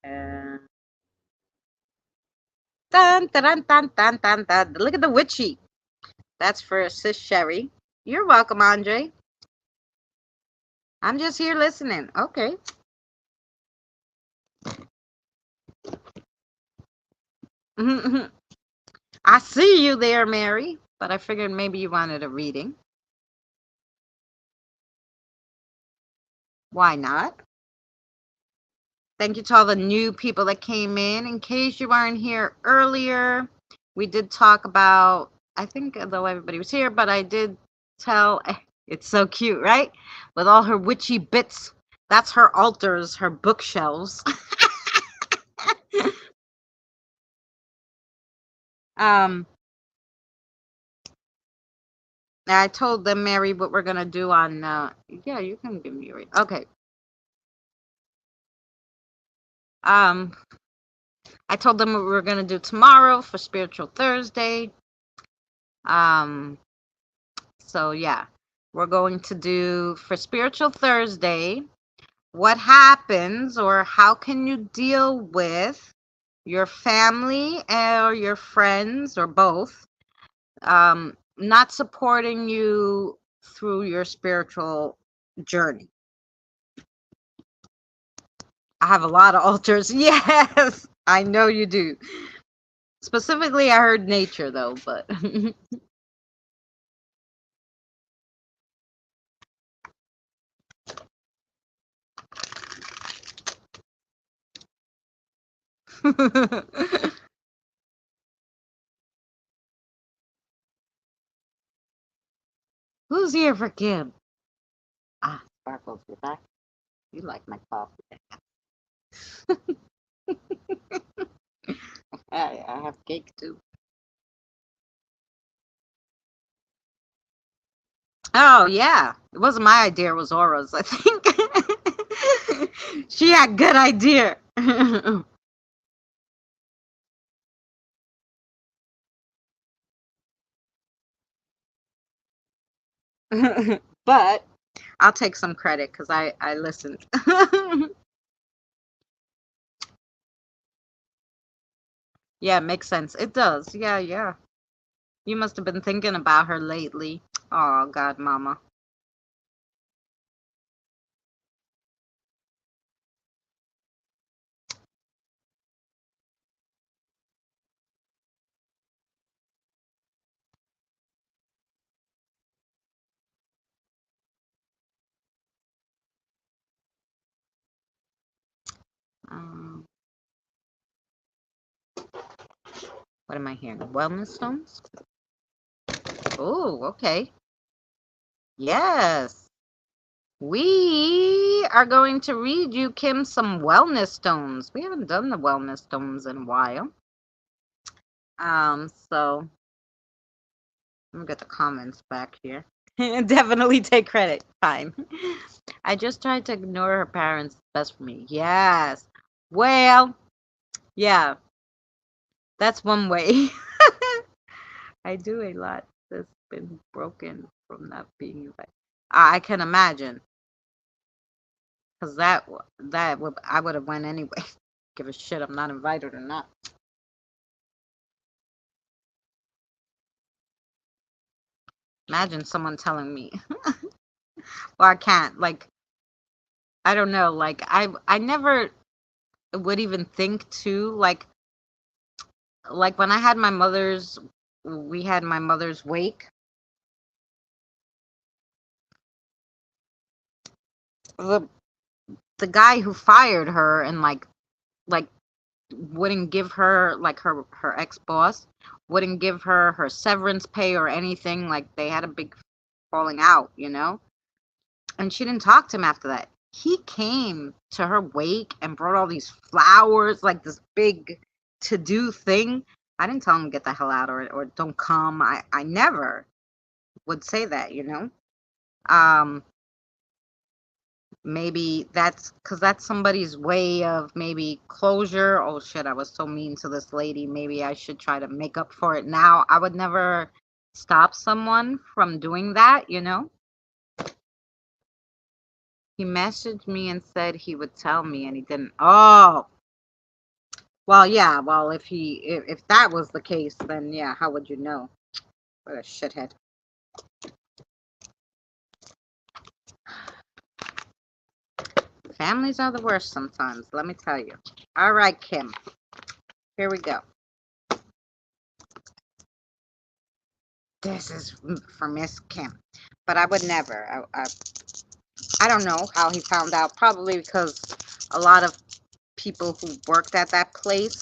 Uh, dun, dun, dun, dun, dun, dun. Look at the witchy. That's for Sis Sherry. You're welcome, Andre. I'm just here listening. Okay. I see you there, Mary, but I figured maybe you wanted a reading. Why not? Thank you to all the new people that came in. In case you weren't here earlier, we did talk about, I think, though everybody was here, but I did tell, it's so cute, right? With all her witchy bits. That's her altars, her bookshelves. um, I told them, Mary, what we're going to do on, yeah, you can give me a read. Okay. Um, I told them what we were going to do tomorrow for Spiritual Thursday. Um, so yeah, we're going to do for Spiritual Thursday, what happens or how can you deal with your family or your friends or both not supporting you through your spiritual journey. I have a lot of altars. Yes, I know you do. Specifically, I heard nature though, but who's here for Kim? Ah, Sparkles, you're back. You like my coffee. I have cake too. Oh yeah, it wasn't my idea. It was Aura's, I think. She had good idea. But I'll take some credit because I listened. Yeah, it makes sense. It does. Yeah, yeah. You must have been thinking about her lately. Oh God, Mama. Um, what am I hearing? Wellness stones? Oh, okay. Yes. We are going to read you, Kim, some wellness stones. We haven't done the wellness stones in a while. So let me get the comments back here. Definitely take credit. Fine. I just tried to ignore her parents. Best for me. Yes. Well, yeah, that's one way. I do a lot that's been broken from not being invited. I can imagine, because that would I would have went anyway. Give a shit I'm not invited or not. Imagine someone telling me, well, I can't. Like, I don't know. Like I never would even think to like when I had my mother's we had my mother's wake. The the guy who fired her and like wouldn't give her like her ex-boss wouldn't give her her severance pay or anything. Like they had a big falling out, you know? And she didn't talk to him after that. He came to her wake and brought all these flowers, like this big to do thing. I didn't tell him to get the hell out or don't come. I never would say that, you know? Um, maybe that's because that's somebody's way of maybe closure. Oh shit, I was so mean to this lady. Maybe I should try to make up for it now. I would never stop someone from doing that, you know? He messaged me and said he would tell me, and he didn't. Oh, well, yeah. Well, if that was the case, then yeah, how would you know? What a shithead. Families are the worst sometimes, let me tell you. All right, Kim. Here we go. This is for Miss Kim, but I would never. I don't know how he found out. Probably because a lot of people who worked at that place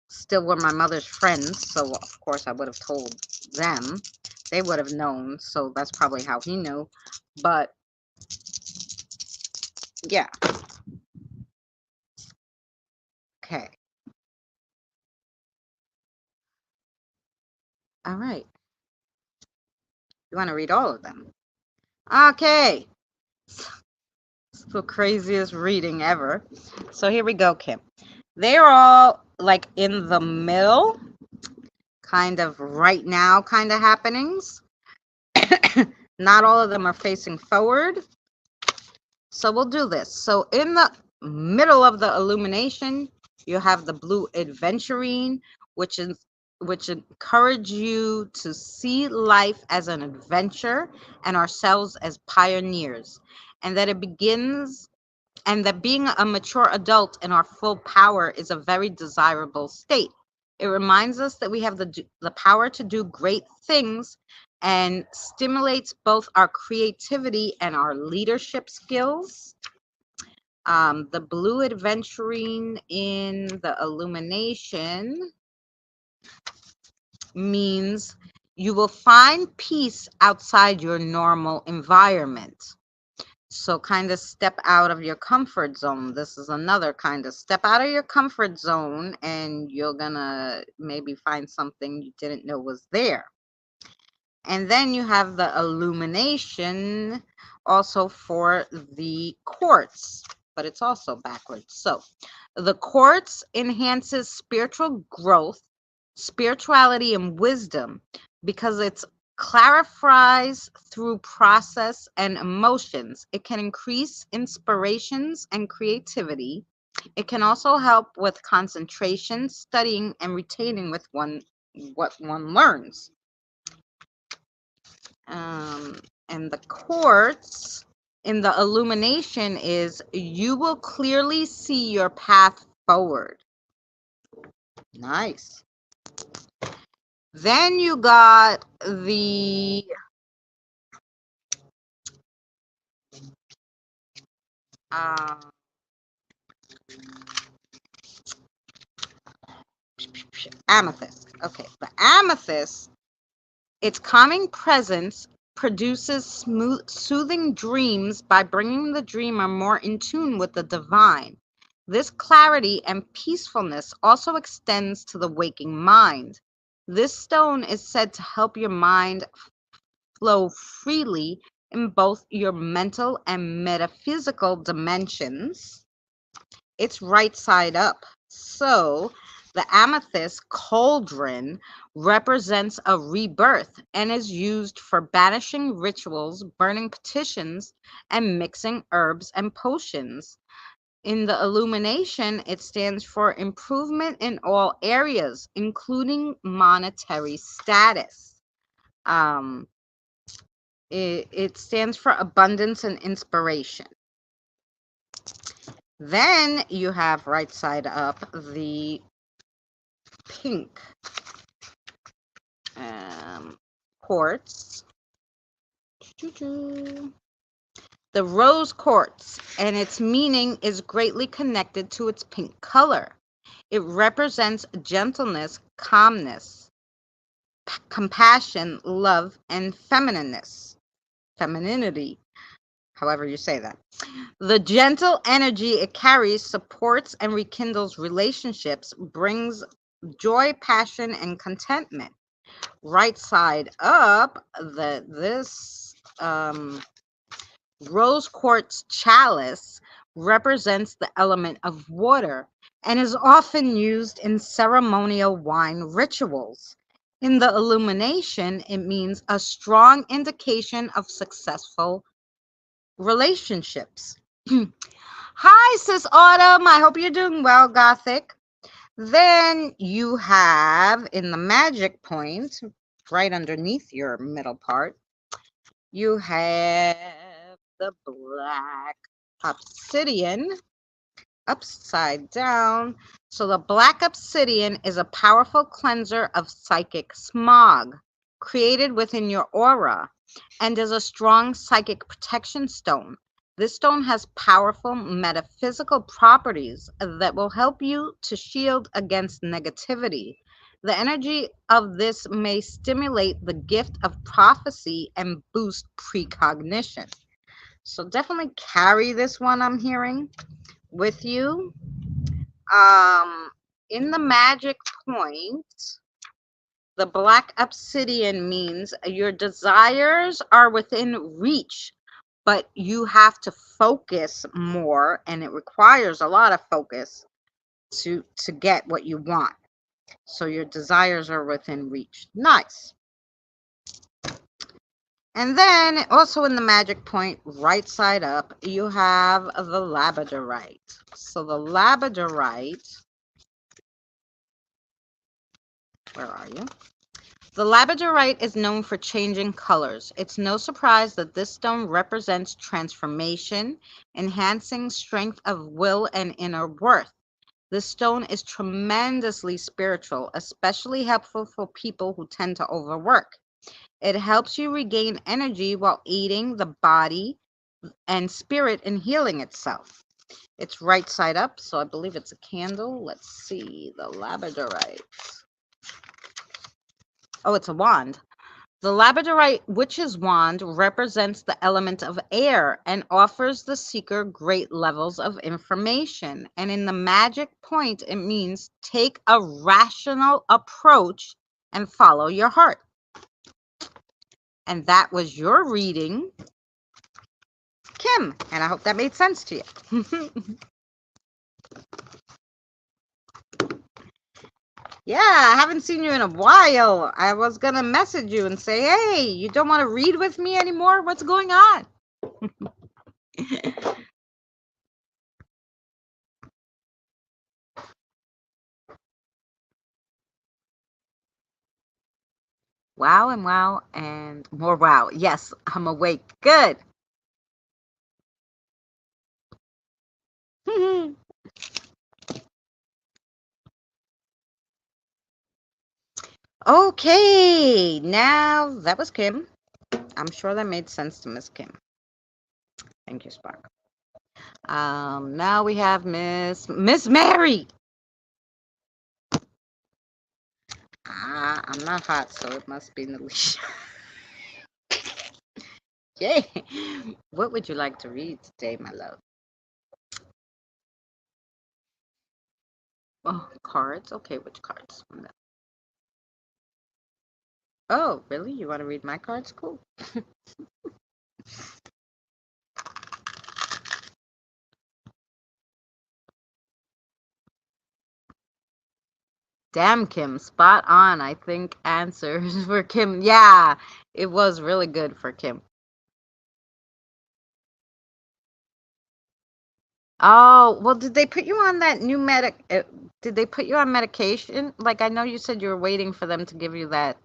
still were my mother's friends, so of course I would have told them. They would have known, so that's probably how he knew. But yeah, okay. All right. You want to read all of them? Okay. It's the craziest reading ever. So here we go, Kim. They're all like in the middle, kind of right now kind of happenings. Not all of them are facing forward. So we'll do this. So in the middle of the illumination, you have the blue adventurine, which is which encourage you to see life as an adventure and ourselves as pioneers, and that it begins and that being a mature adult in our full power is a very desirable state. It reminds us that we have the power to do great things and stimulates both our creativity and our leadership skills. The blue adventuring in the illumination means you will find peace outside your normal environment. So kind of step out of your comfort zone. This is another kind of step out of your comfort zone and you're gonna maybe find something you didn't know was there. And then you have the illumination also for the quartz, but it's also backwards. So the quartz enhances spiritual growth, spirituality, and wisdom because it's clarifies through process and emotions. It can increase inspirations and creativity. It can also help with concentration, studying, and retaining with what one learns. Um, and the quartz in the illumination is you will clearly see your path forward. Nice. Then you got the uh, amethyst. Okay, the amethyst, its calming presence produces smooth, soothing dreams by bringing the dreamer more in tune with the divine. This clarity and peacefulness also extends to the waking mind. This stone is said to help your mind flow freely in both your mental and metaphysical dimensions. It's right side up. So the amethyst cauldron represents a rebirth and is used for banishing rituals, burning petitions, and mixing herbs and potions. In the illumination, it stands for improvement in all areas, including monetary status. Um, it stands for abundance and inspiration. Then you have right side up the pink quartz. The rose quartz, and its meaning is greatly connected to its pink color. It represents gentleness, calmness, compassion, love, and femininity, however you say that. The gentle energy it carries supports and rekindles relationships, brings joy, passion, and contentment. Right side up, this rose quartz chalice represents the element of water and is often used in ceremonial wine rituals. In the illumination, it means a strong indication of successful relationships. Hi, Sis Autumn. I hope you're doing well, Gothic. Then you have in the magic point, right underneath your middle part, you have the black obsidian upside down. So the black obsidian is a powerful cleanser of psychic smog created within your aura and is a strong psychic protection stone. This stone has powerful metaphysical properties that will help you to shield against negativity. The energy of this may stimulate the gift of prophecy and boost precognition. So definitely carry this one, I'm hearing, with you. In the magic point, the black obsidian means your desires are within reach, but you have to focus more, and it requires a lot of focus to get what you want. So your desires are within reach. Nice. And then also in the magic point, right side up, you have the labradorite. So the labradorite, where are you? The labradorite is known for changing colors. It's no surprise that this stone represents transformation, enhancing strength of will and inner worth. This stone is tremendously spiritual, especially helpful for people who tend to overwork. It helps you regain energy while aiding the body and spirit in healing itself. It's right side up, so I believe it's a candle. Let's see, the labradorite. Oh, it's a wand. The labradorite witch's wand represents the element of air and offers the seeker great levels of information. And in the magic point, it means take a rational approach and follow your heart. And that was your reading, Kim. And I hope that made sense to you. Yeah, I haven't seen you in a while. I was going to message you and say, hey, you don't want to read with me anymore? What's going on? Wow and wow and more wow. Yes, I'm awake. Good. Okay, now that was Kim. I'm sure that made sense to Miss Kim. Thank you, Spark. Now we have Miss Mary. I'm not hot, so it must be Nalisha. Yay. What would you like to read today, my love? Oh, cards. Okay, which cards? Oh, really? You want to read my cards? Cool. Damn, Kim, spot on. I think answers for Kim. Yeah, it was really good for Kim. Oh, well, did they put you on that new did they put you on medication? Like, I know you said you were waiting for them to give you that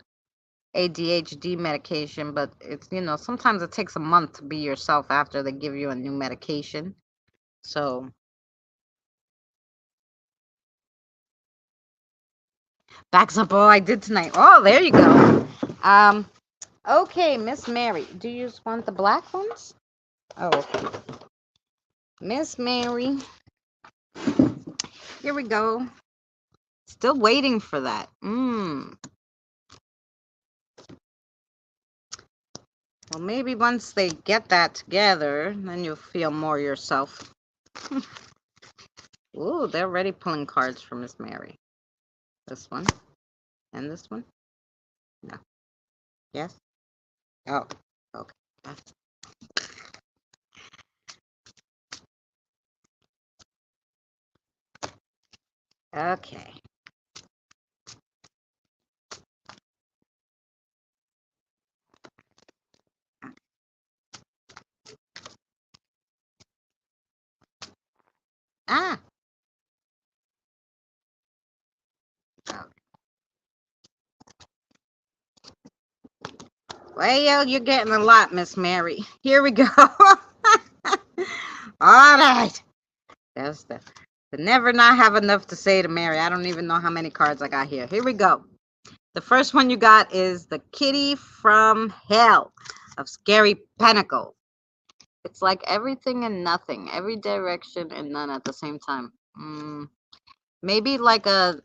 ADHD medication, but it's, sometimes it takes a month to be yourself after they give you a new medication. So, Backs up all I did tonight. Oh, there you go. Okay, Miss Mary. Do you just want the black ones? Oh, okay. Miss Mary. Here we go. Still waiting for that. Well, maybe once they get that together, then you'll feel more yourself. Ooh, they're already pulling cards for Miss Mary. This one. And this one? No. Yes? Oh, okay. Okay. Ah. Okay. Well, you're getting a lot, Miss Mary. Here we go. All right. That's the never not have enough to say to Mary. I don't even know how many cards I got here. Here we go. The first one you got is the Kitty from Hell of Scary Pentacles. It's like everything and nothing, every direction and none at the same time. Maybe like a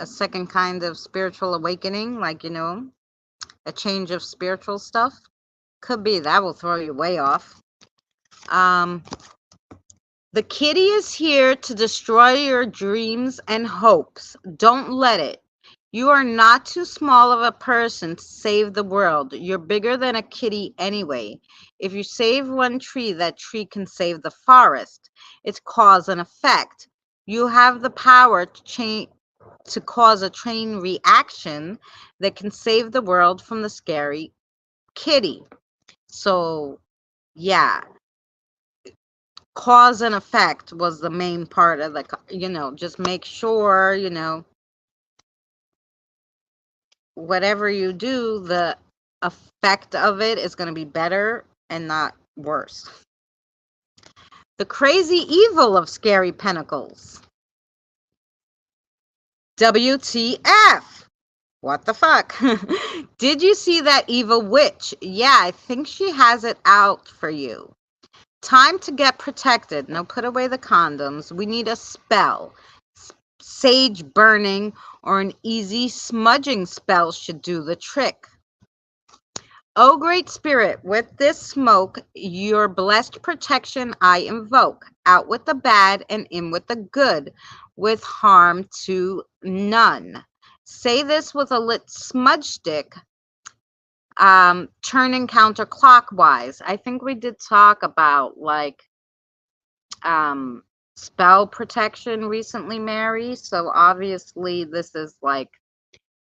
second kind of spiritual awakening, like, a change of spiritual stuff. Could be. That will throw you way off. The kitty is here to destroy your dreams and hopes. Don't let it. You are not too small of a person to save the world. You're bigger than a kitty anyway. If you save one tree, that tree can save the forest. It's cause and effect. You have the power to cause a chain reaction that can save the world from the scary kitty. So, yeah, cause and effect was the main part of the, just make sure, whatever you do, the effect of it is going to be better and not worse. The crazy evil of Scary Pentacles. WTF? What the fuck? Did you see that evil witch? Yeah, I think she has it out for you. Time to get protected. Now put away the condoms. We need a spell. Sage burning or an easy smudging spell should do the trick. Oh, great spirit, with this smoke, your blessed protection I invoke. Out with the bad and in with the good, with harm to none. Say this with a lit smudge stick, turning counterclockwise. I think we did talk about like spell protection recently, Mary. So obviously this is like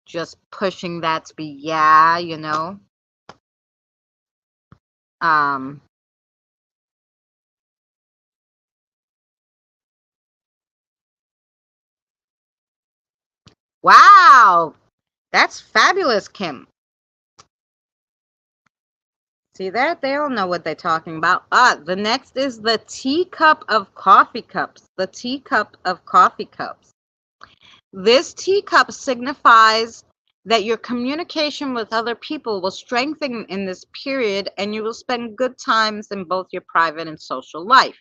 just pushing that to be, wow, that's fabulous, Kim. See that? They all know what they're talking about. The next is the teacup of coffee cups. The teacup of coffee cups. This teacup signifies that your communication with other people will strengthen in this period and you will spend good times in both your private and social life.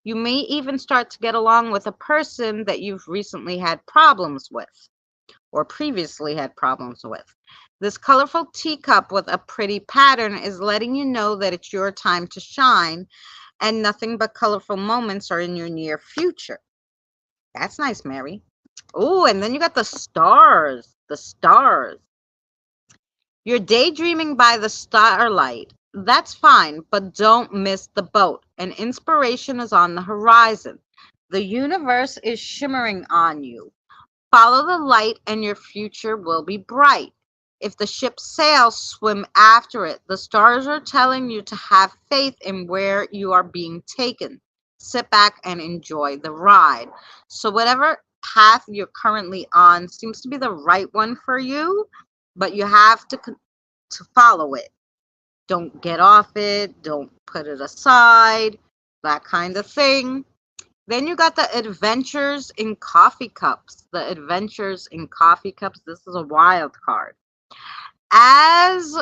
You may even start to get along with a person that you've recently had problems with or previously had problems with. This colorful teacup with a pretty pattern is letting you know that it's your time to shine and nothing but colorful moments are in your near future. That's nice, Mary. Oh, and then you got the stars. The stars. You're daydreaming by the starlight. That's fine, but don't miss the boat. An inspiration is on the horizon. The universe is shimmering on you. Follow the light and your future will be bright. If the ship sails, swim after it. The stars are telling you to have faith in where you are being taken. Sit back and enjoy the ride. So whatever path you're currently on seems to be the right one for you, but you have to follow it. Don't get off it. Don't put it aside. That kind of thing. Then you got the Adventures in Coffee Cups. The Adventures in Coffee Cups. This is a wild card. As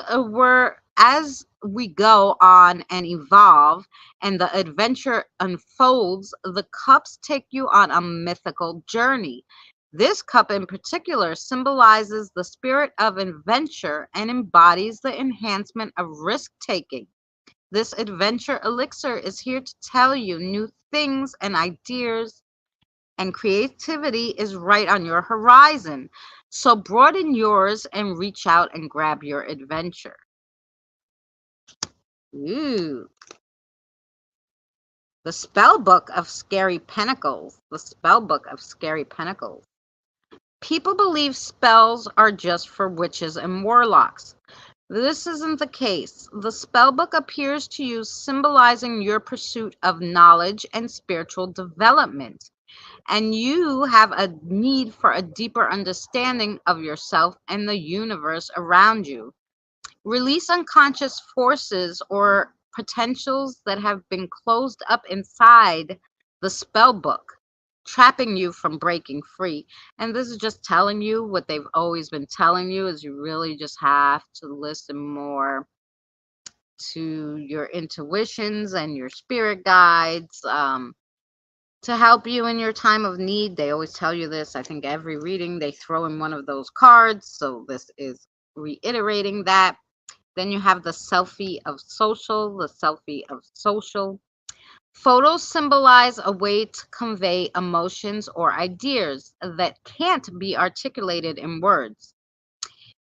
we go on and evolve and the adventure unfolds, the cups take you on a mythical journey. This cup in particular symbolizes the spirit of adventure and embodies the enhancement of risk taking. This adventure elixir is here to tell you new things and ideas, and creativity is right on your horizon. So broaden yours and reach out and grab your adventure. Ooh, the spell book of scary pentacles. The spell book of scary pentacles. People believe spells are just for witches and warlocks. This isn't the case. The spell book appears to you symbolizing your pursuit of knowledge and spiritual development, and you have a need for a deeper understanding of yourself and the universe around you. Release unconscious forces or potentials that have been closed up inside the spell book, trapping you from breaking free. And this is just telling you what they've always been telling you, is you really just have to listen more to your intuitions and your spirit guides, to help you in your time of need. They always tell you this. I think every reading they throw in one of those cards. So this is reiterating that. Then you have the selfie of social, the selfie of social. Photos symbolize a way to convey emotions or ideas that can't be articulated in words.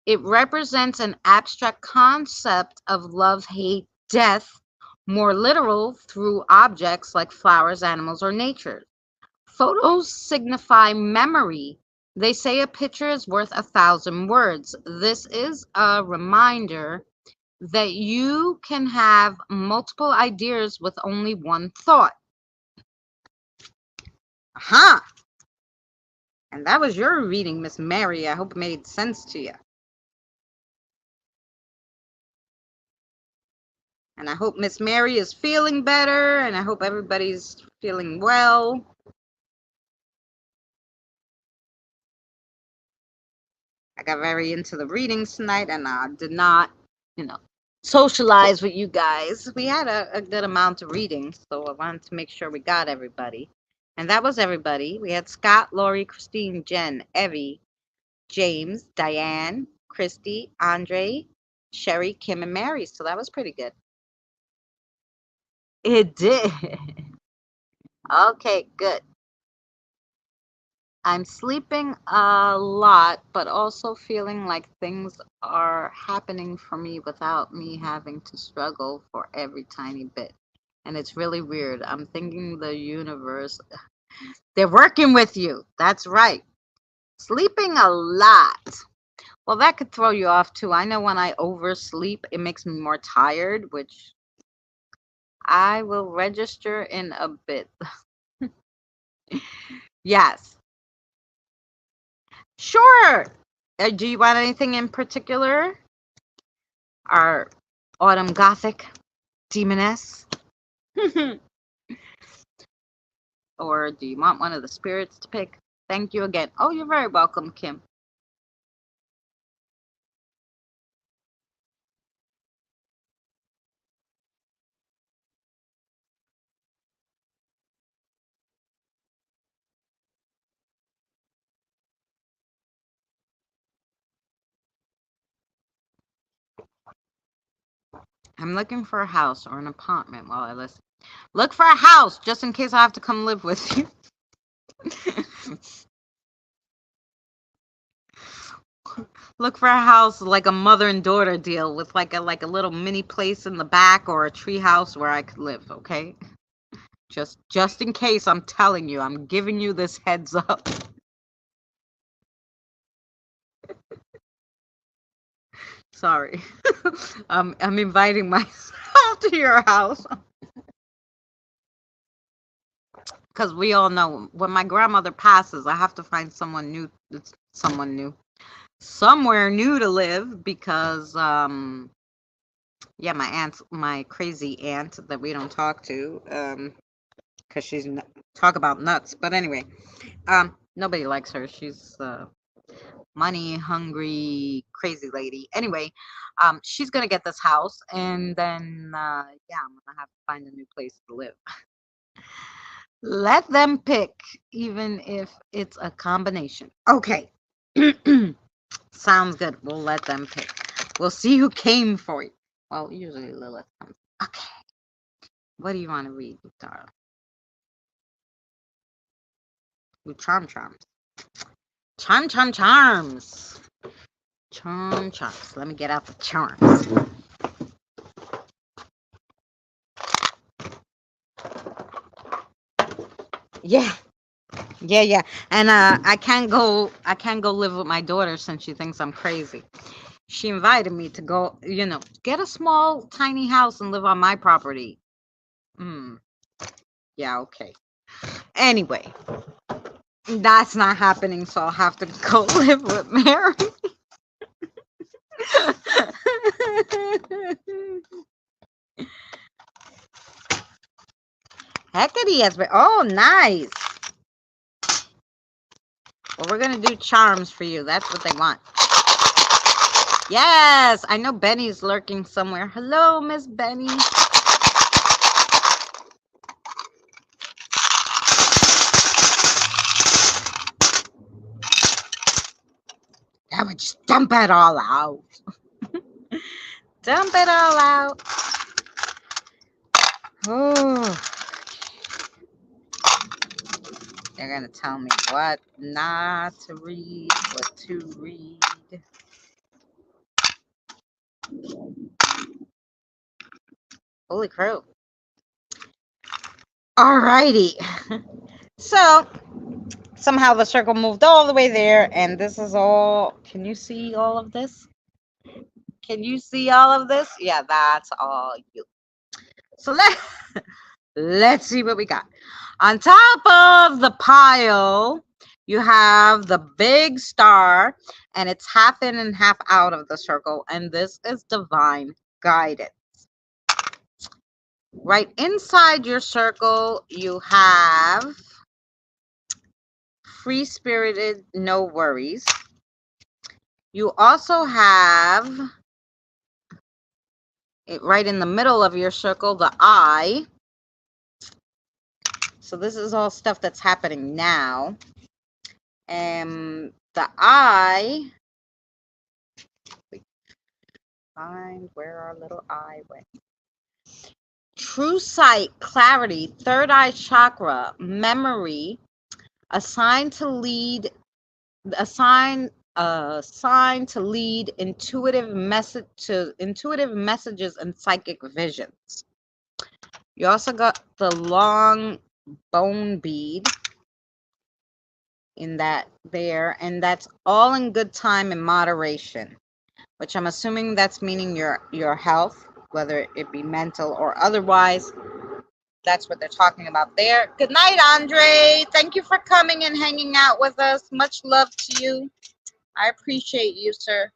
It represents an abstract concept of love, hate, death, more literal through objects like flowers, animals, or nature. Photos signify memory. They say a picture is worth 1,000 words. This is a reminder that you can have multiple ideas with only one thought. Aha! And that was your reading, Miss Mary. I hope it made sense to you. And I hope Miss Mary is feeling better, and I hope everybody's feeling well. I got very into the readings tonight, and I did not, socialize with you guys. We had a good amount of readings, so I wanted to make sure we got everybody. And that was everybody. We had Scott, Lori, Christine, Jen, Evie, James, Diane, Christy, Andre, Sherry, Kim, and Mary. So that was pretty good. It did. Okay, good. I'm sleeping a lot, but also feeling like things are happening for me without me having to struggle for every tiny bit. And it's really weird. I'm thinking the universe, they're working with you. That's right. Sleeping a lot. Well, that could throw you off too. I know when I oversleep, it makes me more tired, which I will register in a bit. Yes. Sure. Do you want anything in particular? Our Autumn Gothic Demoness? Or do you want one of the spirits to pick? Thank you again. Oh, you're very welcome, Kim. I'm looking for a house or an apartment while I listen. Look for a house just in case I have to come live with you. Look for a house like a mother and daughter deal with like a little mini place in the back or a tree house where I could live, okay? Just in case, I'm telling you, I'm giving you this heads up. Sorry. I'm inviting myself to your house. Because we all know when my grandmother passes, I have to find someone new. Someone new. Somewhere new to live because yeah, my crazy aunt that we don't talk to, because she's talk about nuts. But anyway, nobody likes her. She's money hungry, crazy lady. Anyway, she's gonna get this house, and then yeah, I'm gonna have to find a new place to live. Let them pick, even if it's a combination. Okay. Sounds good. We'll let them pick. We'll see who came for you. Well, usually Lilith comes. Okay. What do you want to read, darling? Ooh, charms. Charms. Charms. Let me get out the charms. Yeah. And I can't go live with my daughter since she thinks I'm crazy. She invited me to go, get a small tiny house and live on my property. Yeah, okay. Anyway, that's not happening, so I'll have to go live with Mary. Hecate has been. Oh, nice. Well, we're gonna do charms for you. That's what they want. Yes, I know Benny's lurking somewhere. Hello, Miss Benny. I would just dump it all out. Dump it all out. Oh. They're going to tell me what not to read, what to read. Holy crow. Alrighty. So, somehow the circle moved all the way there, and this is all. Can you see all of this? Can you see all of this? Yeah, that's all you. So let's see what we got. On top of the pile, you have the big star, and it's half in and half out of the circle, and this is divine guidance. Right inside your circle, you have free-spirited, no worries. You also have it right in the middle of your circle, the eye. So this is all stuff that's happening now. And the eye, find where our little eye went. True sight, clarity, third eye chakra, memory, a sign to lead intuitive messages and psychic visions. You also got the long bone bead in that there, and that's all in good time and moderation, which I'm assuming that's meaning your health, whether it be mental or otherwise. That's what they're talking about there. Good night, Andre. Thank you for coming and hanging out with us. Much love to you. I appreciate you, sir.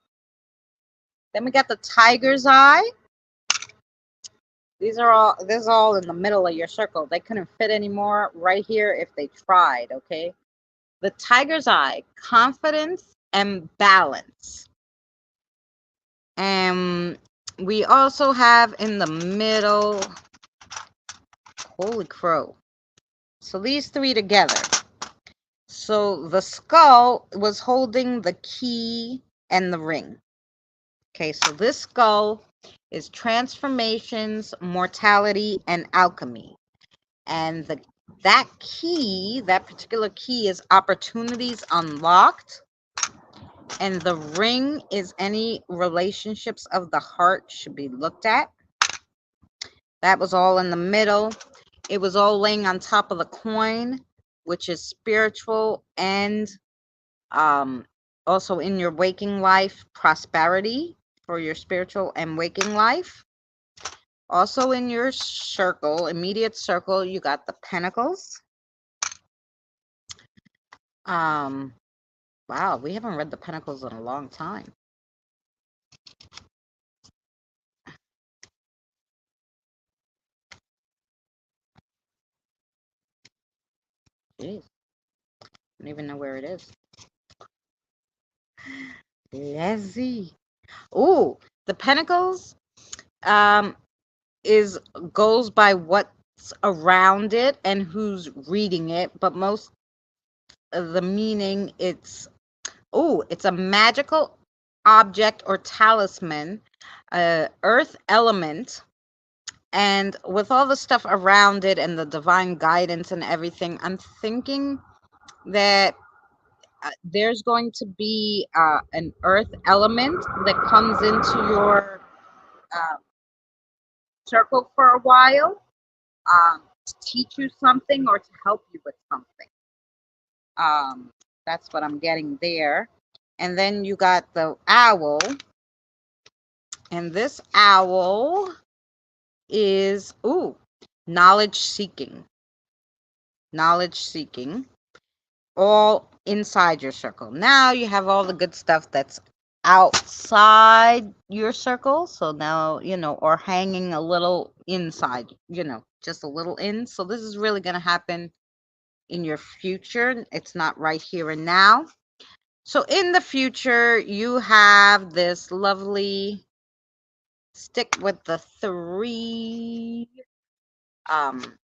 Then we got the tiger's eye. This is all in the middle of your circle. They couldn't fit anymore right here if they tried, okay? The tiger's eye, confidence and balance. And we also have in the middle, holy crow. So these three together. So the skull was holding the key and the ring. Okay, so this skull is transformations, mortality, and alchemy. And that particular key is opportunities unlocked. And the ring is any relationships of the heart should be looked at. That was all in the middle. It was all laying on top of the coin, which is spiritual and also in your waking life, prosperity for your spiritual and waking life. Also in your circle, immediate circle, you got the pentacles. Wow, we haven't read the pentacles in a long time. Jeez. I don't even know where it is. Let's see. Ooh, the Pentacles is goes by what's around it and who's reading it, but most of the meaning it's a magical object or talisman, earth element, and with all the stuff around it and the divine guidance and everything, I'm thinking that there's going to be an earth element that comes into your uh, circle for a while, to teach you something or to help you with something. That's what I'm getting there. And then you got the owl, and this owl is knowledge seeking. Knowledge seeking, all inside your circle. Now you have all the good stuff that's outside your circle. So now, or hanging a little inside, just a little in. So this is really going to happen in your future. It's not right here and now. So in the future, you have this lovely stick with um,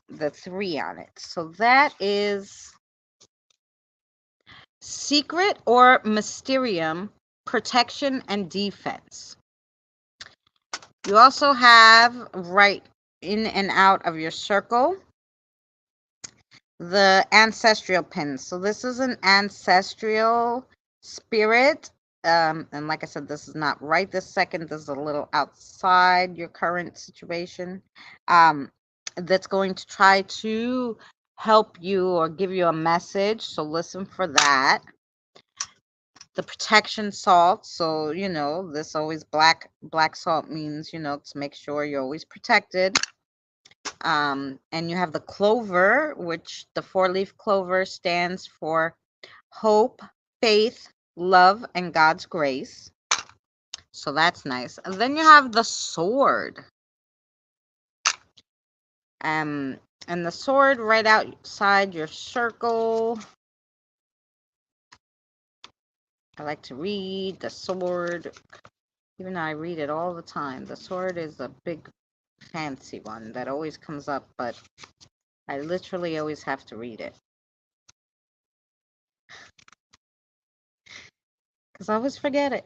the three on it. So that is secret or mysterium, protection and defense. You also have right in and out of your circle the ancestral pins. So this is an ancestral spirit. And like I said, this is not right this second. This is a little outside your current situation. That's going to try to help you or give you a message. So listen for that. The protection salt. So, this always black salt means, to make sure you're always protected. And you have the clover, which the 4-leaf clover stands for hope, faith, love, and God's grace. So that's nice. And then you have the sword. And the sword right outside your circle. I like to read the sword, even though I read it all the time. The sword is a big fancy one that always comes up, but I literally always have to read it because I always forget it.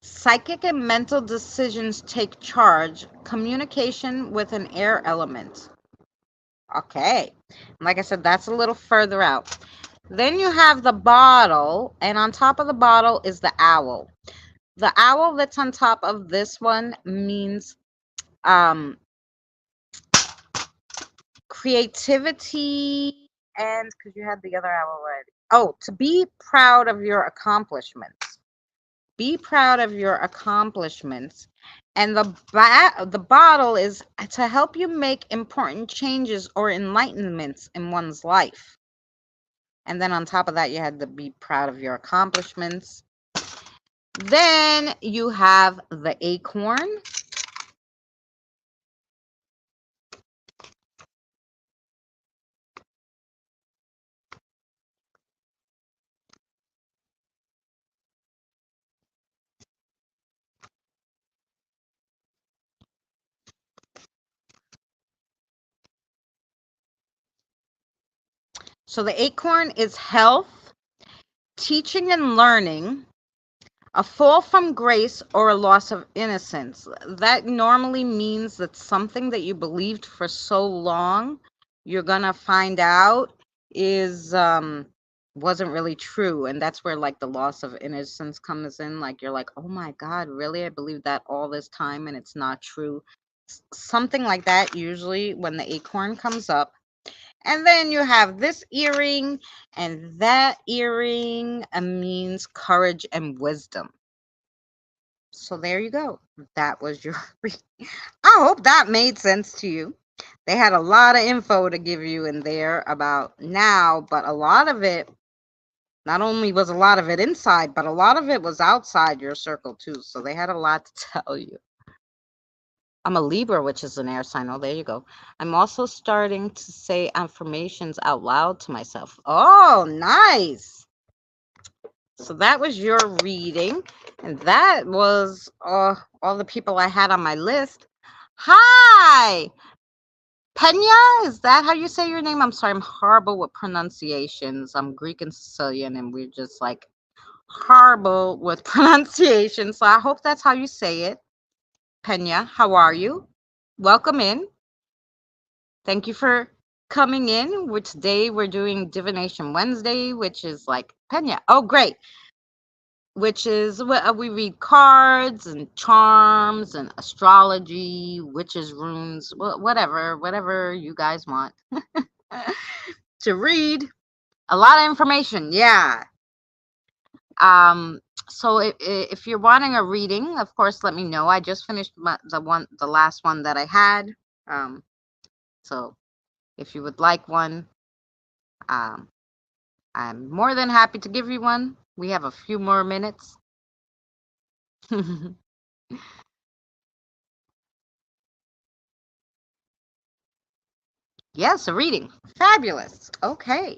Psychic and mental decisions take charge. Communication with an air element. Okay. Like I said, that's a little further out. Then you have the bottle, and on top of the bottle is the owl. The owl that's on top of this one means creativity, and because you had the other owl already. Oh, to be proud of your accomplishments. Be proud of your accomplishments. And the bottle is to help you make important changes or enlightenments in one's life. And then on top of that, you had to be proud of your accomplishments. Then you have the acorn. So the acorn is health, teaching and learning, a fall from grace, or a loss of innocence. That normally means that something that you believed for so long, you're going to find out is wasn't really true. And that's where like the loss of innocence comes in. Like you're like, oh my God, really? I believed that all this time and it's not true. Something like that usually when the acorn comes up. And then you have this earring, and that earring means courage and wisdom. So there you go. That was your I hope that made sense to you. They had a lot of info to give you in there about now, but a lot of it, not only was a lot of it inside, but a lot of it was outside your circle too. So they had a lot to tell you. I'm a Libra, which is an air sign. Oh, there you go. I'm also starting to say affirmations out loud to myself. Oh, nice. So that was your reading. And that was all the people I had on my list. Hi, Pena. Is that how you say your name? I'm sorry. I'm horrible with pronunciations. I'm Greek and Sicilian, and we're just like horrible with pronunciation. So I hope that's how you say it. Pena, how are you? Welcome in. Thank you for coming in. Which today we're doing Divination Wednesday, which is like Pena. Oh, great. Which is what we read cards and charms and astrology, witches' runes, whatever you guys want to read. A lot of information, yeah. So if you're wanting a reading, of course, let me know. I just finished the last one that I had. So if you would like one, um, I'm more than happy to give you one. We have a few more minutes. Yes, a reading. Fabulous. Okay.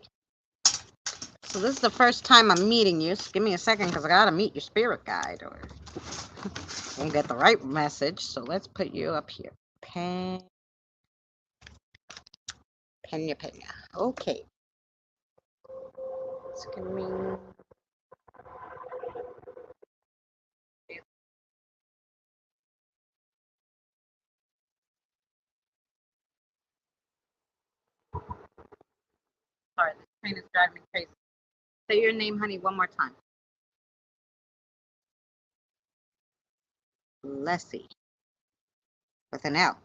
So this is the first time I'm meeting you. So give me a second because I got to meet your spirit guide or won't get the right message. So let's put you up here. Pena. Okay. So give me... Sorry, this train is driving me crazy. Say your name, honey, one more time. Leslie. With an L.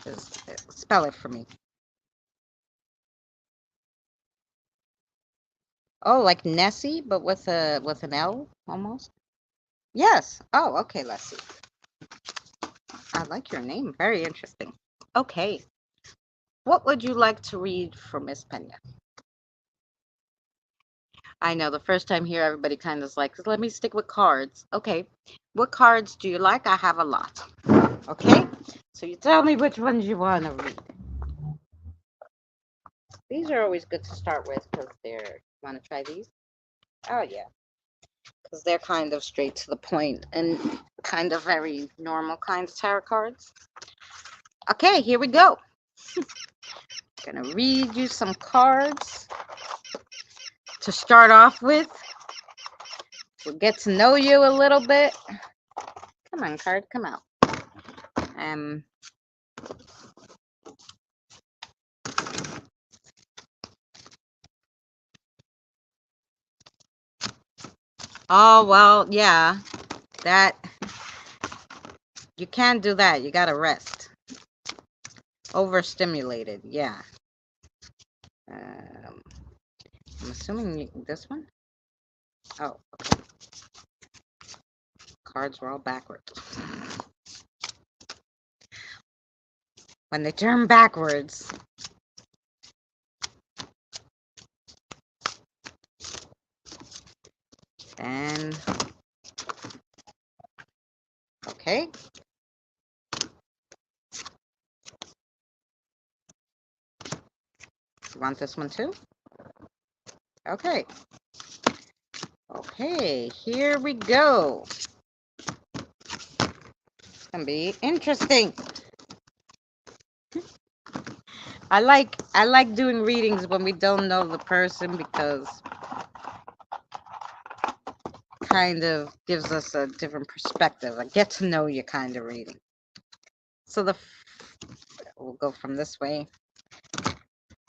Just spell it for me. Oh, like Nessie, but with an L almost? Yes. Oh, okay, Leslie. I like your name. Very interesting. Okay. What would you like to read for Miss Pena? I know the first time here, everybody kind of is like, let me stick with cards. Okay. What cards do you like? I have a lot. Okay. So you tell me which ones you want to read. These are always good to start with because they're, want to try these? Oh, yeah. Because they're kind of straight to the point and kind of very normal kind of tarot cards. Okay, here we go. Gonna read you some cards to start off with. We'll get to know you a little bit. Come on, card, come out. Oh, well, yeah, that, you can't do that. You gotta rest. Overstimulated, yeah. I'm assuming this one? Oh, okay. Cards were all backwards. When they turn backwards. And, okay. You want this one too? Okay. Okay, here we go. It's gonna be interesting. I like doing readings when we don't know the person because kind of gives us a different perspective, a get to know you kind of reading. So we'll go from this way.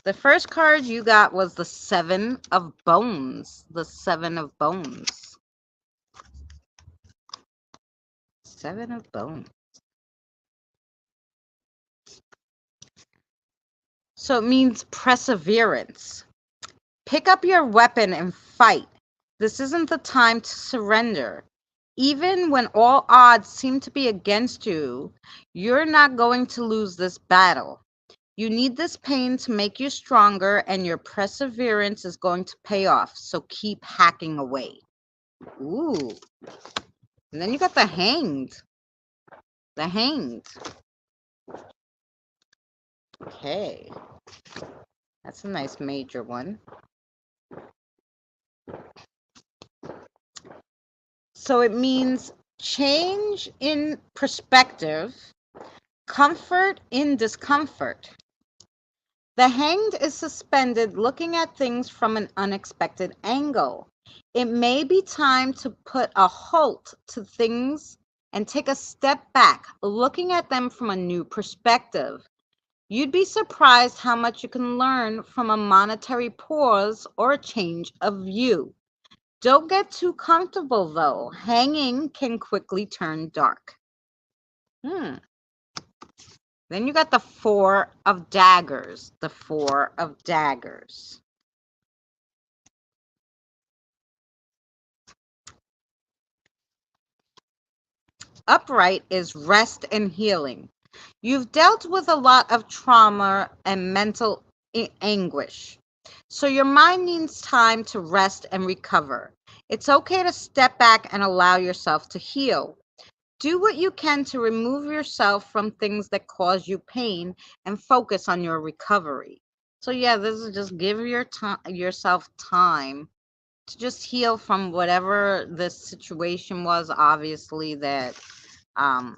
The first card you got was the Seven of Bones. The Seven of Bones. Seven of Bones. So it means perseverance. Pick up your weapon and fight. This isn't the time to surrender. Even when all odds seem to be against you, you're not going to lose this battle. You need this pain to make you stronger, and your perseverance is going to pay off. So keep hacking away. Ooh. And then you got the hanged. The hanged. Okay. That's a nice major one. So it means change in perspective, comfort in discomfort. The hanged is suspended looking at things from an unexpected angle. It may be time to put a halt to things and take a step back, looking at them from a new perspective. You'd be surprised how much you can learn from a monetary pause or a change of view. Don't get too comfortable, though. Hanging can quickly turn dark. Hmm. Then you got the Four of Daggers. The Four of Daggers. Upright is rest and healing. You've dealt with a lot of trauma and mental anguish. So your mind needs time to rest and recover. It's okay to step back and allow yourself to heal. Do what you can to remove yourself from things that cause you pain and focus on your recovery. So yeah, this is just give yourself time to just heal from whatever this situation was, obviously, that um,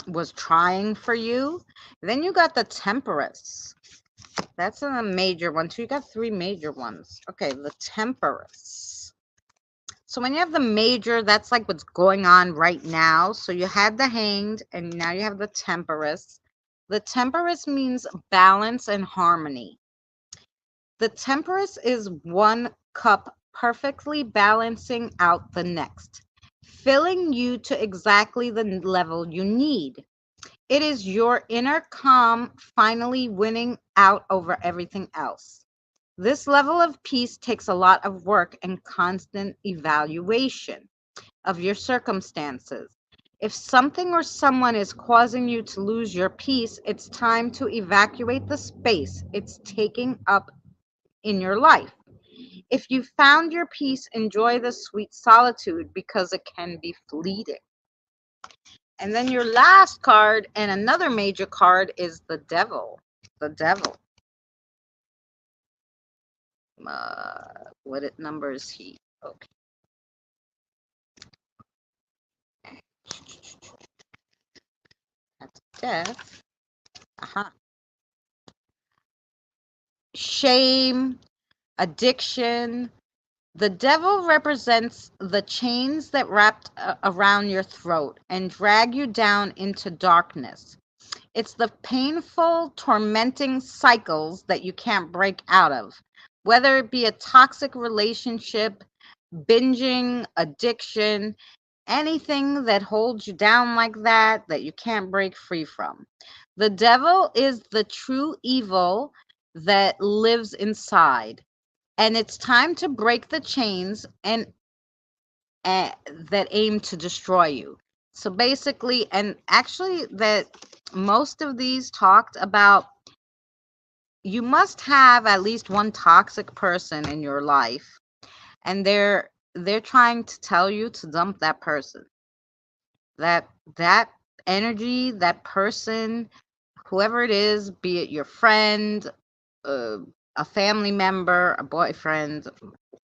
was trying for you. Then you got the Temperance. That's a major one too. You got three major ones. Okay, the Temperance. So when you have the major, that's like what's going on right now. So you had the Hanged, and now you have the Temperance. The Temperance means balance and harmony. The Temperance is one cup perfectly balancing out the next, filling you to exactly the level you need. It is your inner calm finally winning out over everything else. This level of peace takes a lot of work and constant evaluation of your circumstances. If something or someone is causing you to lose your peace, it's time to evacuate the space it's taking up in your life. If you found your peace, enjoy the sweet solitude because it can be fleeting. And then your last card and another major card is the Devil. The Devil. What number is he? Okay. That's death. Uh-huh. Shame, addiction. The devil represents the chains that wrapped around your throat and drag you down into darkness. It's the painful, tormenting cycles that you can't break out of, whether it be a toxic relationship, binging, addiction, anything that holds you down like that you can't break free from. The devil is the true evil that lives inside, and it's time to break the chains and that aim to destroy you. So basically, and actually, that most of these talked about you must have at least one toxic person in your life, and they're trying to tell you to dump that person. That energy, that person, whoever it is, be it your friend, uh, a family member, a boyfriend,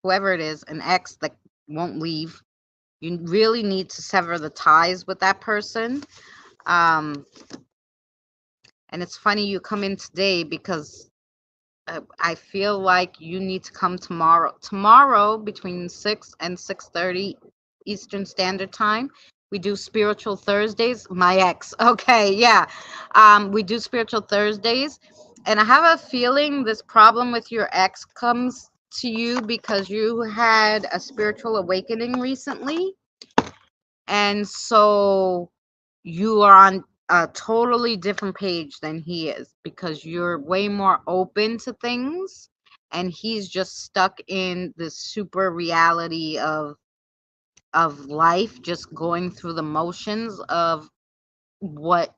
whoever it is, an ex that won't leave. You really need to sever the ties with that person. Um, and it's funny you come in today because I feel like you need to come tomorrow. Tomorrow between 6 and 6:30 Eastern Standard Time. We do spiritual Thursdays. My ex. Okay, yeah. We do spiritual Thursdays. And I have a feeling this problem with your ex comes to you because you had a spiritual awakening recently. And so you are on a totally different page than he is because you're way more open to things, and he's just stuck in this super reality of of life, just going through the motions of what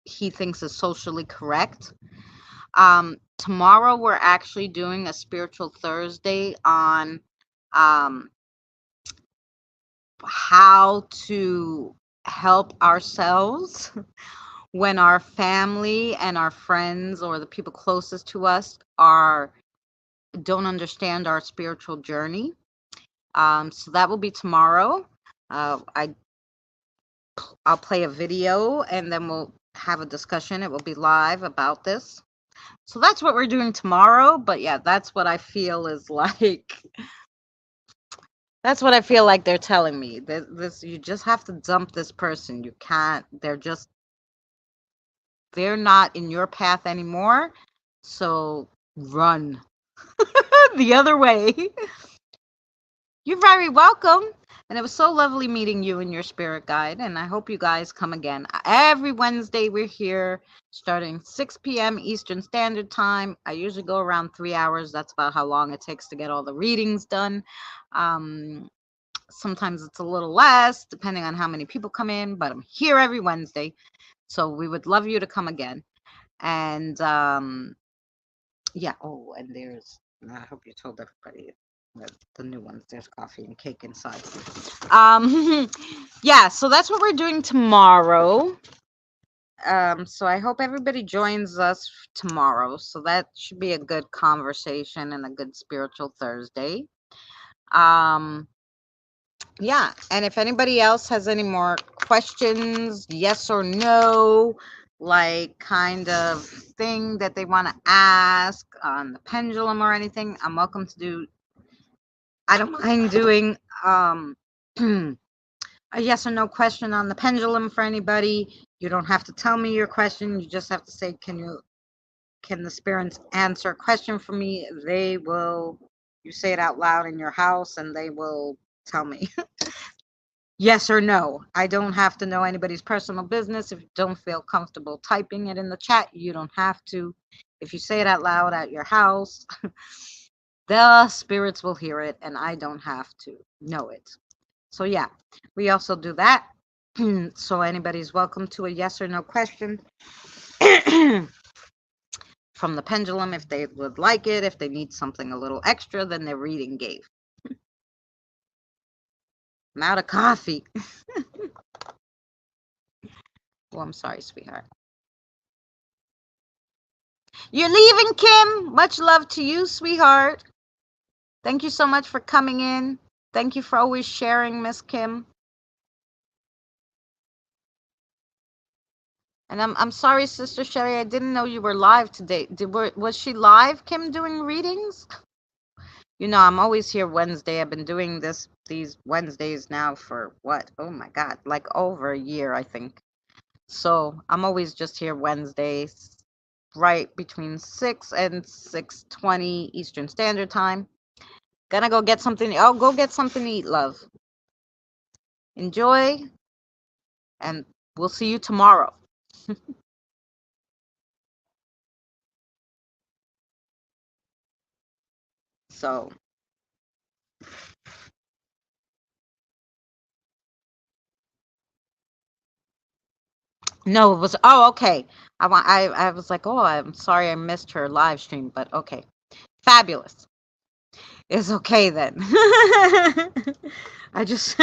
he thinks is socially correct. Tomorrow we're actually doing a spiritual Thursday on um, how to help ourselves when our family and our friends or the people closest to us are don't understand our spiritual journey. So that will be tomorrow. I'll play a video and then we'll have a discussion. It will be live about this. So that's what we're doing tomorrow. But yeah, that's what I feel is like. That's what I feel like they're telling me. This you just have to dump this person. You can't. They're not in your path anymore. So run the other way. You're very welcome. And it was so lovely meeting you and your spirit guide. And I hope you guys come again. Every Wednesday, we're here starting 6 p.m. Eastern Standard Time. I usually go around 3 hours. That's about how long it takes to get all the readings done. Sometimes it's a little less, depending on how many people come in. But I'm here every Wednesday. So we would love you to come again. And yeah. Oh, and I hope you told everybody the new ones. There's coffee and cake inside. Yeah, so that's what we're doing tomorrow. So I hope everybody joins us tomorrow. So that should be a good conversation and a good spiritual Thursday. Yeah, and if anybody else has any more questions, yes or no, like kind of thing that they want to ask on the pendulum or anything, I'm welcome to do. I don't mind doing a yes or no question on the pendulum for anybody. You don't have to tell me your question. You just have to say, can the spirits answer a question for me? They will, you say it out loud in your house and they will tell me. Yes or no. I don't have to know anybody's personal business. If you don't feel comfortable typing it in the chat, you don't have to. If you say it out loud at your house, the spirits will hear it and I don't have to know it. So yeah, we also do that. So anybody's welcome to a yes or no question from the pendulum if they would like it. If they need something a little extra than their reading gave. I'm out of coffee. Oh, I'm sorry, sweetheart. You're leaving, Kim. Much love to you, sweetheart. Thank you so much for coming in. Thank you for always sharing, Miss Kim. And I'm sorry, Sister Sherry, I didn't know you were live today. Was she live, Kim, doing readings? You know, I'm always here Wednesday. I've been doing these Wednesdays now for what? Oh my God, like over a year, I think. So I'm always just here Wednesdays, right between 6 and 6:20 Eastern Standard Time. Gonna go get something. Oh, go get something to eat, love. Enjoy, and we'll see you tomorrow. So no, it was okay. I was like, oh, I'm sorry I missed her live stream, but okay. Fabulous. It's okay then. I just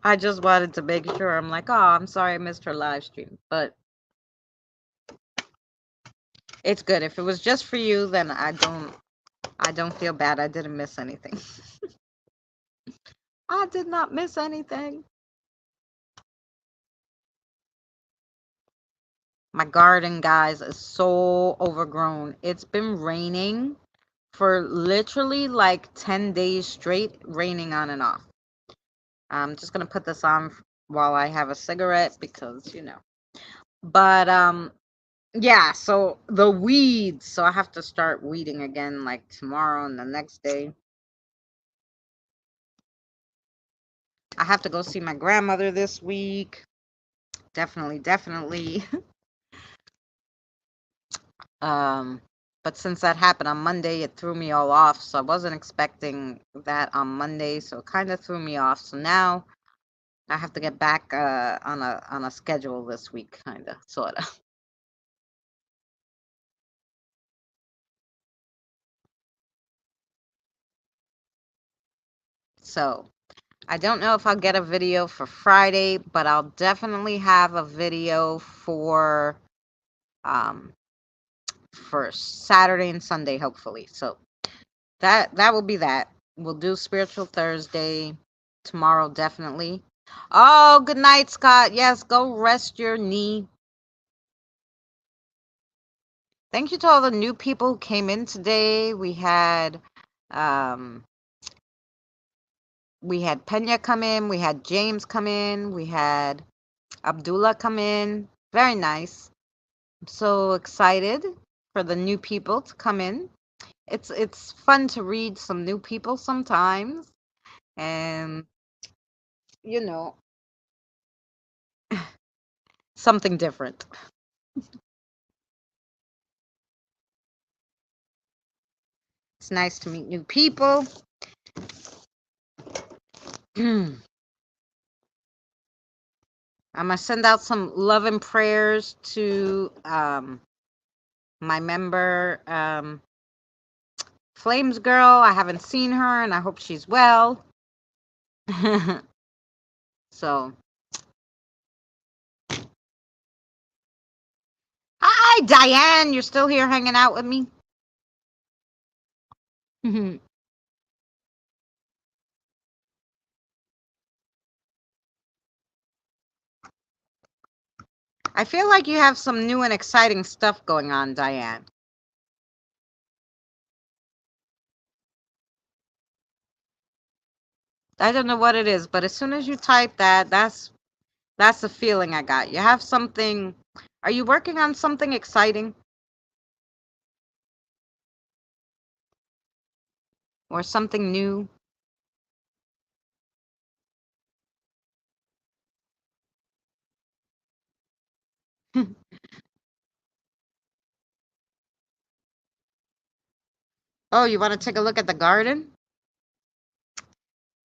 I just wanted to make sure. I'm like, oh, I'm sorry I missed her live stream, but it's good. If it was just for you, then I don't feel bad. I didn't miss anything. I did not miss anything. My garden, guys, is so overgrown. It's been raining for literally like 10 days straight, raining on and off. I'm just gonna put this on while I have a cigarette because, But yeah, so the weeds. So I have to start weeding again like tomorrow and the next day. I have to go see my grandmother this week. Definitely, definitely. But since that happened on Monday, it threw me all off. So I wasn't expecting that on Monday, so it kind of threw me off. So now I have to get back on a schedule this week, kind of, sort of. So I don't know if I'll get a video for Friday, but I'll definitely have a video um for Saturday and Sunday, hopefully. So that will be that. We'll do Spiritual Thursday tomorrow, definitely. Oh, good night, Scott. Yes, go rest your knee. Thank you to all the new people who came in today. Um we had Pena come in, we had James come in, we had Abdullah come in. Very nice. I'm so excited for the new people to come in. It's fun to read some new people sometimes, and you know, something different. It's nice to meet new people. I'm gonna send out some love and prayers to my member Flames Girl. I haven't seen her, and I hope she's well. So, hi Diane, you're still here hanging out with me. I feel like you have some new and exciting stuff going on, Diane. I don't know what it is, but as soon as you type that, that's the feeling I got. You have something. Are you working on something exciting or something new? Oh, you want to take a look at the garden?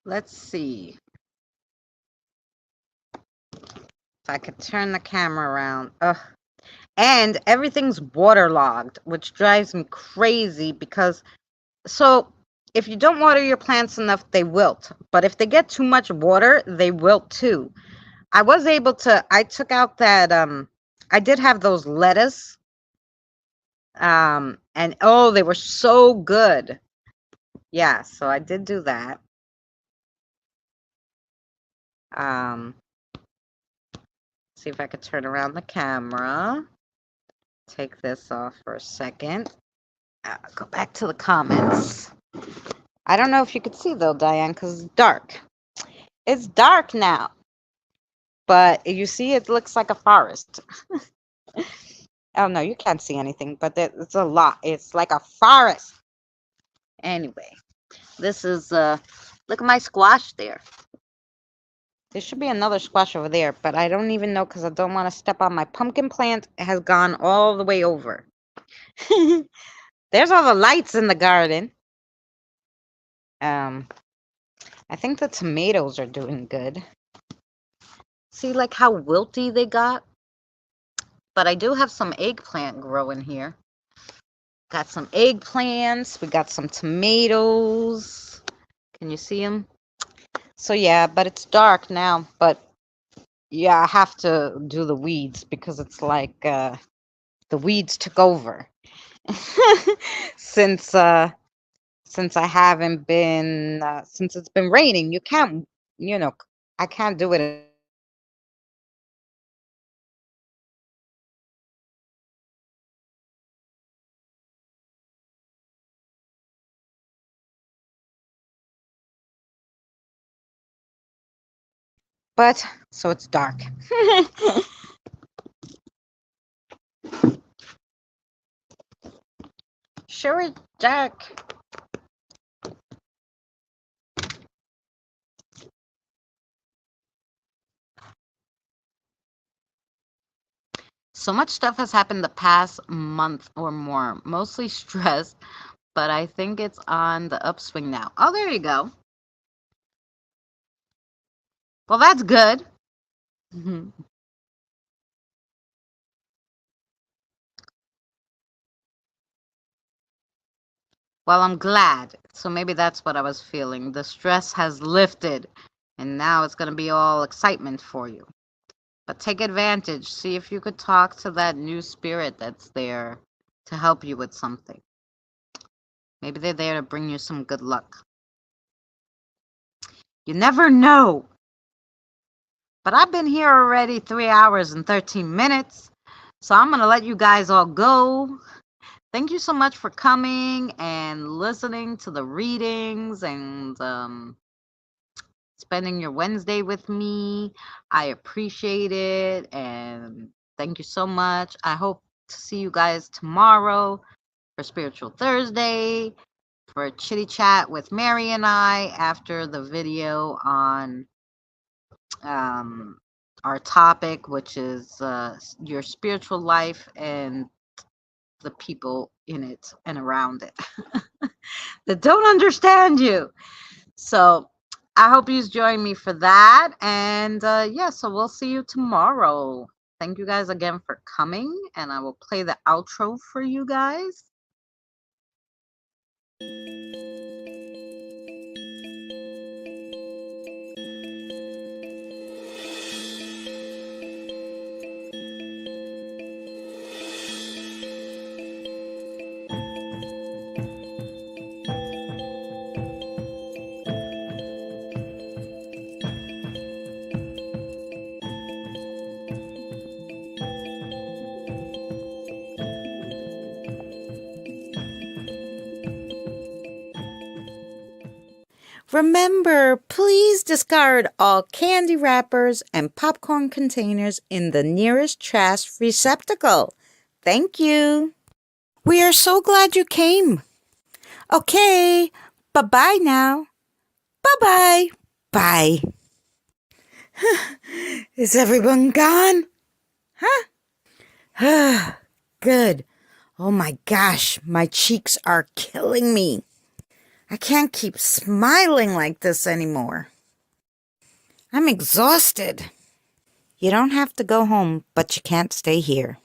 Let's see if I could turn the camera around. Ugh. And everything's waterlogged, which drives me crazy because so if you don't water your plants enough, they wilt. But if they get too much water, they wilt too. I took out that I did have those lettuce and oh, they were so good. Yeah, so I did do that. Um See if I could turn around the camera. Take this off for a second. Go back to the comments. I don't know if you could see though, Diane, because it's dark. It's dark now. But you see, it looks like a forest. Oh no, you can't see anything, but it's a lot. It's like a forest. Anyway, this is look at my squash there. There should be another squash over there, but I don't even know because I don't want to step on my pumpkin plant. It has gone all the way over. There's all the lights in the garden. I think the tomatoes are doing good. See like how wilty they got? But I do have some eggplant growing here. Got some eggplants. We got some tomatoes. Can you see them? So yeah, but it's dark now. But yeah, I have to do the weeds because it's like the weeds took over. since I haven't been since it's been raining. You can't, I can't do it. But so it's dark. Sure, it's dark. So much stuff has happened the past month or more, mostly stress, but I think it's on the upswing now. Oh, there you go. Well, that's good. Mhm. Well, I'm glad. So maybe that's what I was feeling. The stress has lifted, and now it's going to be all excitement for you. But take advantage. See if you could talk to that new spirit that's there to help you with something. Maybe they're there to bring you some good luck. You never know. But I've been here already 3 hours and 13 minutes. So I'm going to let you guys all go. Thank you so much for coming and listening to the readings and spending your Wednesday with me. I appreciate it. And thank you so much. I hope to see you guys tomorrow for Spiritual Thursday, for a chitty chat with Mary and I after the video on um, our topic, which is your spiritual life and the people in it and around it that don't understand you. So I hope you join me for that. And yeah, so we'll see you tomorrow. Thank you guys again for coming. And I will play the outro for you guys. Remember, please discard all candy wrappers and popcorn containers in the nearest trash receptacle. Thank you. We are so glad you came. Okay, bye-bye now. Bye-bye. Bye. Is everyone gone? Huh? Good. Oh my gosh, my cheeks are killing me. I can't keep smiling like this anymore. I'm exhausted. You don't have to go home, but you can't stay here.